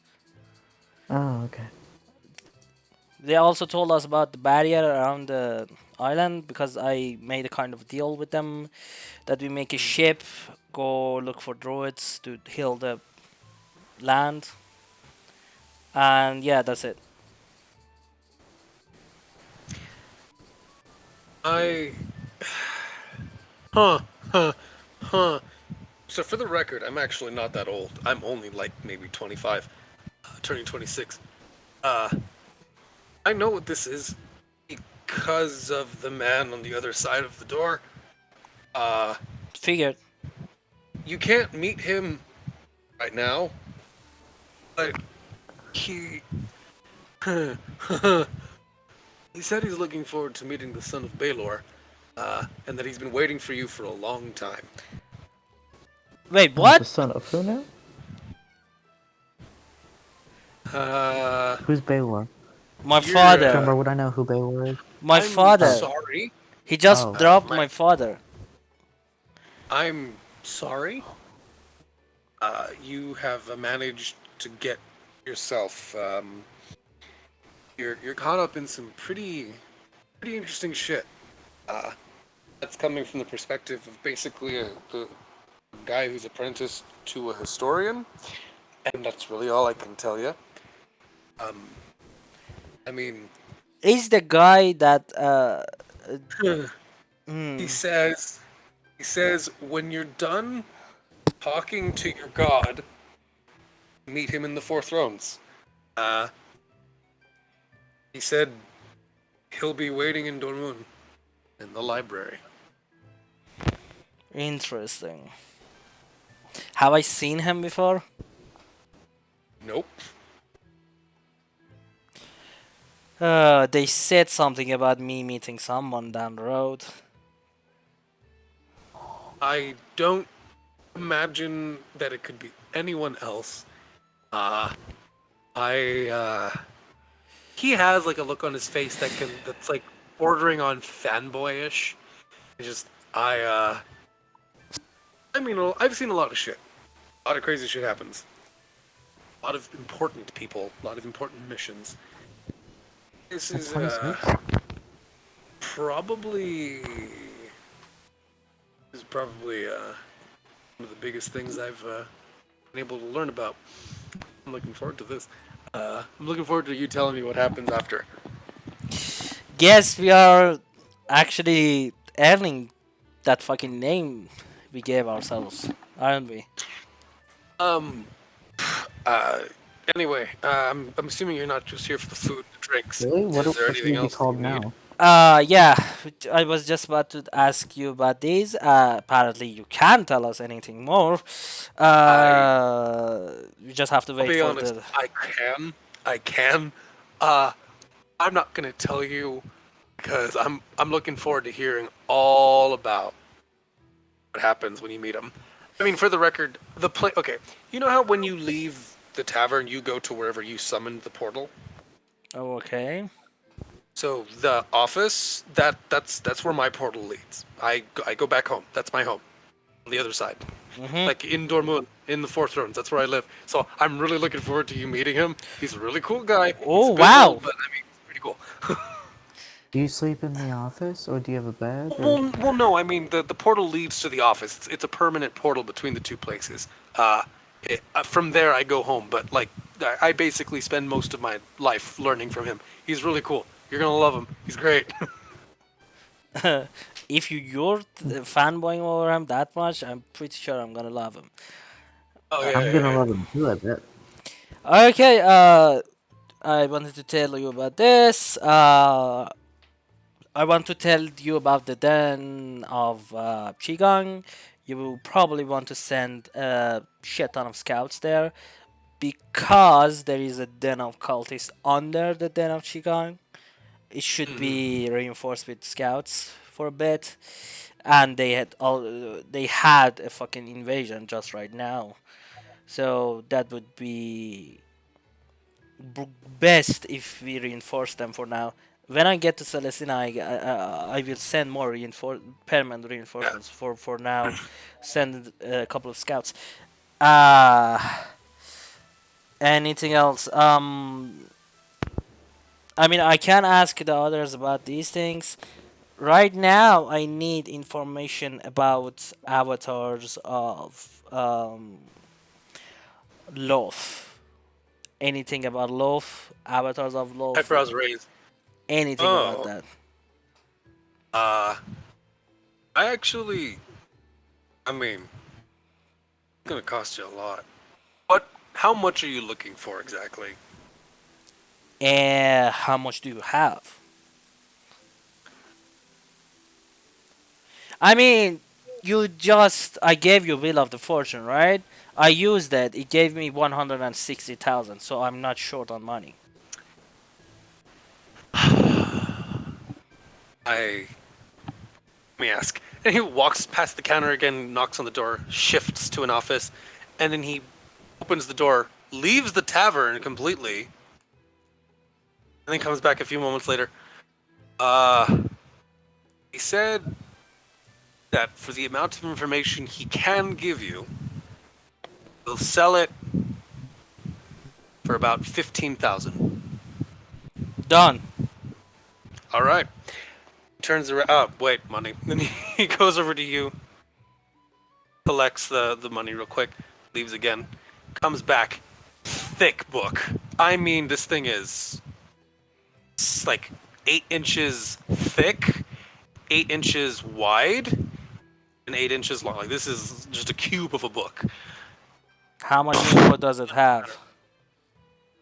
Oh, okay. They also told us about the barrier around the island because I made a kind of deal with them that we make a ship, go look for druids to heal the land, and yeah, that's it. I. Huh, huh, huh. So for the record, I'm actually not that old. I'm only like maybe 25, turning 26. I know what this is because of the man on the other side of the door. Figured. You can't meet him right now, but he. He said he's looking forward to meeting the son of Baelor, and that he's been waiting for you for a long time. Wait, The what? son of who now? Uh, Who's Baylor? My You're, father. Trevor, would I know who Baylor is? My I'm father. sorry. He just Oh. dropped My- my father. I'm sorry. You have managed to get yourself. You're caught up in some pretty interesting shit. That's coming from the perspective of basically the guy who's apprenticed to a historian, and that's really all I can tell you. I mean, Is the guy that he says when you're done talking to your god, meet him in the Four Thrones. He said he'll be waiting in Dormun in the library. interesting. Have I seen him before? Nope. They said something about me meeting someone down the road. I don't imagine that it could be anyone else. He has like a look on his face that's like bordering on fanboyish. It's just I mean, I've seen a lot of shit. A lot of crazy shit happens. A lot of important people. A lot of important missions. This At is 26? probably this is probably one of the biggest things I've been able to learn about. I'm looking forward to this. I'm looking forward to you telling me what happens after. Guess we are actually earning that fucking name we gave ourselves, aren't we? Um. Uh. Anyway, I'm assuming you're not just here for the food and the drinks. Really? Is there What should anything we be else that you called need? now? Yeah, I was just about to ask you about these. Apparently, you can't tell us anything more. I. You just have to I'll wait be for honest. the. I can. I can. Uh. I'm not gonna tell you because I'm looking forward to hearing all about what happens when you meet him. I mean, for the record, the play. Okay, you know how when you leave the tavern, you go to wherever you summoned the portal. Oh, okay. So the office, that's where my portal leads. I go back home. That's my home on the other side, Mm-hmm. like in Dortmund, in the Fourth Thrones. That's where I live. So I'm really looking forward to you meeting him. He's a really cool guy. He's Oh, a bit wow. old, but I mean, he's pretty cool. Do you sleep in the office, or do you have a bed, or... Well, no. I mean, the portal leads to the office. It's a permanent portal between the two places. From there, I go home. But like, I basically spend most of my life learning from him. He's really cool. You're gonna love him. He's great. If you're fanboying over him that much, I'm pretty sure I'm gonna love him. Oh yeah, I'm yeah, gonna yeah. love him too, I bet. Okay. I wanted to tell you about this. I want to tell you about the den of Qigong. You will probably want to send a shit ton of scouts there because there is a den of cultists under the den of Qigong. It should be reinforced with scouts for a bit, and they had a fucking invasion just right now, so that would be best if we reinforce them for now. When I get to Celestina, I will send more permanent Yeah. reinforcements. For now, send a couple of scouts. Uh, Anything else? I mean, I can ask the others about these things. Right now, I need information about avatars of Loth. Anything about Loth? Avatars of Loth? Eyebrows raised. Anything about Oh, that? uh, I actually. I mean, it's gonna cost you a lot. What? How much are you looking for exactly? And how much do you have? I mean, I gave you Wheel of the Fortune, right? I used that. It gave me 160,000, so I'm not short on money. I Let me ask. And he walks past the counter again, knocks on the door, shifts to an office, and then he opens the door, leaves the tavern completely, and then comes back a few moments later. Uh, he said that for the amount of information he can give you, he'll sell it for about 15,000. Done. All right. Turns around. Oh, wait, money. Then he goes over to you, collects the money real quick, leaves again, comes back. Thick book. I mean, this thing is like 8 inches thick, 8 inches wide, and 8 inches long. Like this is just a cube of a book. How much info does it have?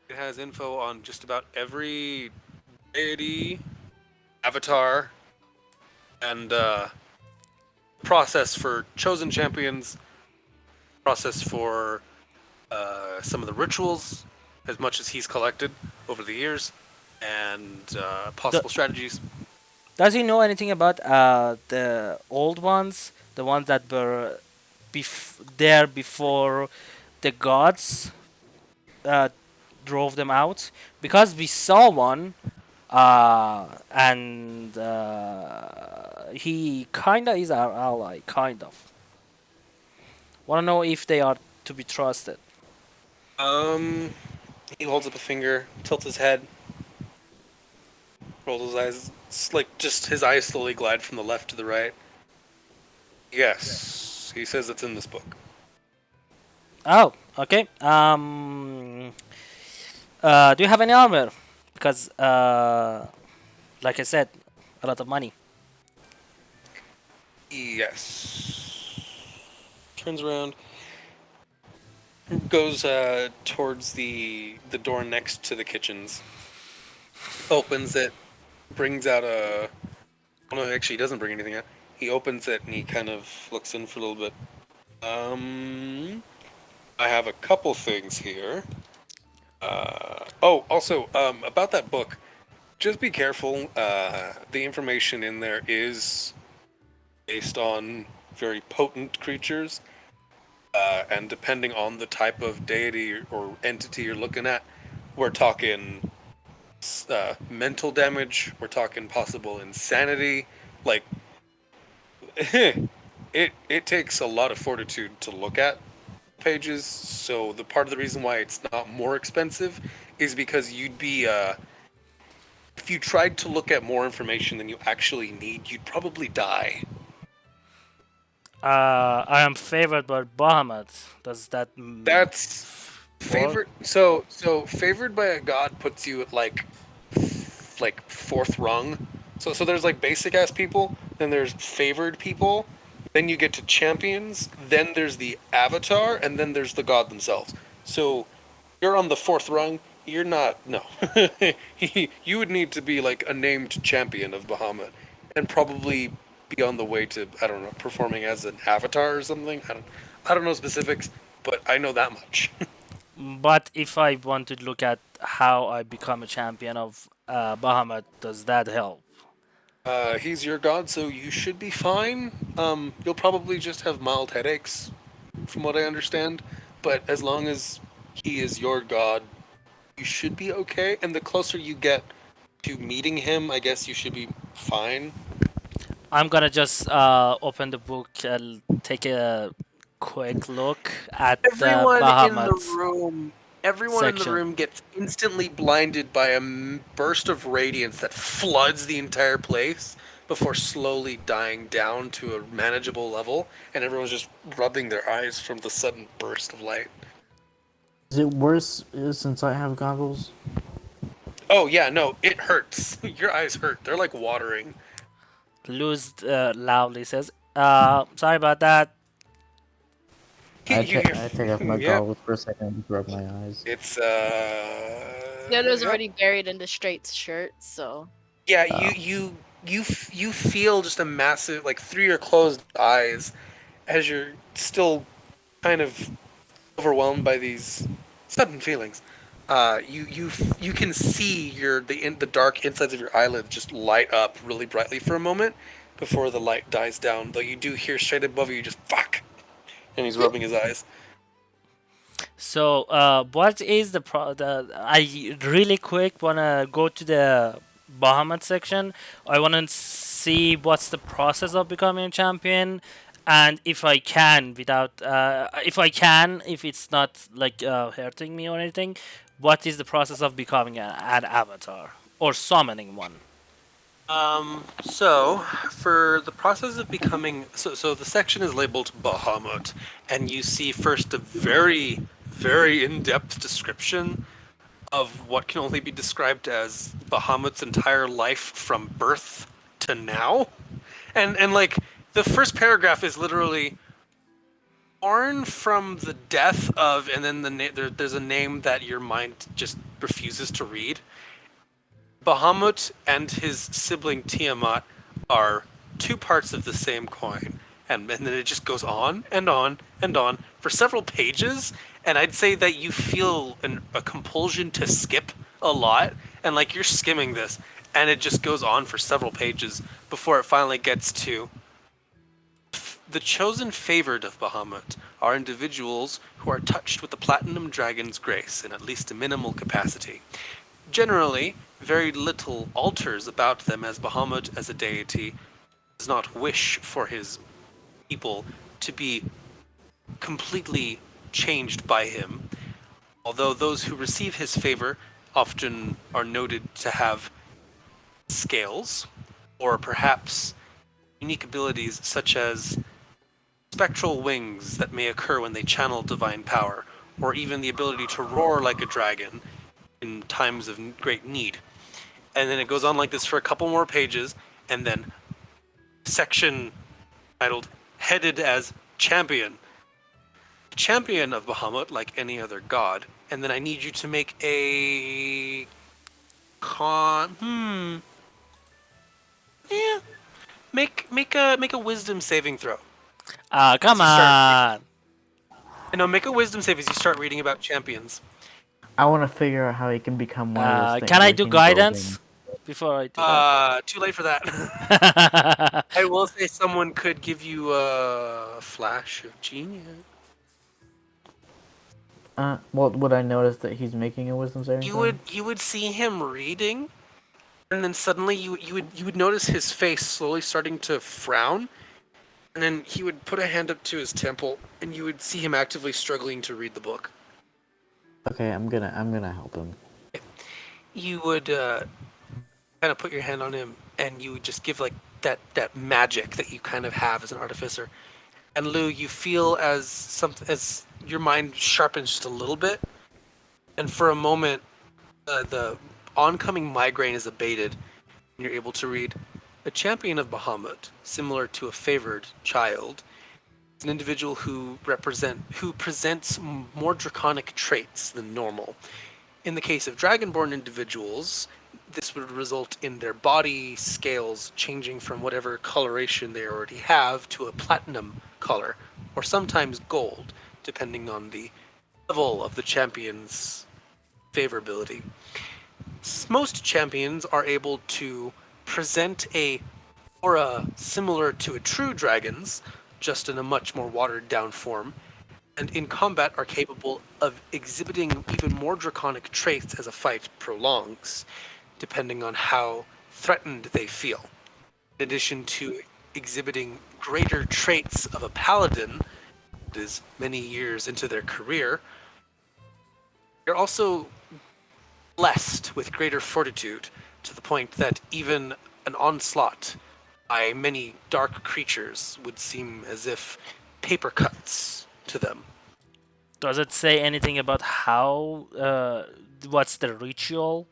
It has info on just about every deity, avatar, and process for chosen champions, process for some of the rituals, as much as he's collected over the years, and Do- possible strategies. does he know anything about the old ones? The ones that were there before the gods uh, drove them out? Because we saw one, and he kinda is our ally, kind of. Wanna know if they are to be trusted? Um, he holds up a finger, tilts his head, rolls his eyes. It's like just his eyes slowly glide from the left to the right. Yes, he says it's in this book. Oh, okay. Do you have any armor? Because, like I said, a lot of money. Yes. Turns around, goes towards the door next to the kitchens, opens it, brings out a. Oh no, actually, he doesn't bring anything out. He opens it and he kind of looks in for a little bit. I have a couple things here. Also, about that book, just be careful. The information in there is based on very potent creatures, and depending on the type of deity or entity you're looking at, we're talking mental damage. We're talking possible insanity. Like it takes a lot of fortitude to look at pages. So the part of the reason why it's not more expensive is because you'd be if you tried to look at more information than you actually need, you'd probably die. I am favored by Bahamut. Does that That's work? favorite. So favored by a god puts you at like fourth rung. So there's like basic ass people, then there's favored people, then you get to champions, then there's the avatar, and then there's the god themselves. So you're on the fourth rung. You're not. No, you would need to be like a named champion of Bahamut, and probably be on the way to, I don't know, performing as an avatar or something. I don't know specifics, but I know that much. But if I want to look at how I become a champion of Bahamut, does that help? He's your god, so you should be fine. You'll probably just have mild headaches, from what I understand. But as long as he is your god, you should be okay. And the closer you get to meeting him, I guess you should be fine. I'm gonna just open the book and take a quick look at the Everyone in the Bahamut room, everyone in the section. room gets instantly blinded by a burst of radiance that floods the entire place before slowly dying down to a manageable level, and everyone's just rubbing their eyes from the sudden burst of light. Is it worse since I have goggles? Oh yeah, no, it hurts. Your eyes hurt. They're like watering. Luz loudly says, sorry about that. I take off my Yep. goggles for a second and rub my eyes. It's The other's yep. already buried in the straight shirt, so Yeah, Oh. you feel just a massive, like, through your closed eyes as you're still kind of overwhelmed by these sudden feelings. You can see the dark insides of your eyelids just light up really brightly for a moment before the light dies down. Though you do hear straight above you just fuck, and he's rubbing his eyes. So, what is I really quick wanna go to the Bahamut section. I wanna see what's the process of becoming a champion, and if it's not like hurting me or anything, what is the process of becoming an avatar or summoning one? So for the process of becoming, so the section is labeled Bahamut, and you see first a very, very in-depth description of what can only be described as Bahamut's entire life from birth to now. And like the first paragraph is literally born from the death of, and then there's a name that your mind just refuses to read. Bahamut and his sibling Tiamat are two parts of the same coin. And then it just goes on and on and on for several pages. And I'd say that you feel a compulsion to skip a lot. And like you're skimming this. And it just goes on for several pages before it finally gets to the chosen favored of Bahamut are individuals who are touched with the Platinum Dragon's grace in at least a minimal capacity. Generally, very little alters about them, as Bahamut as a deity does not wish for his people to be completely changed by him, although those who receive his favor often are noted to have scales, or perhaps unique abilities such as spectral wings that may occur when they channel divine power, or even the ability to roar like a dragon in times of great need. And then it goes on like this for a couple more pages, and then section titled headed as champion. Champion of Bahamut, like any other god. And then I need you to make a yeah. Make a wisdom saving throw. Come You start on. no, make a wisdom save as you start reading about champions. I want to figure out how he can become one of those things Can I where do he can go guidance before I do that? Too late for that. I will say someone could give you a flash of genius. Well, would I notice that he's making a wisdom saving throw? You would see him reading, and then suddenly you would notice his face slowly starting to frown, and then he would put a hand up to his temple, and you would see him actively struggling to read the book. Okay, I'm gonna help him. You would kind of put your hand on him, and you would just give like that magic that you kind of have as an artificer. And Lou, you feel as your mind sharpens just a little bit, and for a moment, the oncoming migraine is abated, and you're able to read. A champion of Bahamut, similar to a favored child, is an individual who presents more draconic traits than normal. In the case of dragonborn individuals, this would result in their body scales changing from whatever coloration they already have to a platinum color, or sometimes gold, depending on the level of the champion's favorability. Most champions are able to present a aura similar to a true dragon's, just in a much more watered down form, and in combat are capable of exhibiting even more draconic traits as a fight prolongs, depending on how threatened they feel. In addition to exhibiting greater traits of a paladin, that is many years into their career, they're also blessed with greater fortitude, to the point that even an onslaught by many dark creatures would seem as if paper cuts to them. Does it say anything about how? What's the ritual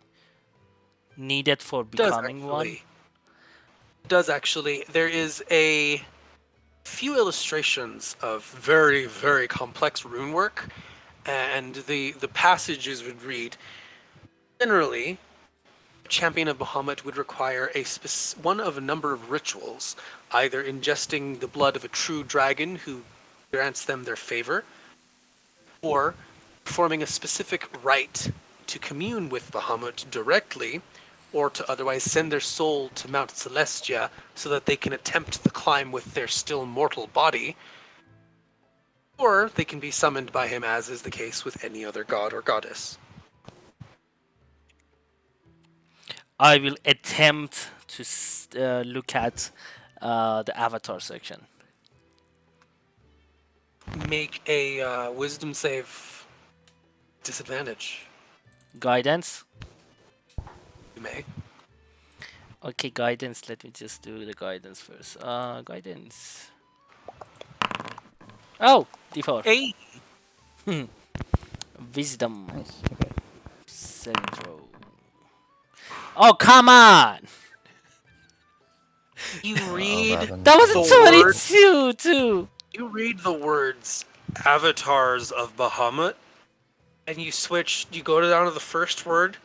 needed for Does becoming one? actually. Does actually. There is a few illustrations of very, very complex rune work, and the passages would read, generally, Champion of Bahamut would require one of a number of rituals, either ingesting the blood of a true dragon who grants them their favor, or performing a specific rite to commune with Bahamut directly, or to otherwise send their soul to Mount Celestia so that they can attempt the climb with their still mortal body, or they can be summoned by him, as is the case with any other god or goddess. I will attempt to look at the avatar section. Make a wisdom save. Disadvantage. Guidance. You may. Okay, guidance. Let me just do the guidance first. Guidance. Oh, D4. Hey! Wisdom. Nice. Okay. Saving throw. Oh, come on! You Uh-oh, read Robin. That was The a word- 22 too. you read the words avatars of Bahamut, and you go down to the first word,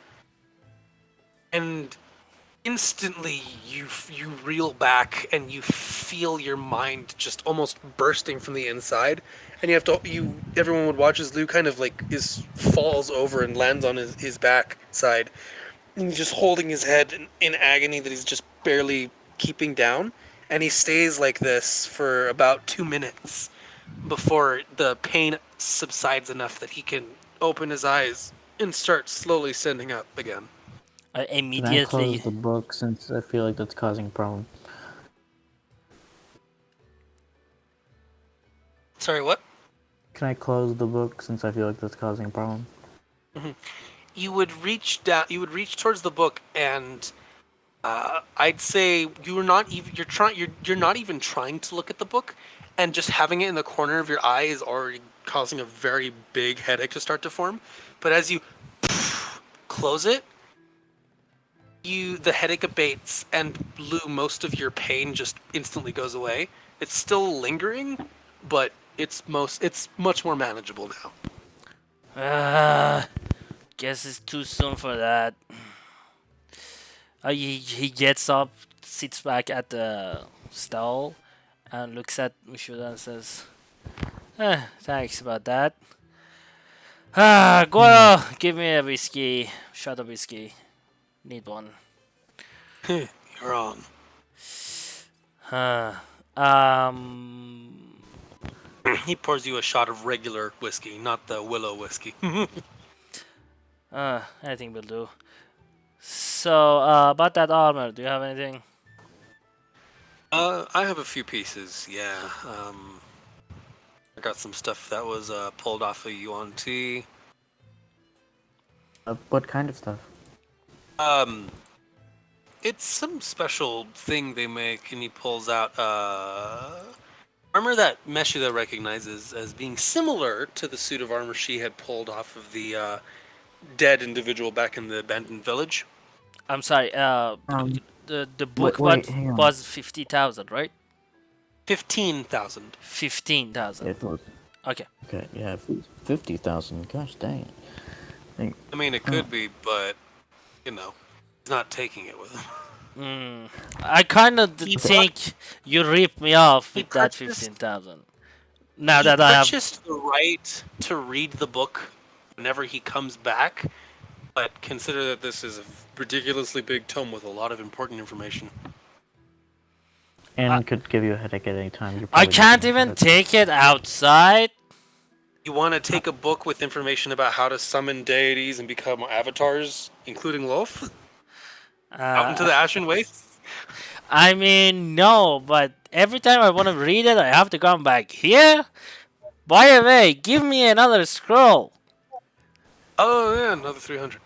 and instantly you reel back and you feel your mind just almost bursting from the inside, and everyone would watch as Lou kind of like falls over and lands on his back side, and he's just holding his head in agony that he's just barely keeping down, and he stays like this for about 2 minutes before the pain subsides enough that he can open his eyes and start slowly standing up again. I Can I immediately. close the book since I feel like that's causing a problem? Sorry, what? Can I close the book since I feel like that's causing a problem? You would reach down. You would reach towards the book, and I'd say you're not even. You're trying. You're not even trying to look at the book, and just having it in the corner of your eye is already causing a very big headache to start to form. But as you close it, the headache abates, and Blue, most of your pain just instantly goes away. It's still lingering, but it's much more manageable now. Guess it's too soon for that. He gets up, sits back at the stall, and looks at Mishuda and says, thanks about that. Goro, give me a whiskey. Shot of whiskey. Need one. You're on. Um, He pours you a shot of regular whiskey, not the willow whiskey. anything will do. So, about that armor, do you have anything? I have a few pieces, yeah. I got some stuff that was pulled off of Yuan Ti. What kind of stuff? Um, it's some special thing they make, and he pulls out armor that Meshuda recognizes as being similar to the suit of armor she had pulled off of the dead individual back in the abandoned village. I'm sorry. Um, The book wait, hang on. was 50,000, right? 15,000. 15,000. It was, Okay. okay, yeah, if it was 50,000. Gosh dang it. I mean, it could be, but he's not taking it with him. I kind of He think you ripped me off he with that purchased- 15,000. Now He that I have. purchased the right to read the book whenever he comes back, but consider that this is a ridiculously big tome with a lot of important information. And could give you a headache at any time. You're I probably can't looking even at it. take it outside. You want to take a book with information about how to summon deities and become avatars, including Loaf, out into the Ashen Wastes? I mean, no, but every time I want to read it, I have to come back here. By the way, give me another scroll. Oh yeah, another 300.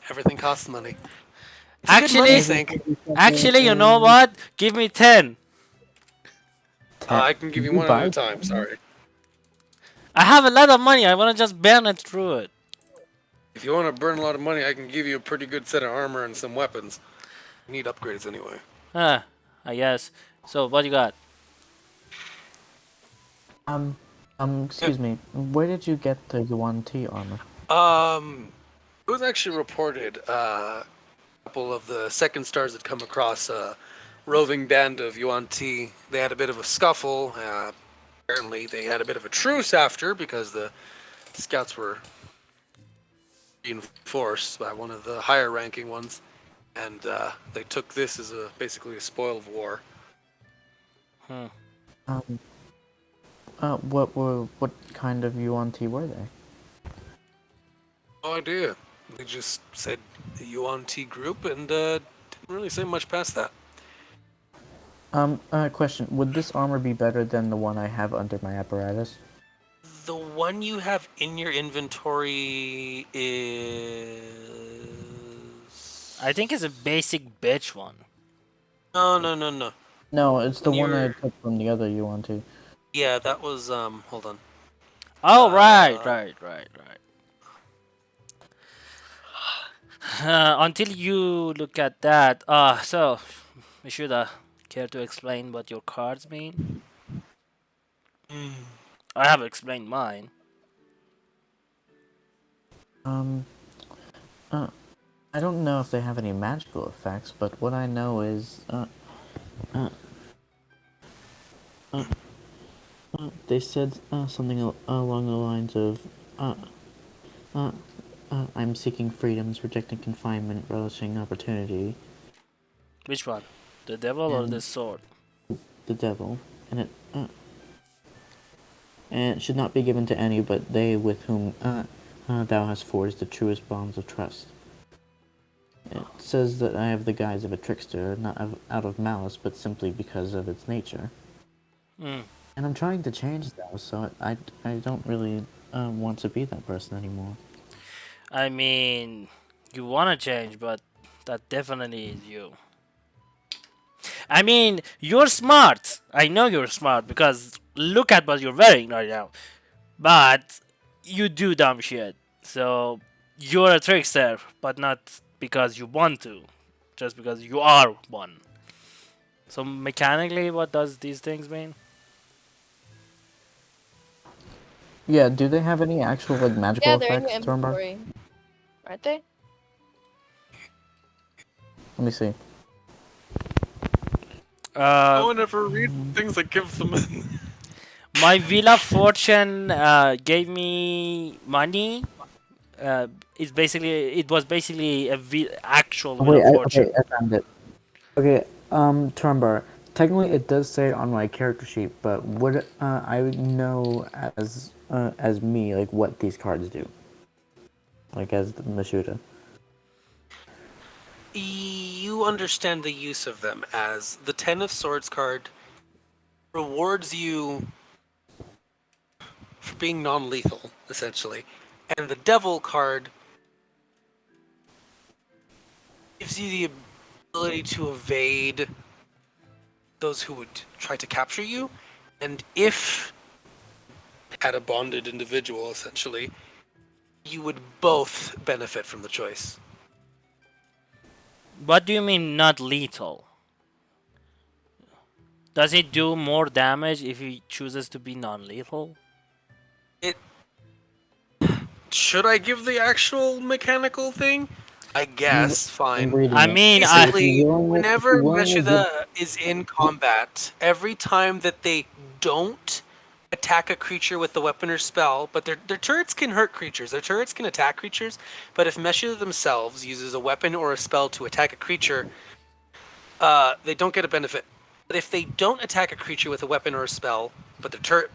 Everything costs money. It's a good Actually, money sink. Actually, you know what? Give me 10. I can give you one at a time. Sorry. I have a lot of money. I want to just burn it through it. If you want to burn a lot of money, I can give you a pretty good set of armor and some weapons. You need upgrades anyway. I guess. So, what you got? Excuse me. Where did you get the Yuan Ti armor? It was actually reported a couple of the second stars had come across a roving band of Yuan Ti. They had a bit of a scuffle. Apparently, they had a bit of a truce after because the scouts were reinforced by one of the higher ranking ones, and they took this as basically a spoil of war. What kind of Yuan Ti were they? No idea. They just said the Yuan Ti group and didn't really say much past that. Question. Would this armor be better than the one I have under my apparatus? The one you have in your inventory is... I think it's a basic bitch one. No. No, it's the one I Your- took from the other Yuan Ti. Yeah, that was, hold on. Oh, right. Until you look at that, so, Mishuda, care to explain what your cards mean? I have explained mine. I don't know if they have any magical effects, but what I know is, they said something along the lines of, I'm seeking freedoms, rejecting confinement, relishing opportunity, Which one? The devil or the And- sword? the devil, and it should not be given to any but they with whom thou hast forged the truest bonds of trust. It says that I have the guise of a trickster, not out of malice, but simply because of its nature. And I'm trying to change though, so I don't really want to be that person anymore. I mean, you wanna change, but that definitely is you. I mean, you're smart. I know you're smart because look at what you're wearing right now. But you do dumb shit. So you're a trickster, but not because you want to, just because you are one. So mechanically, what does these things mean? Yeah, do they have any actual like magical Yeah, they're in your effects, Thornbar? inventory, aren't they? Let me see. No Uh, one ever reads things that give them. my Villa Fortune gave me money. Uh, it was basically actual Oh, Villa wait, Fortune. okay, I found it. Okay, Trumbar. Technically, it does say it on my character sheet, but would I would know as me like what these cards do, like as the Mashuda. You understand the use of them as the Ten of Swords card rewards you for being non-lethal, essentially, and the Devil card gives you the ability to evade those who would try to capture you, and if had a bonded individual, essentially, you would both benefit from the choice. What do you mean not lethal? Does it do more damage if he chooses to be non-lethal? It should I give the actual mechanical thing? I I'm, guess. I'm Fine. reading I it. mean, I If you Basically, willingly, whenever give. Meshuda is in combat, every time that they don't attack a creature with a weapon or spell, but their turrets can hurt creatures. Their turrets can attack creatures, but if Meshuda themselves uses a weapon or a spell to attack a creature, they don't get a benefit. But if they don't attack a creature with a weapon or a spell, but the turret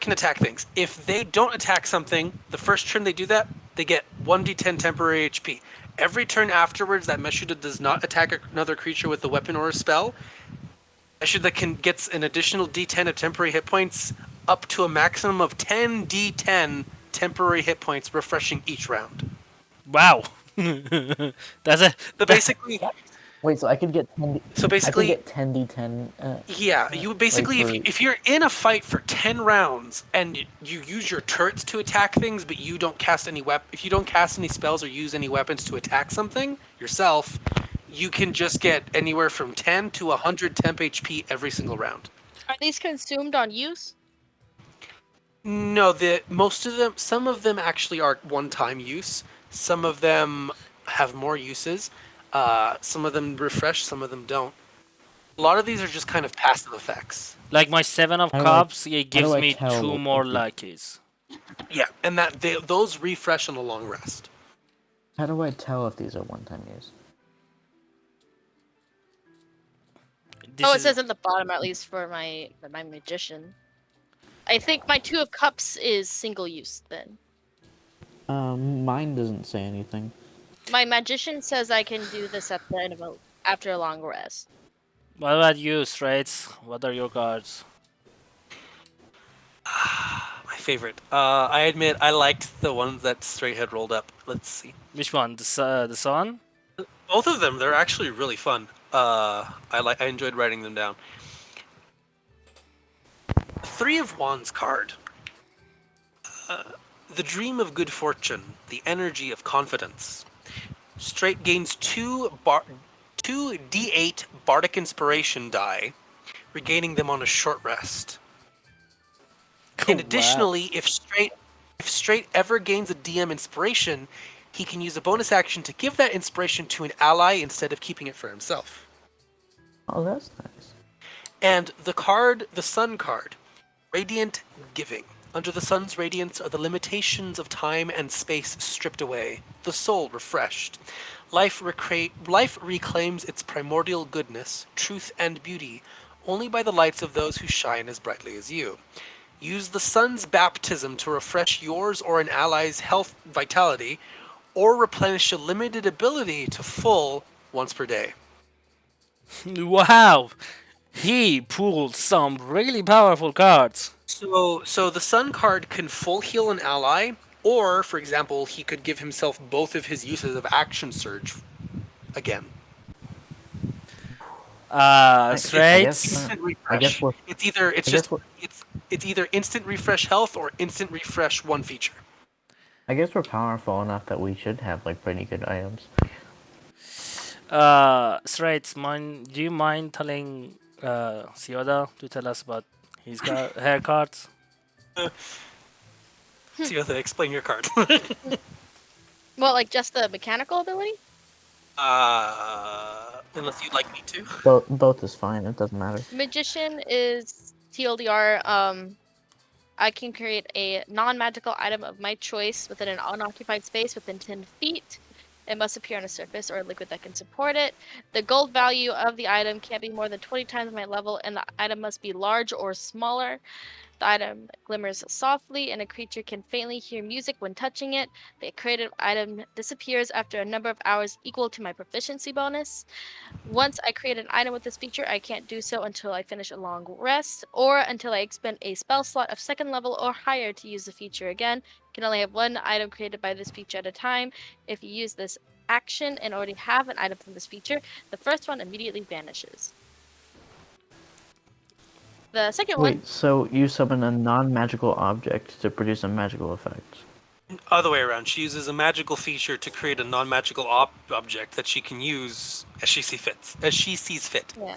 can attack things. If they don't attack something, the first turn they do that, they get 1d10 temporary HP. Every turn afterwards that Meshuda does not attack another creature with a weapon or a spell, Meshuda gets an additional d10 of temporary hit points up to a maximum of 10d10 temporary hit points, refreshing each round. wow. That's a So basically, Wait, so I could get 10. so I could basically, get 10d10. Yeah, you Like basically, for. if you're in a fight for 10 rounds and you use your turrets to attack things, but you don't cast any if you don't cast any spells or use any weapons to attack something yourself, you can just get anywhere from 10 to 100 temp HP every single round. Are these consumed on use? No, the most of them, some of them actually are one-time use. Some of them have more uses. Some of them refresh, some of them don't. A lot of these are just kind of passive effects. like my seven of How do I? cups. It How do gives I me two tell more if these? luckies. Yeah, and those refresh on a long rest. How do I tell if these are one-time use? This Oh, it is says at the bottom, at least for my magician. I think my Two of Cups is single use then. Mine doesn't say anything. My magician says I can do this at the end of after a long rest. what about you, Straits? What are your cards? My favorite. I admit I liked the ones that straight had rolled up. Let's see. Which one? The sun? Both of them, they're actually really fun. I enjoyed writing them down. Three of Wands card. The dream of good fortune, the energy of confidence. Straight gains two D8 bardic inspiration die, regaining them on a short rest. And Wow. additionally, if straight ever gains a DM inspiration, he can use a bonus action to give that inspiration to an ally instead of keeping it for himself. Oh, that's nice. And the Sun card, Radiant Giving. Under the sun's radiance are the limitations of time and space stripped away, the soul refreshed. Life reclaims its primordial goodness, truth, and beauty only by the lights of those who shine as brightly as you. Use the sun's baptism to refresh yours or an ally's health vitality, or replenish a limited ability to full once per day. Wow. He pulled some really powerful cards. So the Sun card can full heal an ally, or, for example, he could give himself both of his uses of Action Surge again. It's I guess Straits. instant I guess refresh. we're It's I guess just we're it's either instant refresh health or instant refresh one feature. I guess we're powerful enough that we should have like pretty good items. Straits, do you mind telling Sioda to tell us about his hair cards? So you have to explain your card. Well, like just the mechanical ability? Unless you'd like me to. Both is fine. It doesn't matter. Magician is TLDR. I can create a non-magical item of my choice within an unoccupied space within 10 feet. It must appear on a surface or a liquid that can support it. The gold value of the item can't be more than 20 times my level, and the item must be large or smaller. The item glimmers softly, and a creature can faintly hear music when touching it. The created item disappears after a number of hours equal to my proficiency bonus. Once I create an item with this feature, I can't do so until I finish a long rest or until I expend a spell slot of second level or higher to use the feature again. You can only have one item created by this feature at a time. If you use this action and already have an item from this feature, the first one immediately vanishes. The second one, Wait, so you summon a non-magical object to produce a magical effect? Other way around. She uses a magical feature to create a non-magical object that she can use as she sees fit. yeah.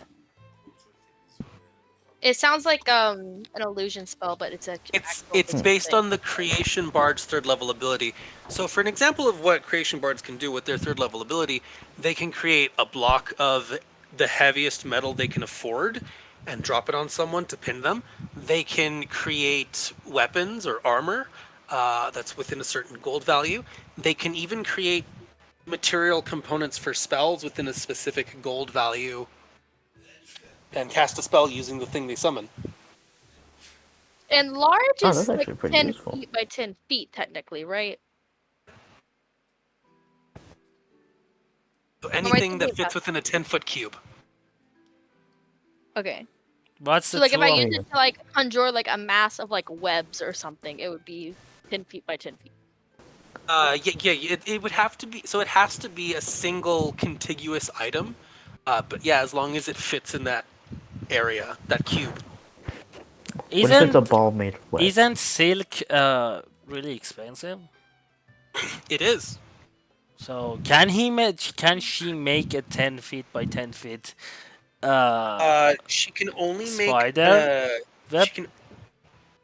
It sounds like an illusion spell, but it's a It's actual physical based thing. on the Creation Bard's third level ability. So for an example of what Creation Bards can do with their third level ability, they can create a block of the heaviest metal they can afford and drop it on someone to pin them. They can create weapons or armor that's within a certain gold value. They can even create material components for spells within a specific gold value and cast a spell using the thing they summon. And large Oh, is that's like actually pretty 10 useful. feet by 10 feet, technically, right? So Or am I anything that thinking fits about- within a 10-foot cube. Okay. What's So the like if I tool? use it to like conjure like a mass of like webs or something, it would be 10 feet by 10 feet. It would have to be. So it has to be a single contiguous item. But yeah, as long as it fits in that area, that cube. What if it's Isn't a ball made of web? isn't silk really expensive? It is. So can she make a 10 feet by 10 feet She can only make. spider web?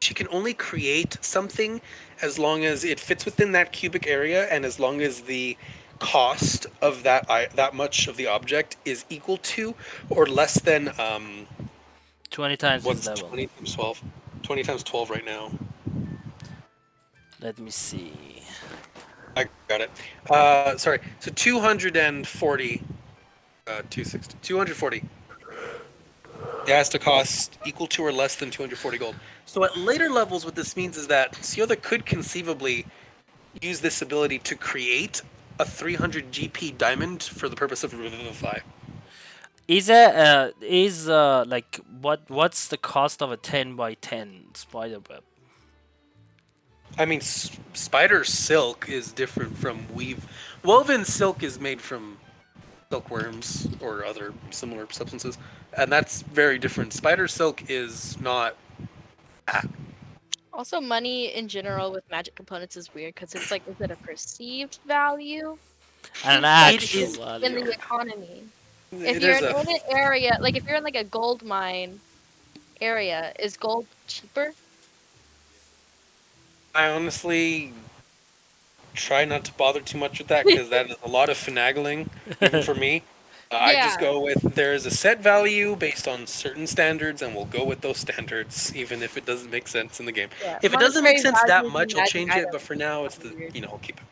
She can only create something as long as it fits within that cubic area, and as long as the cost of that much of the object is equal to or less than 20 times his what's level. 20 times 12? 20 times 12 right now. Let me see. I got it. Sorry. So 240. 260. 240. It has to cost equal to or less than 240 gold. So at later levels, what this means is that Siotha could conceivably use this ability to create a 300 GP diamond for the purpose of Revivify. Like what's the cost of a 10 by 10 spider web? I mean, spider silk is different from weave. Woven silk is made from silkworms or other similar substances, and that's very different. Spider silk is not. Also, money in general with magic components is weird because it's like, is it a perceived value An It actual is- in value. the economy? If There's you're a. in an area, like if you're in like a gold mine area, is gold cheaper? I honestly try not to bother too much with that because that is a lot of finagling, even for me. I just Yeah. go with there is a set value based on certain standards, and we'll go with those standards, even if it doesn't make sense in the game. Yeah. If it doesn't make Monetary sense that values in much, I'll magic change it. But items for now, are it's the weird. I'll keep it.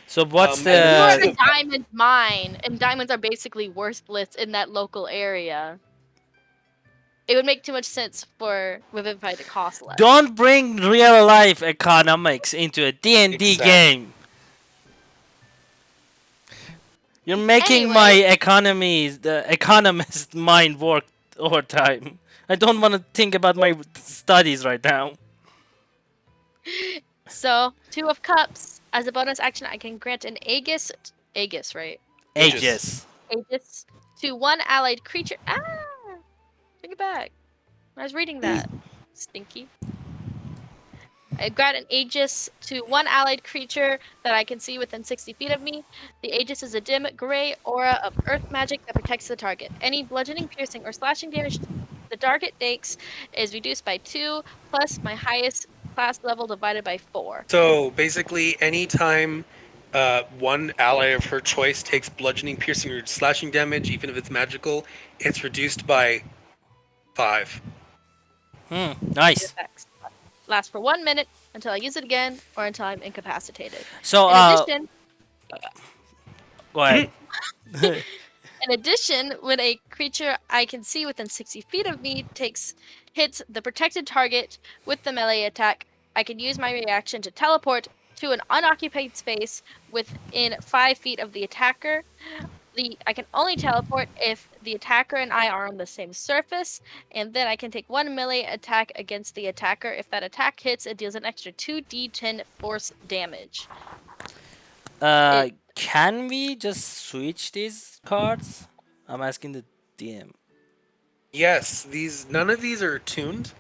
So what's And Like if you were then in the a diamond mine and diamonds are basically worthless in that local area, it would make too much sense for Revivify to cost less. Don't bring real life economics into a D&D Exactly. game. You're making my Anyway. the economist mind work over time. I don't want to think about my studies right now. So, Two of Cups. As a bonus action, I can grant an Aegis, right? Aegis. Ages. Aegis to one allied creature. Ah! Bring it back. I was reading that. Stinky. I grant an Aegis to one allied creature that I can see within 60 feet of me. The Aegis is a dim gray aura of earth magic that protects the target. Any bludgeoning, piercing, or slashing damage the target takes is reduced by 2 plus my highest class level divided by 4. So basically, anytime one ally of her choice takes bludgeoning, piercing, or slashing damage, even if it's magical, it's reduced by 5. It Nice. effects last for 1 minute until I use it again or until I'm incapacitated. So, In addition, go ahead. In addition, when a creature I can see within 60 feet of me hits the protected target with the melee attack, I can use my reaction to teleport to an unoccupied space within 5 feet of the attacker. I can only teleport if the attacker and I are on the same surface, and then I can take one melee attack against the attacker. If that attack hits, it deals an extra 2d10 force damage. Can we just switch these cards? I'm asking the DM. Yes, none of these are tuned.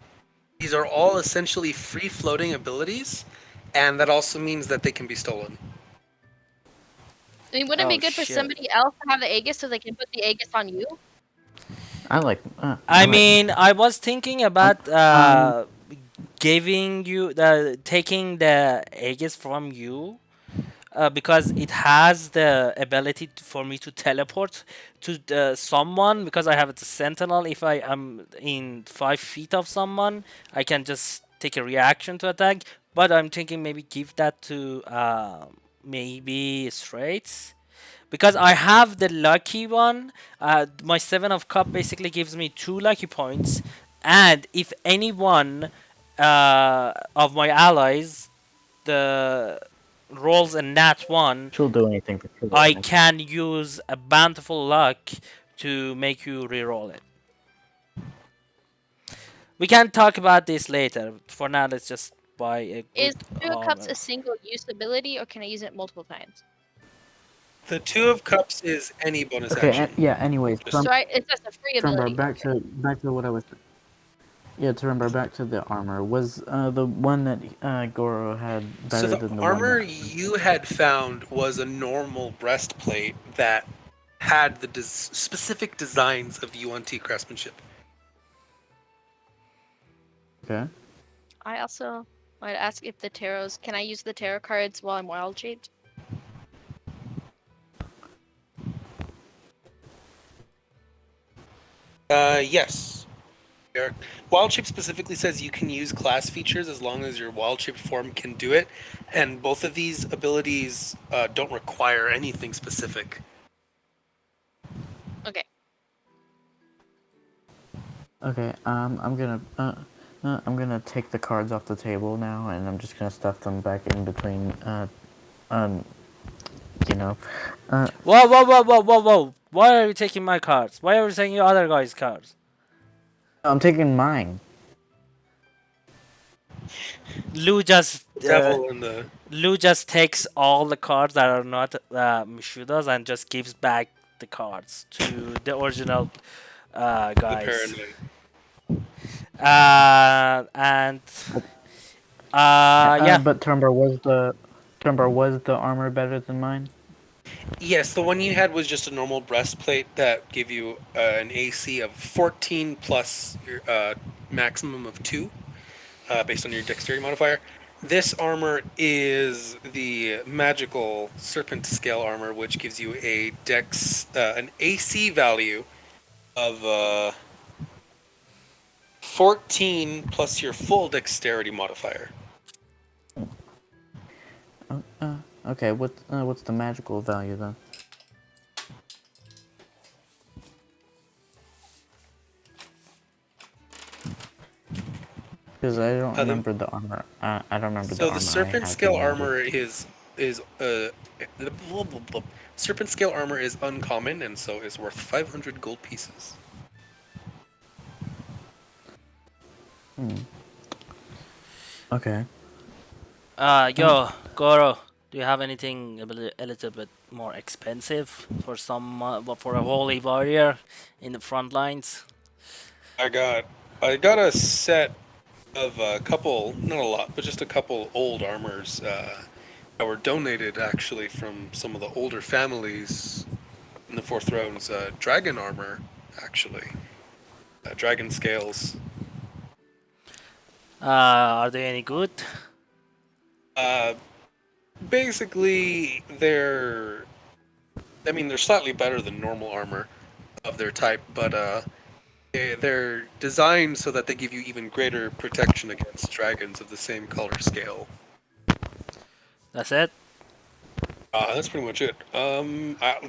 These are all essentially free-floating abilities, and that also means that they can be stolen. I mean, wouldn't it Oh, be good for shit. somebody else to have the Aegis so they can put the Aegis on you? I like. I mean, I was thinking about um, giving you taking the Aegis from you, because it has the ability for me to teleport to someone, because I have the sentinel. If I am in 5 feet of someone, I can just take a reaction to attack. But I'm thinking maybe give that to maybe straights, because I have the lucky one. My Seven of Cup basically gives me 2 lucky points, and if anyone of my allies the rolls a nat one, she'll do anything for trigger, I right? can use a bountiful luck to make you reroll it. We can talk about this later. For now, let's just buy a Is good Two of Cups armor. a single use ability, or can I use it multiple times? The Two of Cups is any bonus Okay. action. Yeah. Anyways, Just So it's just a free remember ability. back Okay. to what I was. Yeah, to remember back to the armor. Was the one that Goro had so better the than the one armor that? you had found was a normal breastplate that had the specific designs of UNT craftsmanship. Okay. I also wanted to ask if the tarots. Can I use the tarot cards while I'm wild shaped? Yes. Eric. Wild shape specifically says you can use class features as long as your wild shaped form can do it, and both of these abilities don't require anything specific. Okay. Okay. I'm gonna take the cards off the table now, and I'm just gonna stuff them back in between. Um. You know. Whoa, whoa, whoa, whoa, whoa, whoa! Why are you taking my cards? Why are you taking your other guys' cards? I'm taking mine. Lou just Devil in the Lou just takes all the cards that are not Mishuda's and just gives back the cards to the original guys. paranoid. And yeah, But Trumber was the armor better than mine? Yes, the one you had was just a normal breastplate that gave you an AC of 14 plus your maximum of 2, based on your dexterity modifier. This armor is the magical serpent scale armor, which gives you a an AC value of 14 plus your full dexterity modifier. Okay. What's the magical value then? Because I don't Uh, the, remember the armor. I don't remember the so the armor I serpent had scale from Magic. armor is blah, blah, blah. Serpent scale armor is uncommon and so is worth 500 gold pieces. Okay. Yo, Goro, do you have anything a little bit more expensive for for a holy warrior in the front lines? I got I got a set of a couple, not a lot, but just a couple old armors that were donated actually from some of the older families in the Four Thrones. Dragon armor, actually, dragon scales. Are they any good? Uh, Basically, they're slightly better than normal armor of their type, but they're designed so that they give you even greater protection against dragons of the same color scale. That's it? That's pretty much it.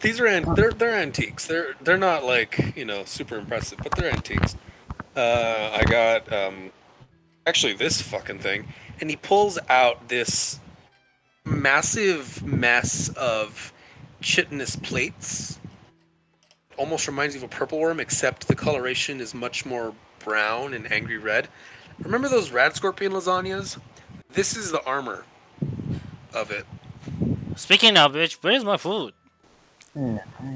These are they're antiques. They're not like super impressive, but they're antiques. I got actually this fucking thing, and he pulls out this massive mess of chitinous plates. Almost reminds you of a purple worm, except the coloration is much more brown and angry red. Remember those rad scorpion lasagnas? This is the armor of it. Speaking of which, where's my food?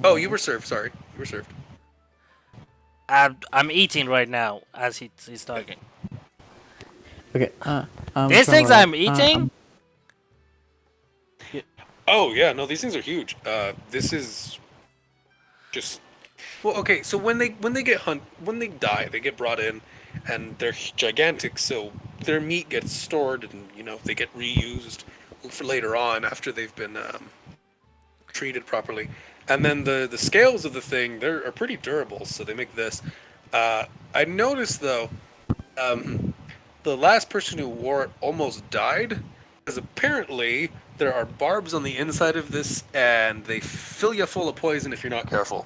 Oh, you were served. Sorry, you were served. I'm eating right now as he's talking. Okay. These things Trevor, I'm eating? Oh yeah, no, these things are huge. This is just well, okay. So when they die, they get brought in, and they're gigantic. So their meat gets stored, and they get reused for later on after they've been treated properly. And then the scales of the thing are pretty durable, so they make this. I noticed though, um, the last person who wore it almost died because apparently there are barbs on the inside of this, and they fill you full of poison if you're not careful.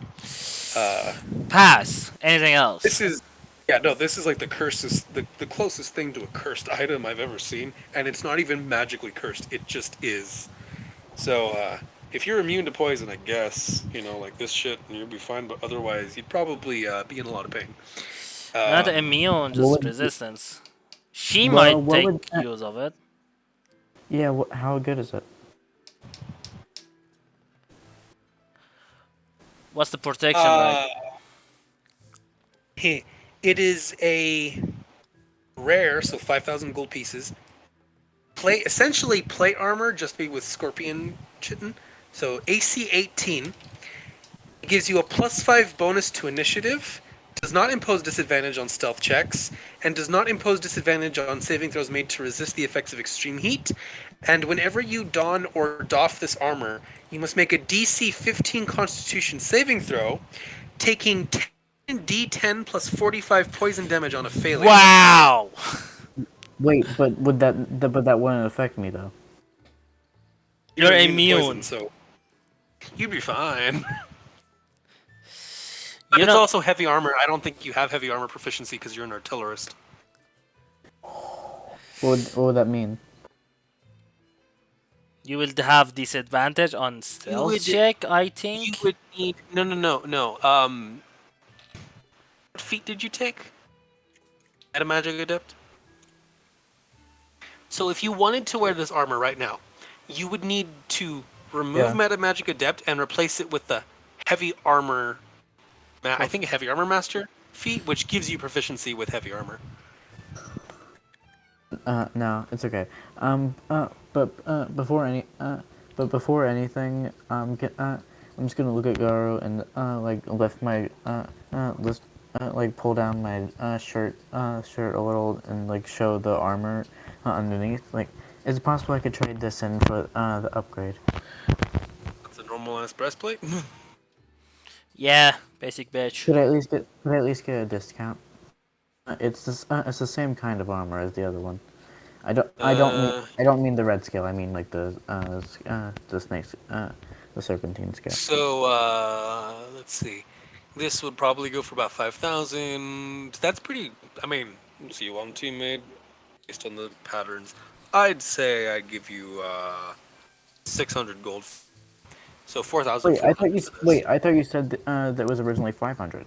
Pass. Anything This else? is Yeah, no, this is like the closest thing to a cursed item I've ever seen, and it's not even magically cursed. It just is. So if you're immune to poison, I guess like this shit, and you'll be fine. But otherwise, you'd probably be in a lot of pain. Not Um, immune, what just would resistance. She well, might what take would use of it. yeah? How good is it? What's the protection like? uh, it is a rare, so 5,000 gold pieces. Essentially plate armor, just be with scorpion chitin. So AC 18. It gives you a +5 bonus to initiative, does not impose disadvantage on stealth checks, and does not impose disadvantage on saving throws made to resist the effects of extreme heat. And whenever you don or doff this armor, you must make a DC 15 Constitution saving throw, taking 10d10 plus 45 poison damage on a failure. Wow! Wait, but that wouldn't affect me though. You're You're immune to poison, immune. so you'd be fine. But You it's know, also heavy armor. I don't think you have heavy armor proficiency because you're an artillerist. What would that mean? you will have disadvantage on You stealth would check, I you think. would need no. What feat did you take? At a magic adept. So if you wanted to wear this armor right now, you would need to remove Yeah. Meta Magic Adept and replace it with the heavy armor. I think a heavy armor master feat, which gives you proficiency with heavy armor. No, it's okay. But before anything, I'm just gonna look at Garo and like lift my like pull down my shirt a little and like show the armor underneath. Like, is it possible I could trade this in for the upgrade? It's a normal ass breastplate. Yeah, basic bitch. Could I at least get a discount? It's the same kind of armor as the other one. Uh, I don't mean the red scale. I mean like the snakes the serpentine scale. so let's see. This would probably go for about 5,000. That's pretty. I mean, let's see, one team made based on the patterns. I'd say I'd give you 600 gold. So 4,400 for this. I thought you said that was originally 500.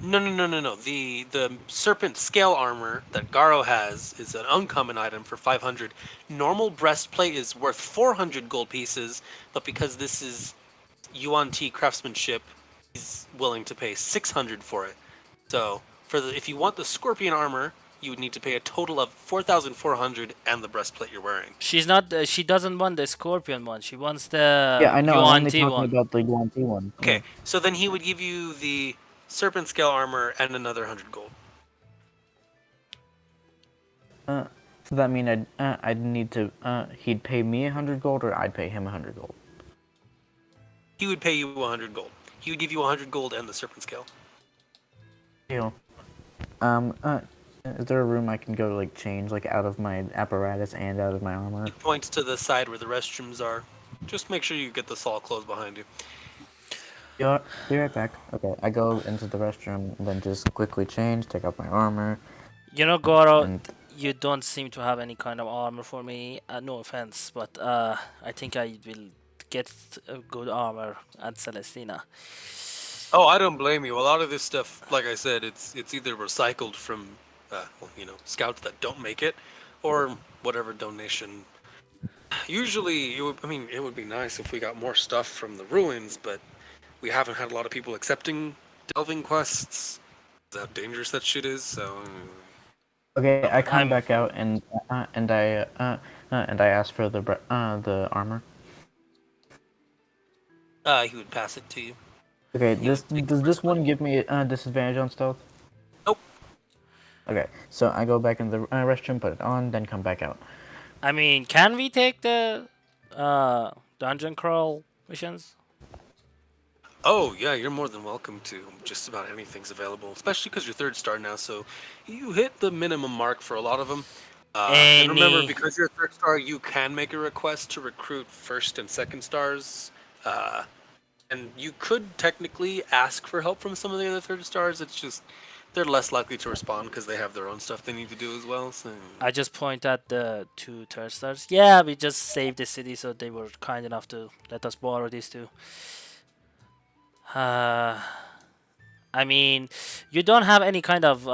No. The serpent scale armor that Garo has is an uncommon item for 500. Normal breastplate is worth 400 gold pieces, but because this is Yuan Ti craftsmanship, he's willing to pay 600 for it. So, if you want the scorpion armor, you would need to pay a total of 4,400 and the breastplate you're wearing. She's not. She doesn't want the scorpion one. She wants Yeah, the I know. I'm Yuan only Ti talking one. about the Yuan Ti one. Yeah. Okay, so then he would give you the serpent scale armor and another 100 gold. So that mean I'd need to he'd pay me 100 gold, or I'd pay him 100 gold. He would pay you 100 gold. He would give you 100 gold and the serpent scale. Deal. Um. Is there a room I can go to like change like out of my apparatus and out of my armor? He points to the side where the restrooms are. Just make sure you get the stall closed behind you. Yeah, be right back. Okay, I go into the restroom, and then just quickly change, take off my armor, You know, Goro, and you don't seem to have any kind of armor for me. No offense, but I think I will get a good armor at Celestina. Oh, I don't blame you. A lot of this stuff, like I said, it's either recycled from, scouts that don't make it, or whatever donation. Usually, it would be nice if we got more stuff from the ruins, but we haven't had a lot of people accepting delving quests. How dangerous that shit is. So, okay, I come I'm back out and I ask for the armor. he would pass it to you. Okay, He would take the does this first one give me a disadvantage on stealth? Nope. Okay, so I go back in the restroom, put it on, then come back out. I mean, can we take the dungeon crawl missions? Oh, yeah, you're more than welcome to. Just about anything's available, especially because you're third star now, so you hit the minimum mark for a lot of them. And remember, Any? because you're third star, you can make a request to recruit first and second stars. Uh, and you could technically ask for help from some of the other third stars. It's just they're less likely to respond because they have their own stuff they need to do as well. So I just point at the two third stars. Yeah, we just saved the city, so they were kind enough to let us borrow these two. Uh, I mean, you don't have any kind of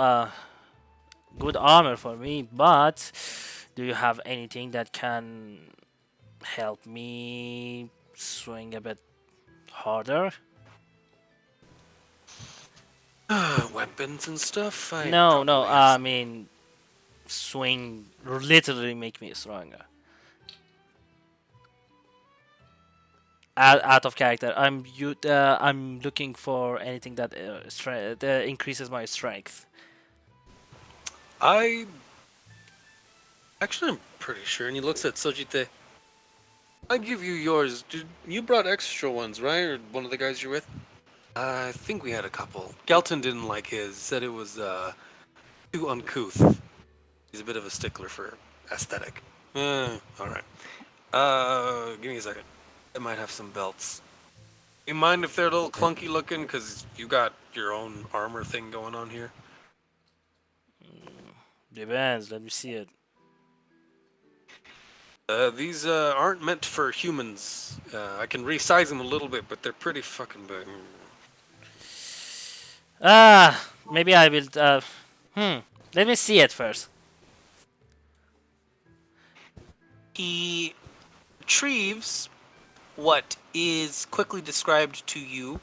good armor for me, but do you have anything that can help me swing a bit harder? weapons and stuff, I No, no, probably have I some. mean, swing literally make me stronger. Out of character, I'm looking for anything that increases my strength. I actually I'm pretty sure. And he looks at Sojite. I give you yours. You brought extra ones, right? Or one of the guys you're with? I think we had a couple. Gelton didn't like his. Said it was too uncouth. He's a bit of a stickler for aesthetic. All right. Give me a second. I might have some belts. You mind if they're a little clunky looking? Cause you got your own armor thing going on here. Depends. Let me see it. These aren't meant for humans. I can resize them a little bit, but they're pretty fucking big. Maybe I will. Let me see it first. He retrieves what is quickly described to you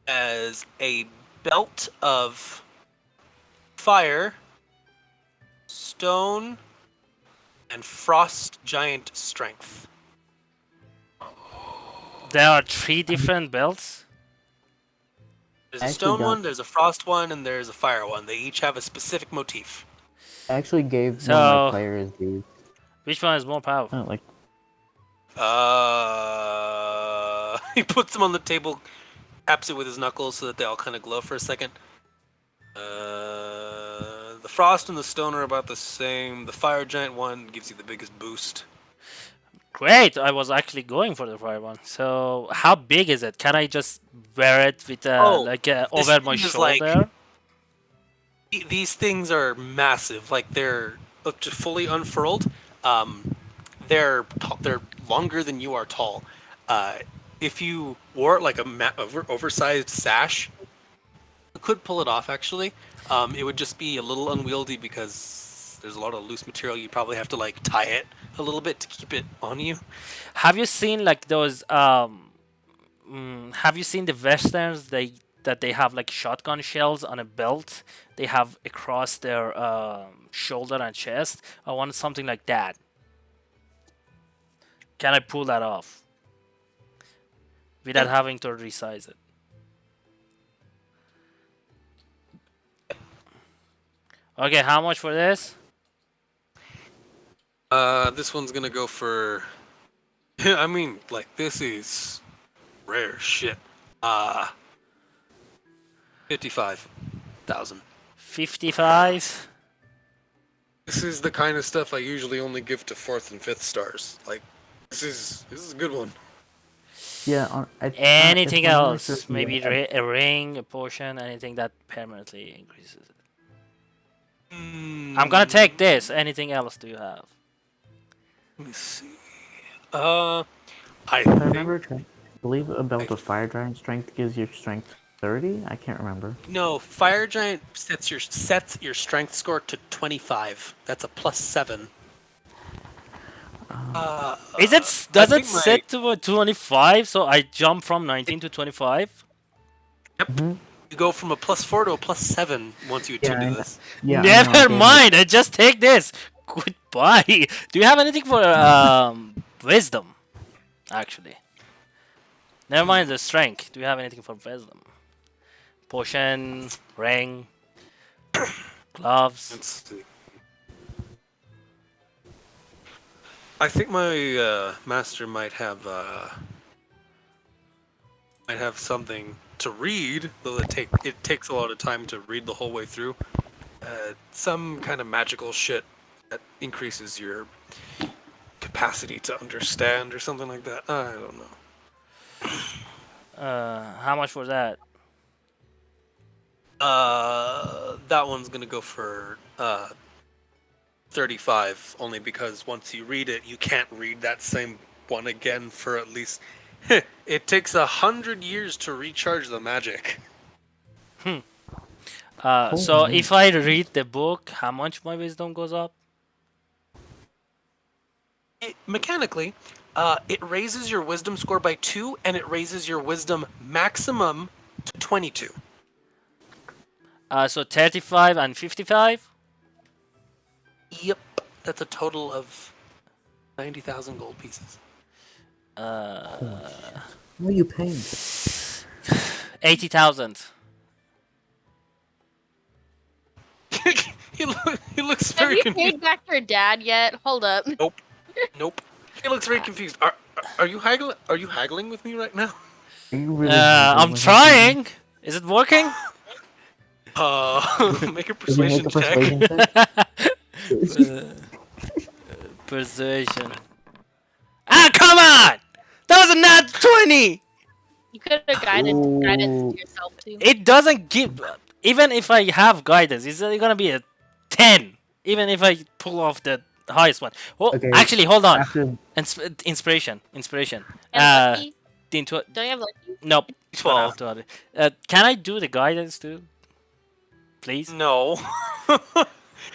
as a belt of fire, stone, and frost giant strength. There are three different belts. There's I a actually stone got one, there's a frost one, and there's a fire one. They each have a specific motif. I actually gave one of my So, players these. which one is more powerful? Like He puts them on the table, taps it with his knuckles so that they all kind of glow for a second. The frost and the stone are about the same. The fire giant one gives you the biggest boost. Great! I was actually going for the fire one. So, how big is it? Can I just wear it with This over my thing is like shoulder? these things are massive. Like they're just fully unfurled. Um, they're longer than you are tall. If you wore like a oversized sash, could pull it off actually. It would just be a little unwieldy because there's a lot of loose material. You probably have to like tie it a little bit to keep it on you. Have you seen like those? Have you seen the westerns? They have like shotgun shells on a belt. They have across their shoulder and chest. I want something like that. Can I pull that off without having to resize it? Okay, how much for this? This one's gonna go for. I mean, like this is rare shit. 55,000. 55. This is the kind of stuff I usually only give to 4th and 5th stars. Like, this is a good one. Yeah. Anything if memory else? serves me Maybe right, a ring, a potion, anything that permanently increases it. I'm gonna take this. Anything else do you have? Let me see. I if I think remember correctly, I believe a belt of fire giant strength gives you strength 30. I can't remember. no. Fire Giant sets your strength score to 25. That's a +7. Is it? I Does it think my set to a 25? So I jump from 19 to 25. you go from a +4 to a +7 once you attune to this. Yeah. I know, I Never gave mind. I just take this. Goodbye. Do you have anything for wisdom? Actually, never mind the strength. Do you have anything for wisdom? Potion, ring, gloves. Let's see. I think my master might have something to read, though it takes a lot of time to read the whole way through. Some kind of magical shit that increases your capacity to understand or something like that. I don't know. How much was that? That one's gonna go for 35, only because once you read it, you can't read that same one again for at least. It takes 100 years to recharge the magic. So if I read the book, how much my wisdom goes up? Mechanically, it raises your wisdom score by 2, and it raises your wisdom maximum to 22. So 35 and 55. Yep, that's a total of 90,000 gold pieces. What are you paying? 80,000. He looks Have very you confused. paid back your dad yet? Hold up. Nope. He looks very confused. Are you haggling? Are you haggling with me right now? Are you really? I'm trying. Is it working? Make a Did you make persuasion a check. persuasion check? Persuasion. Ah, come on! That was a nat 20! You could have guidance Ooh. to yourself too. It doesn't give. Even if I have guidance, it's gonna be a 10. Even if I pull off the highest one. Oh, Okay, actually, hold on. After Inspiration. And lucky, Into don't you have lucky? nope. 12. Can I do the guidance too? Please. No.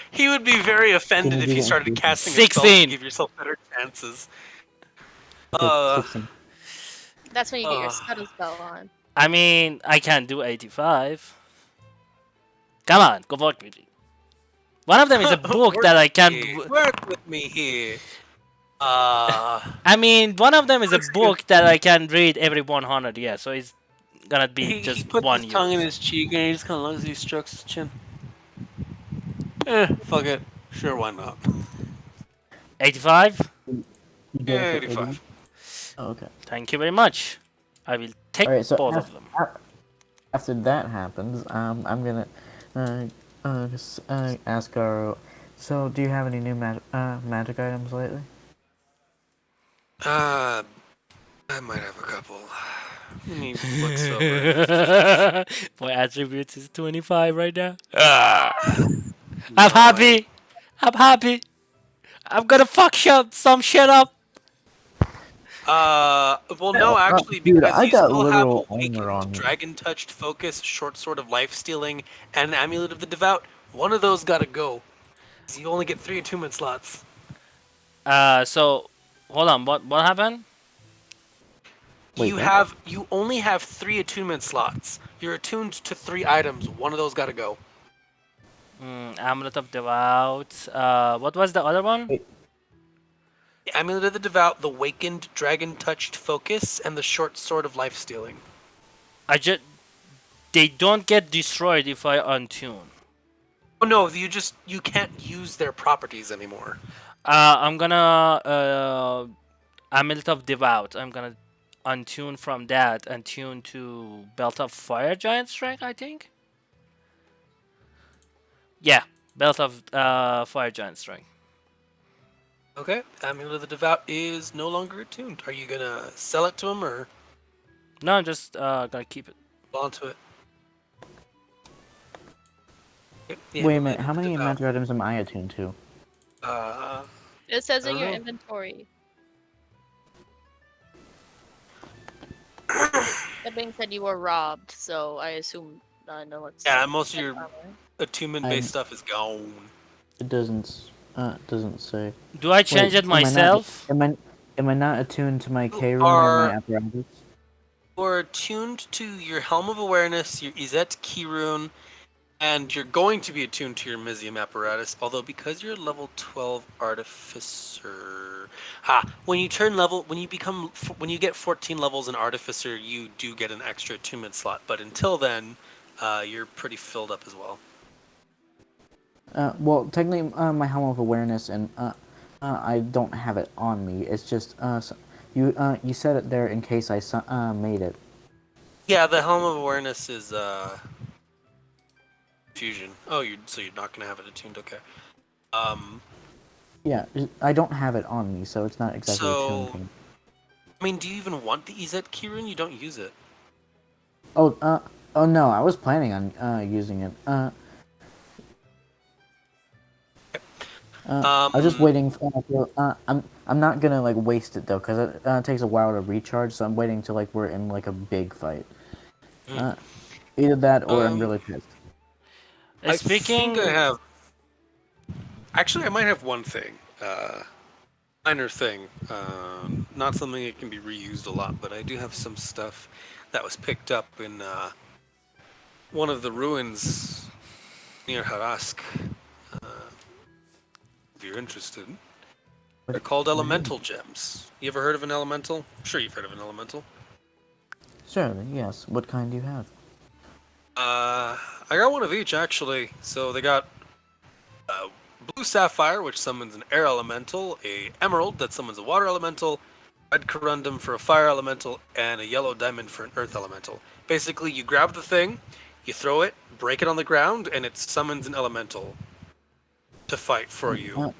He would be very offended Can you if do you that started in casting a spell to 16. give yourself better chances. okay, 16. That's when you get your subtle spell on. I mean, I can do 85. Come on, go work with me. One of them is a book that I can. Work with me here. I mean, one of them is a book that I can read every 100 years, so it's gonna be He just puts one his tongue in use. his cheek and he just kind of looks as he strokes his chin. Fuck it. Sure, why not? 85? You Yeah, get it for 85. 80? Oh, okay. Thank you very much. I will take Alright, so both of them. after that happens, I'm gonna just ask our. So, do you have any new magic items lately? I might have a couple. Let me look over. My attributes is 25 right now. I'm happy. I'm happy. I'm gonna fuck some shit up. Well, no, actually, Dude, because I you got still have literal armor Awakened, on me. Dragon Touched Focus, Short Sword of Life Stealing, and Amulet of the Devout. One of those gotta go. 'Cause you only get 3 attunement slots. So hold on. What happened? Wait, what? You only have 3 attunement slots. You're attuned to 3 items. One of those gotta go. Amulet of Devout. What was the other one? Wait, The Amulet of the Devout, the Awakened, Dragon Touched Focus, and the Short Sword of Life Stealing. I just they don't get destroyed if I untune. Oh no, you can't use their properties anymore. I'm gonna Amulet of Devout. I'm gonna untune from that and tune to Belt of Fire Giant Strength. I think. Yeah, Belt of Fire Giant Strength. Okay, Amulet of the Devout is no longer attuned. Are you gonna sell it to him or No, I'm just gonna keep it. hold on to it? Okay, the wait a Amulet minute. of How the many Devout. magic items am I attuned to? Uh, It says I in don't your know. inventory. That being said, you were robbed, so I assume no one's Yeah, most of got your armor. attunement-based I'm. stuff is gone. It doesn't say. Do I change Wait, it myself? am I not attuned to my You K rune or my are apparatus? attuned to your Helm of Awareness, your Izet Keyrune, and you're going to be attuned to your Mizium apparatus, although because you're level 12 artificer, when you turn level, when you get 14 levels in artificer, you do get an extra attunement slot. But until then, you're pretty filled up as well. Well, technically, my helm of awareness and I don't have it on me. It's just you said it there in case I made it. Yeah, the Helm of Awareness is fusion. Oh, you're not gonna have it attuned. Okay. Um. Yeah, I don't have it on me, so it's not exactly attuned So, to me. I mean, do you even want the Izet Keyrune? You don't use it. Oh, oh no, I was planning on using it. I was just Um. waiting I'm not gonna like waste it though, cause it takes a while to recharge. So I'm waiting till like we're in like a big fight. mm, Uh, Either that or I'm Um. really pissed. I think I Speaking. have. Actually, I might have one thing. Minor thing. Not something that can be reused a lot, but I do have some stuff that was picked up in one of the ruins near Harask. If you're interested, they're called What is it? elemental gems. You ever heard of an elemental? I'm sure you've heard of an elemental. Certainly, yes. What kind do you have? I got one of each actually. So they got uh, blue sapphire, which summons an air elemental, a emerald that summons a water elemental, red corundum for a fire elemental, and a yellow diamond for an earth elemental. Basically, you grab the thing, you throw it, break it on the ground, and it summons an elemental to fight for you. Uh,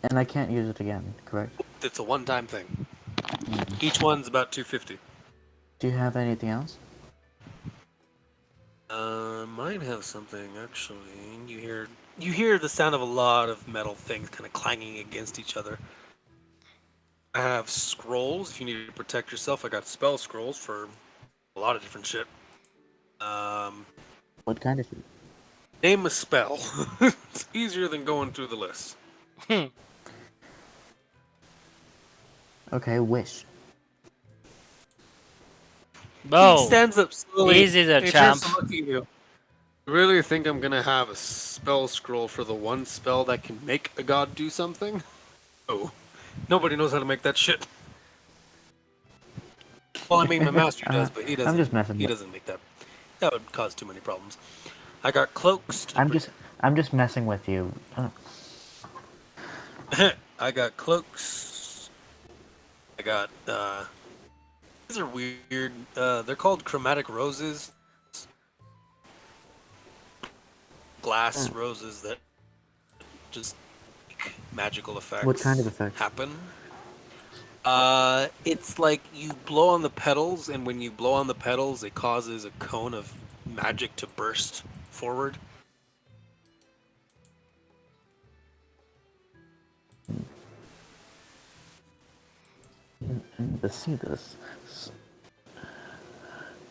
and I can't use it again, correct? It's a one-time thing. Mm. Each one's about 250. Do you have anything else? Might have something actually. You hear the sound of a lot of metal things kind of clanging against each other. I have scrolls if you need to protect yourself. I got spell scrolls for a lot of different shit. Um, What kind of shit? Name a spell. It's easier than going through the list. Okay, wish. He Bo, stands up slowly. easy there, He turns champ. to look at you. You really think I'm gonna have a spell scroll for the one spell that can make a god do something? Oh, nobody knows how to make that shit. Well, I mean, my master does, but he I'm doesn't. just messing He with. doesn't make that. That would cause too many problems. I got cloaks to I'm just I'm just messing with you. I got cloaks. I got these are weird. They're called chromatic roses. Glass roses that just make magical What kind effects of effects? happen. It's like you blow on the petals, and when you blow on the petals, it causes a cone of magic to burst forward. to see this. S-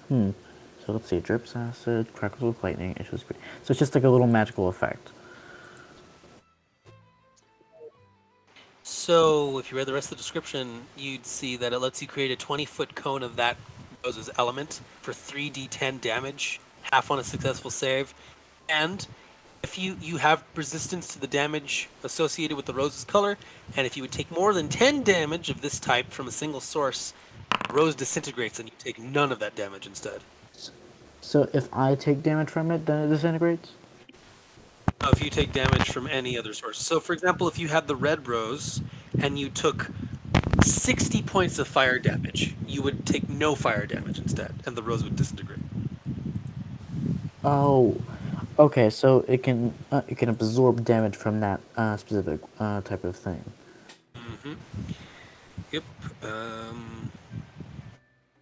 Hmm. So let's see. Drips acid, crackles with lightning, issues green. So it's just like a little magical effect. So, if you read the rest of the description, you'd see that it lets you create a 20-foot cone of that rose's element for 3d10 damage, half on a successful save. And if you have resistance to the damage associated with the rose's color, and if you would take more than 10 damage of this type from a single source, the rose disintegrates and you take none of that damage instead. So if I take damage from it, then it disintegrates? If you take damage from any other source. So, for example, if you had the red rose and you took 60 points of fire damage, you would take no fire damage instead, and the rose would disintegrate. Oh, okay. So it can absorb damage from that specific type of thing. Yep. Um,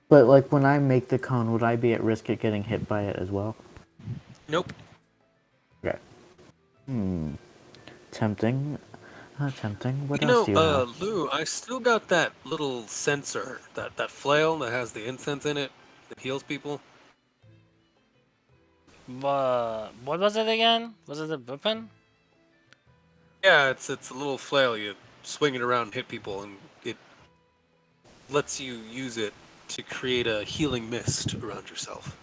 But like when I make the cone, would I be at risk of getting hit by it as well? nope. Okay. Tempting. Tempting. What You else know, do you have? Lou, I still got that little censer, that flail that has the incense in it that heals people. What was it again? Was it a weapon? Yeah, it's a little flail. You swing it around and hit people, and it lets you use it to create a healing mist around yourself.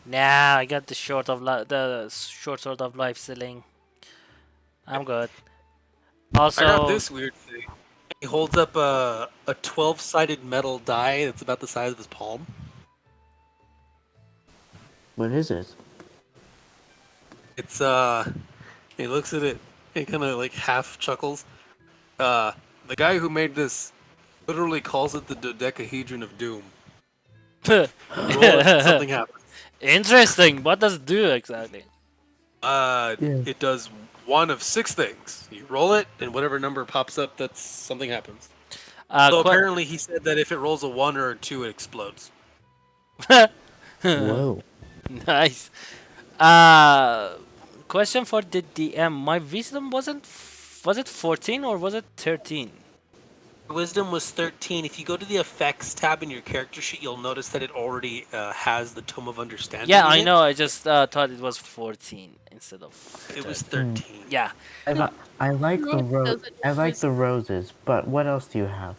Nah, I got the short sword of life stealing. I'm good. I got Also, this weird thing. He holds up a 12-sided metal die that's about the size of his palm. What is it? It's he looks at it and kind of like half chuckles. The guy who made this literally calls it the dodecahedron of doom. Roll it and something happens. interesting. What does it do exactly? Yeah. It does one of 6 things. You roll it, and whatever number pops up, that's something happens. So Qu- apparently, he said that if it rolls a 1 or a 2, it explodes. Whoa. Nice. Uh, question for the DM. My wisdom was it 14 or was it 13? Wisdom was 13. If you go to the effects tab in your character sheet, you'll notice that it already has the Tome of Understanding Yeah, in I it. know. I just thought it was 14 instead of It was 13. 13. Yeah. I like the Doesn't I like exist. the roses, but what else do you have?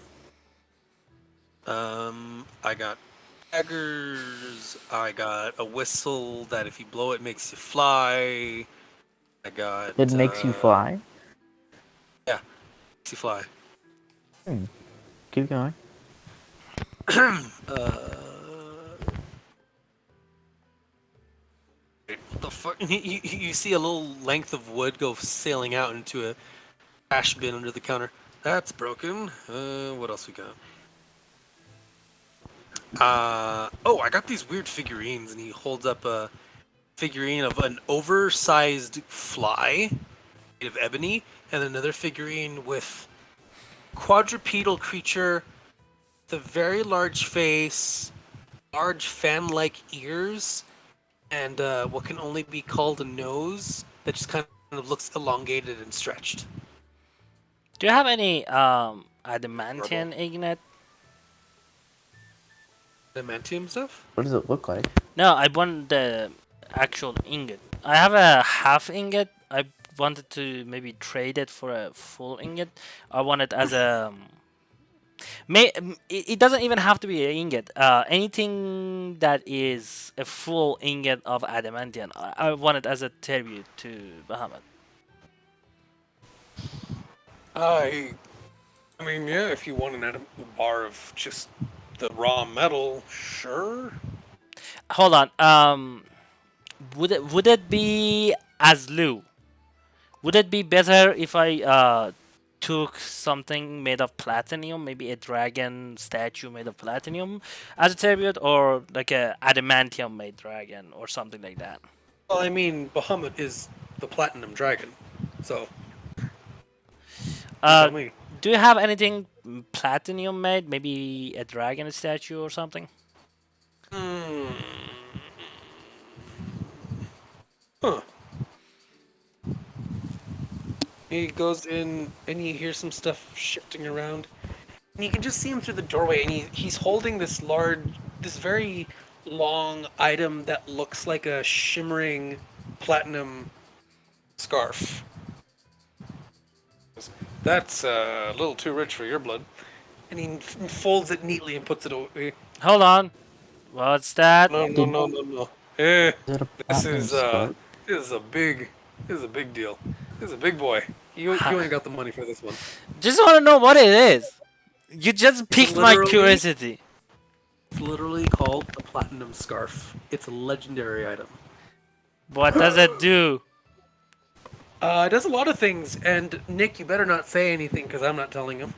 I got daggers. I got a whistle that if you blow it makes you fly. I got It makes you fly. yeah, makes you fly. Keep going. What the fuck? You see a little length of wood go sailing out into a trash bin under the counter. That's broken. What else we got? Oh, I got these weird figurines, and he holds up a figurine of an oversized fly made of ebony, and another figurine with quadrupedal creature, the very large face, large fan-like ears, and what can only be called a nose that just kind of looks elongated and stretched. Do you have any Horrible. adamantium ignite? Adamantium stuff? What does it look like? No, I want the actual ingot. I have a half ingot. I wanted to maybe trade it for a full ingot. I want it as a. It doesn't even have to be an ingot. Anything that is a full ingot of adamantium, I want it as a tribute to Bahamut. I mean, yeah, if you want an bar of just the raw metal, sure. Hold on. Would it be as Lou? Would it be better if I took something made of platinum, maybe a dragon statue made of platinum as a tribute, or like a adamantium made dragon or something like that? Well, I mean, Bahamut is the platinum dragon, so you Uh, tell me. do you have anything platinum made? Maybe a dragon statue or something? Hmm. Huh. He goes in, and you hear some stuff shifting around. And you can just see him through the doorway, and he's holding this very long item that looks like a shimmering platinum scarf. That's a little too rich for your blood. And he folds it neatly and puts it away. Hold on. What's that? No, no, Did no, no, no. Eh, is it a this platinum is scarf? this is a big this is a big deal. This is a big boy. You ain't got the money for this one. Just want to know what it is. You just It's piqued my literally curiosity. it's literally called the platinum scarf. It's a legendary item. What does it do? It does a lot of things, and Nick, you better not say anything because I'm not telling him.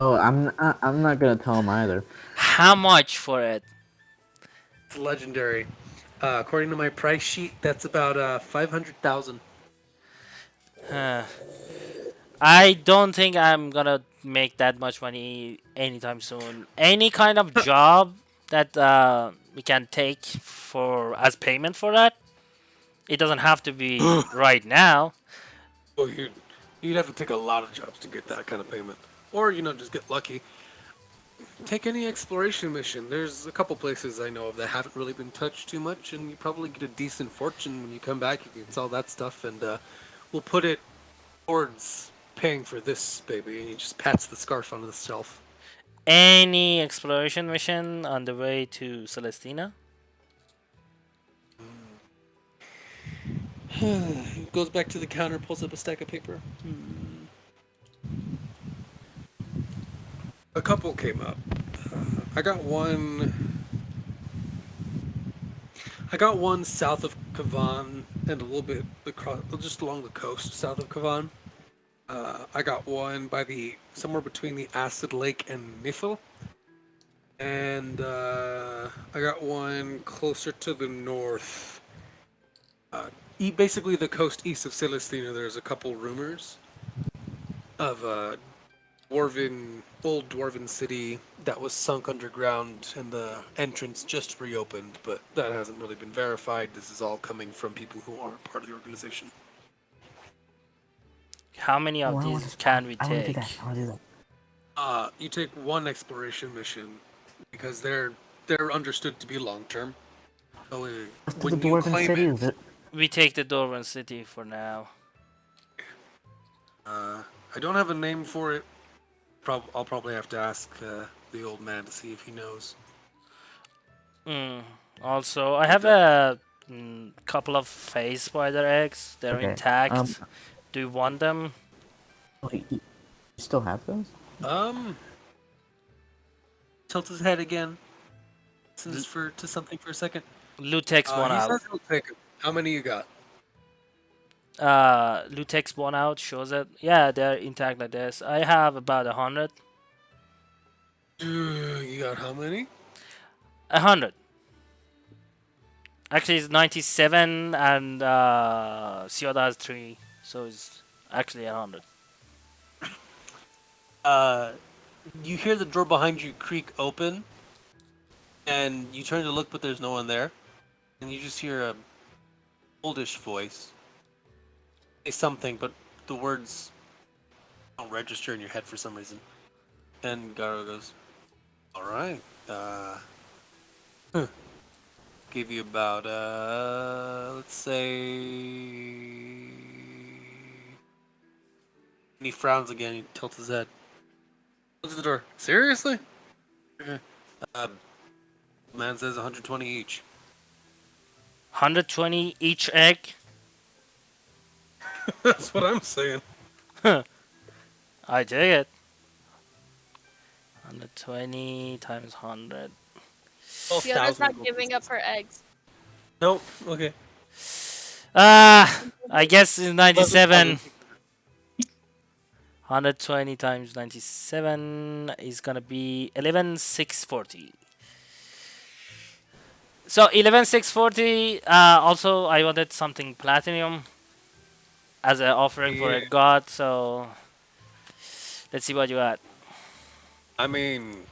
Oh, I'm not gonna tell him either. How much for it? It's legendary. According to my price sheet, that's about 500,000. Huh. I don't think I'm gonna make that much money anytime soon. Any kind of job that we can take for as payment for that. It doesn't have to be right now. Oh, you'd have to take a lot of jobs to get that kind of payment, or just get lucky. Take any exploration mission. There's a couple places I know of that haven't really been touched too much, and you probably get a decent fortune when you come back. You can sell that stuff, and we'll put it towards paying for this baby. And he just pats the scarf onto the shelf. Any exploration mission on the way to Celestina? Goes back to the counter, pulls up a stack of paper. A couple came up. I got one. I got one south of Kavan and a little bit across, just along the coast south of Kavan. I got one by somewhere between the Acid Lake and Nifl, and I got one closer to the north. Basically the coast east of Celestina. There's a couple rumors of a old dwarven city that was sunk underground and the entrance just reopened, but that hasn't really been verified. This is all coming from people who aren't part of the organization. How many Oh, of these can we I want to do take? that. I want to do that. You take one exploration mission because they're understood to be long term. So What's to the when you dwarven claim city? it, Is it? We take the Dorvan City for now. I don't have a name for it. I'll probably have to ask the old man to see if he knows. Mm. Also, I have a couple of phase spider eggs. They're Okay. intact. Do you want them? Wait, you still have those? Um, Tilt his head again. Listens to something for a second. Loot takes one He out. says he'll take 'em. How many you got? Loot takes one out. Shows it. Yeah, they're intact like this. I have about 100. You got how many? 100. Actually, it's 97, and Sioda has 3, so it's actually 100. You hear the door behind you creak open, and you turn to look, but there's no one there, and you just hear a oldish voice say something, but the words don't register in your head for some reason. And Garo goes, "All right, give you about let's say." And he frowns again. He tilts his head. Looks at the door. Seriously? Okay. Man says 120 each. 120 each egg. That's what I'm saying. I take it. 120 times 100. Fiona's not giving up her eggs. Nope. Okay. I guess it's 97. 120 times 97 is gonna be 11,640. So 11,640. Also, I wanted something platinum as an offering for a Yeah. god. So let's see what you got. I mean,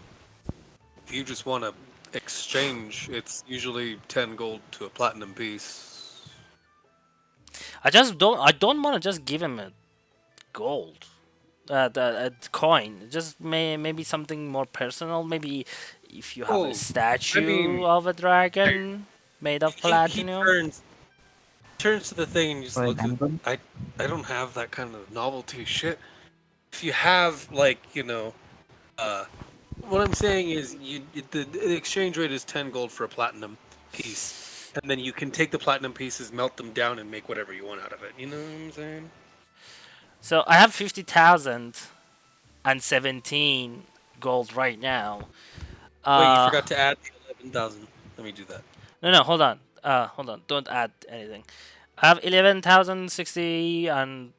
if you just want to exchange, it's usually 10 gold to a platinum piece. I don't want to just give him a gold. coin. Just maybe something more personal. Maybe if you have a Oh, I statue mean, of a dragon made of he platinum. turns to the thing and just Or an looks at. emblem. I don't have that kind of novelty shit. If you have like uh, what I'm saying is the exchange rate is 10 gold for a platinum piece, and then you can take the platinum pieces, melt them down, and make whatever you want out of it. You know what I'm saying? So I have 50,017 gold right now. Wait, you Uh, forgot to add 11,000. Let me do that. no, hold on. Hold on. Don't add anything. I have 11,060 and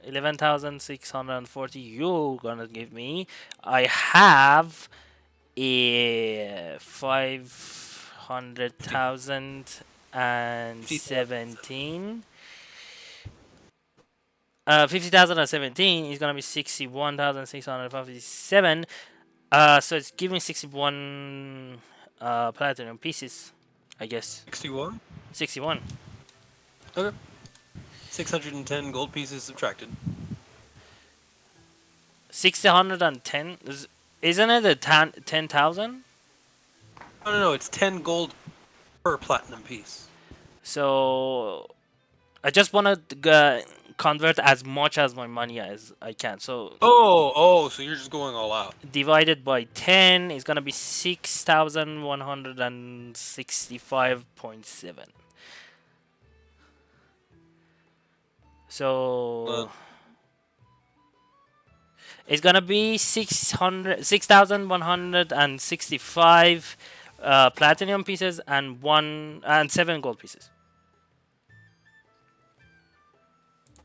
11,640 you gonna give me. I have 50,000. 500,017. 50,017 is gonna be 61,657. So it's giving 61 platinum pieces, I guess. 61. 61. Okay. 610 gold pieces subtracted. 610. Isn't it a 10,000? No. It's 10 gold per platinum piece. So I just want to convert as much as my money as I can. So So you're just going all out. divided by 10 is gonna be 6,165.7. Uh, So it's gonna be 6,165 platinum pieces and 7 gold pieces.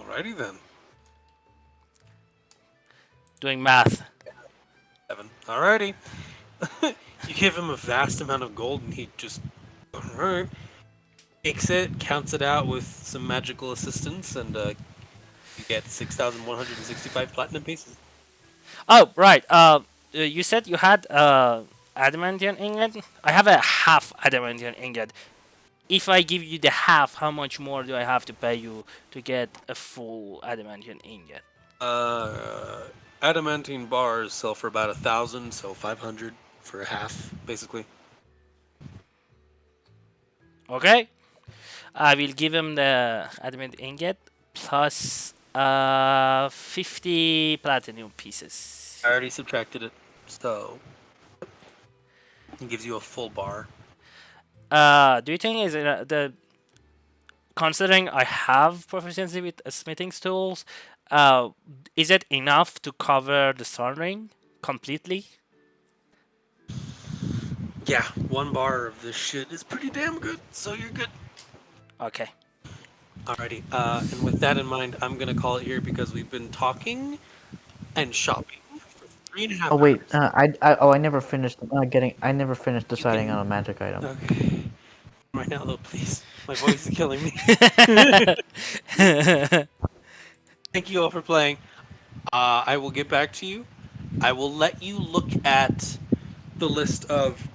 alrighty then. Doing math. Evan. Alrighty. You give him a vast amount of gold and he just, alright, takes it, counts it out with some magical assistance, and you get 6,165 platinum pieces. Oh right. You said you had adamantium ingot. I have a half adamantium ingot. If I give you the half, how much more do I have to pay you to get a full adamantium ingot? Uh, adamantine bars sell for about 1,000, so 500 for a half, basically. Okay. I will give him the adamant ingot plus 50 platinum pieces. I already subtracted it, so it gives you a full bar. Do you think is it the considering I have proficiency with smithing tools, uh, is it enough to cover the sun ring completely? Yeah, 1 bar of this shit is pretty damn good, so you're good. Okay. Alrighty, and with that in mind, I'm gonna call it here because we've been talking and shopping for 3.5 Oh wait, hours. I never finished I never finished You deciding on can. a magic item. Okay. Right now, though, please. My voice is killing me. Thank you all for playing. I will get back to you. I will let you look at the list of.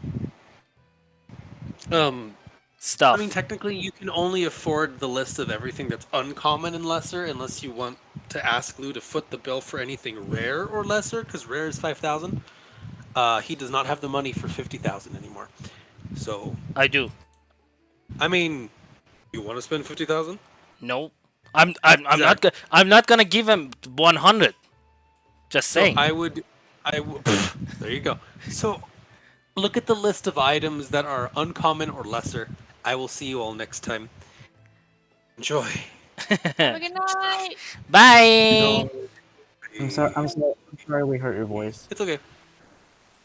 I mean, Stuff. technically, you can only afford the list of everything that's uncommon and lesser, unless you want to ask Lou to foot the bill for anything rare or lesser, because rare is 5,000. He does not have the money for 50,000 anymore. So, I do. I mean, you want to spend 50,000? No. I'm not Exactly. I'm not gonna give him 100. Just So saying. there you go. So look at the list of items that are uncommon or lesser. I will see you all next time. Enjoy. Have a good night. Bye. No. I'm sorry. I'm sorry we hurt your voice. It's okay.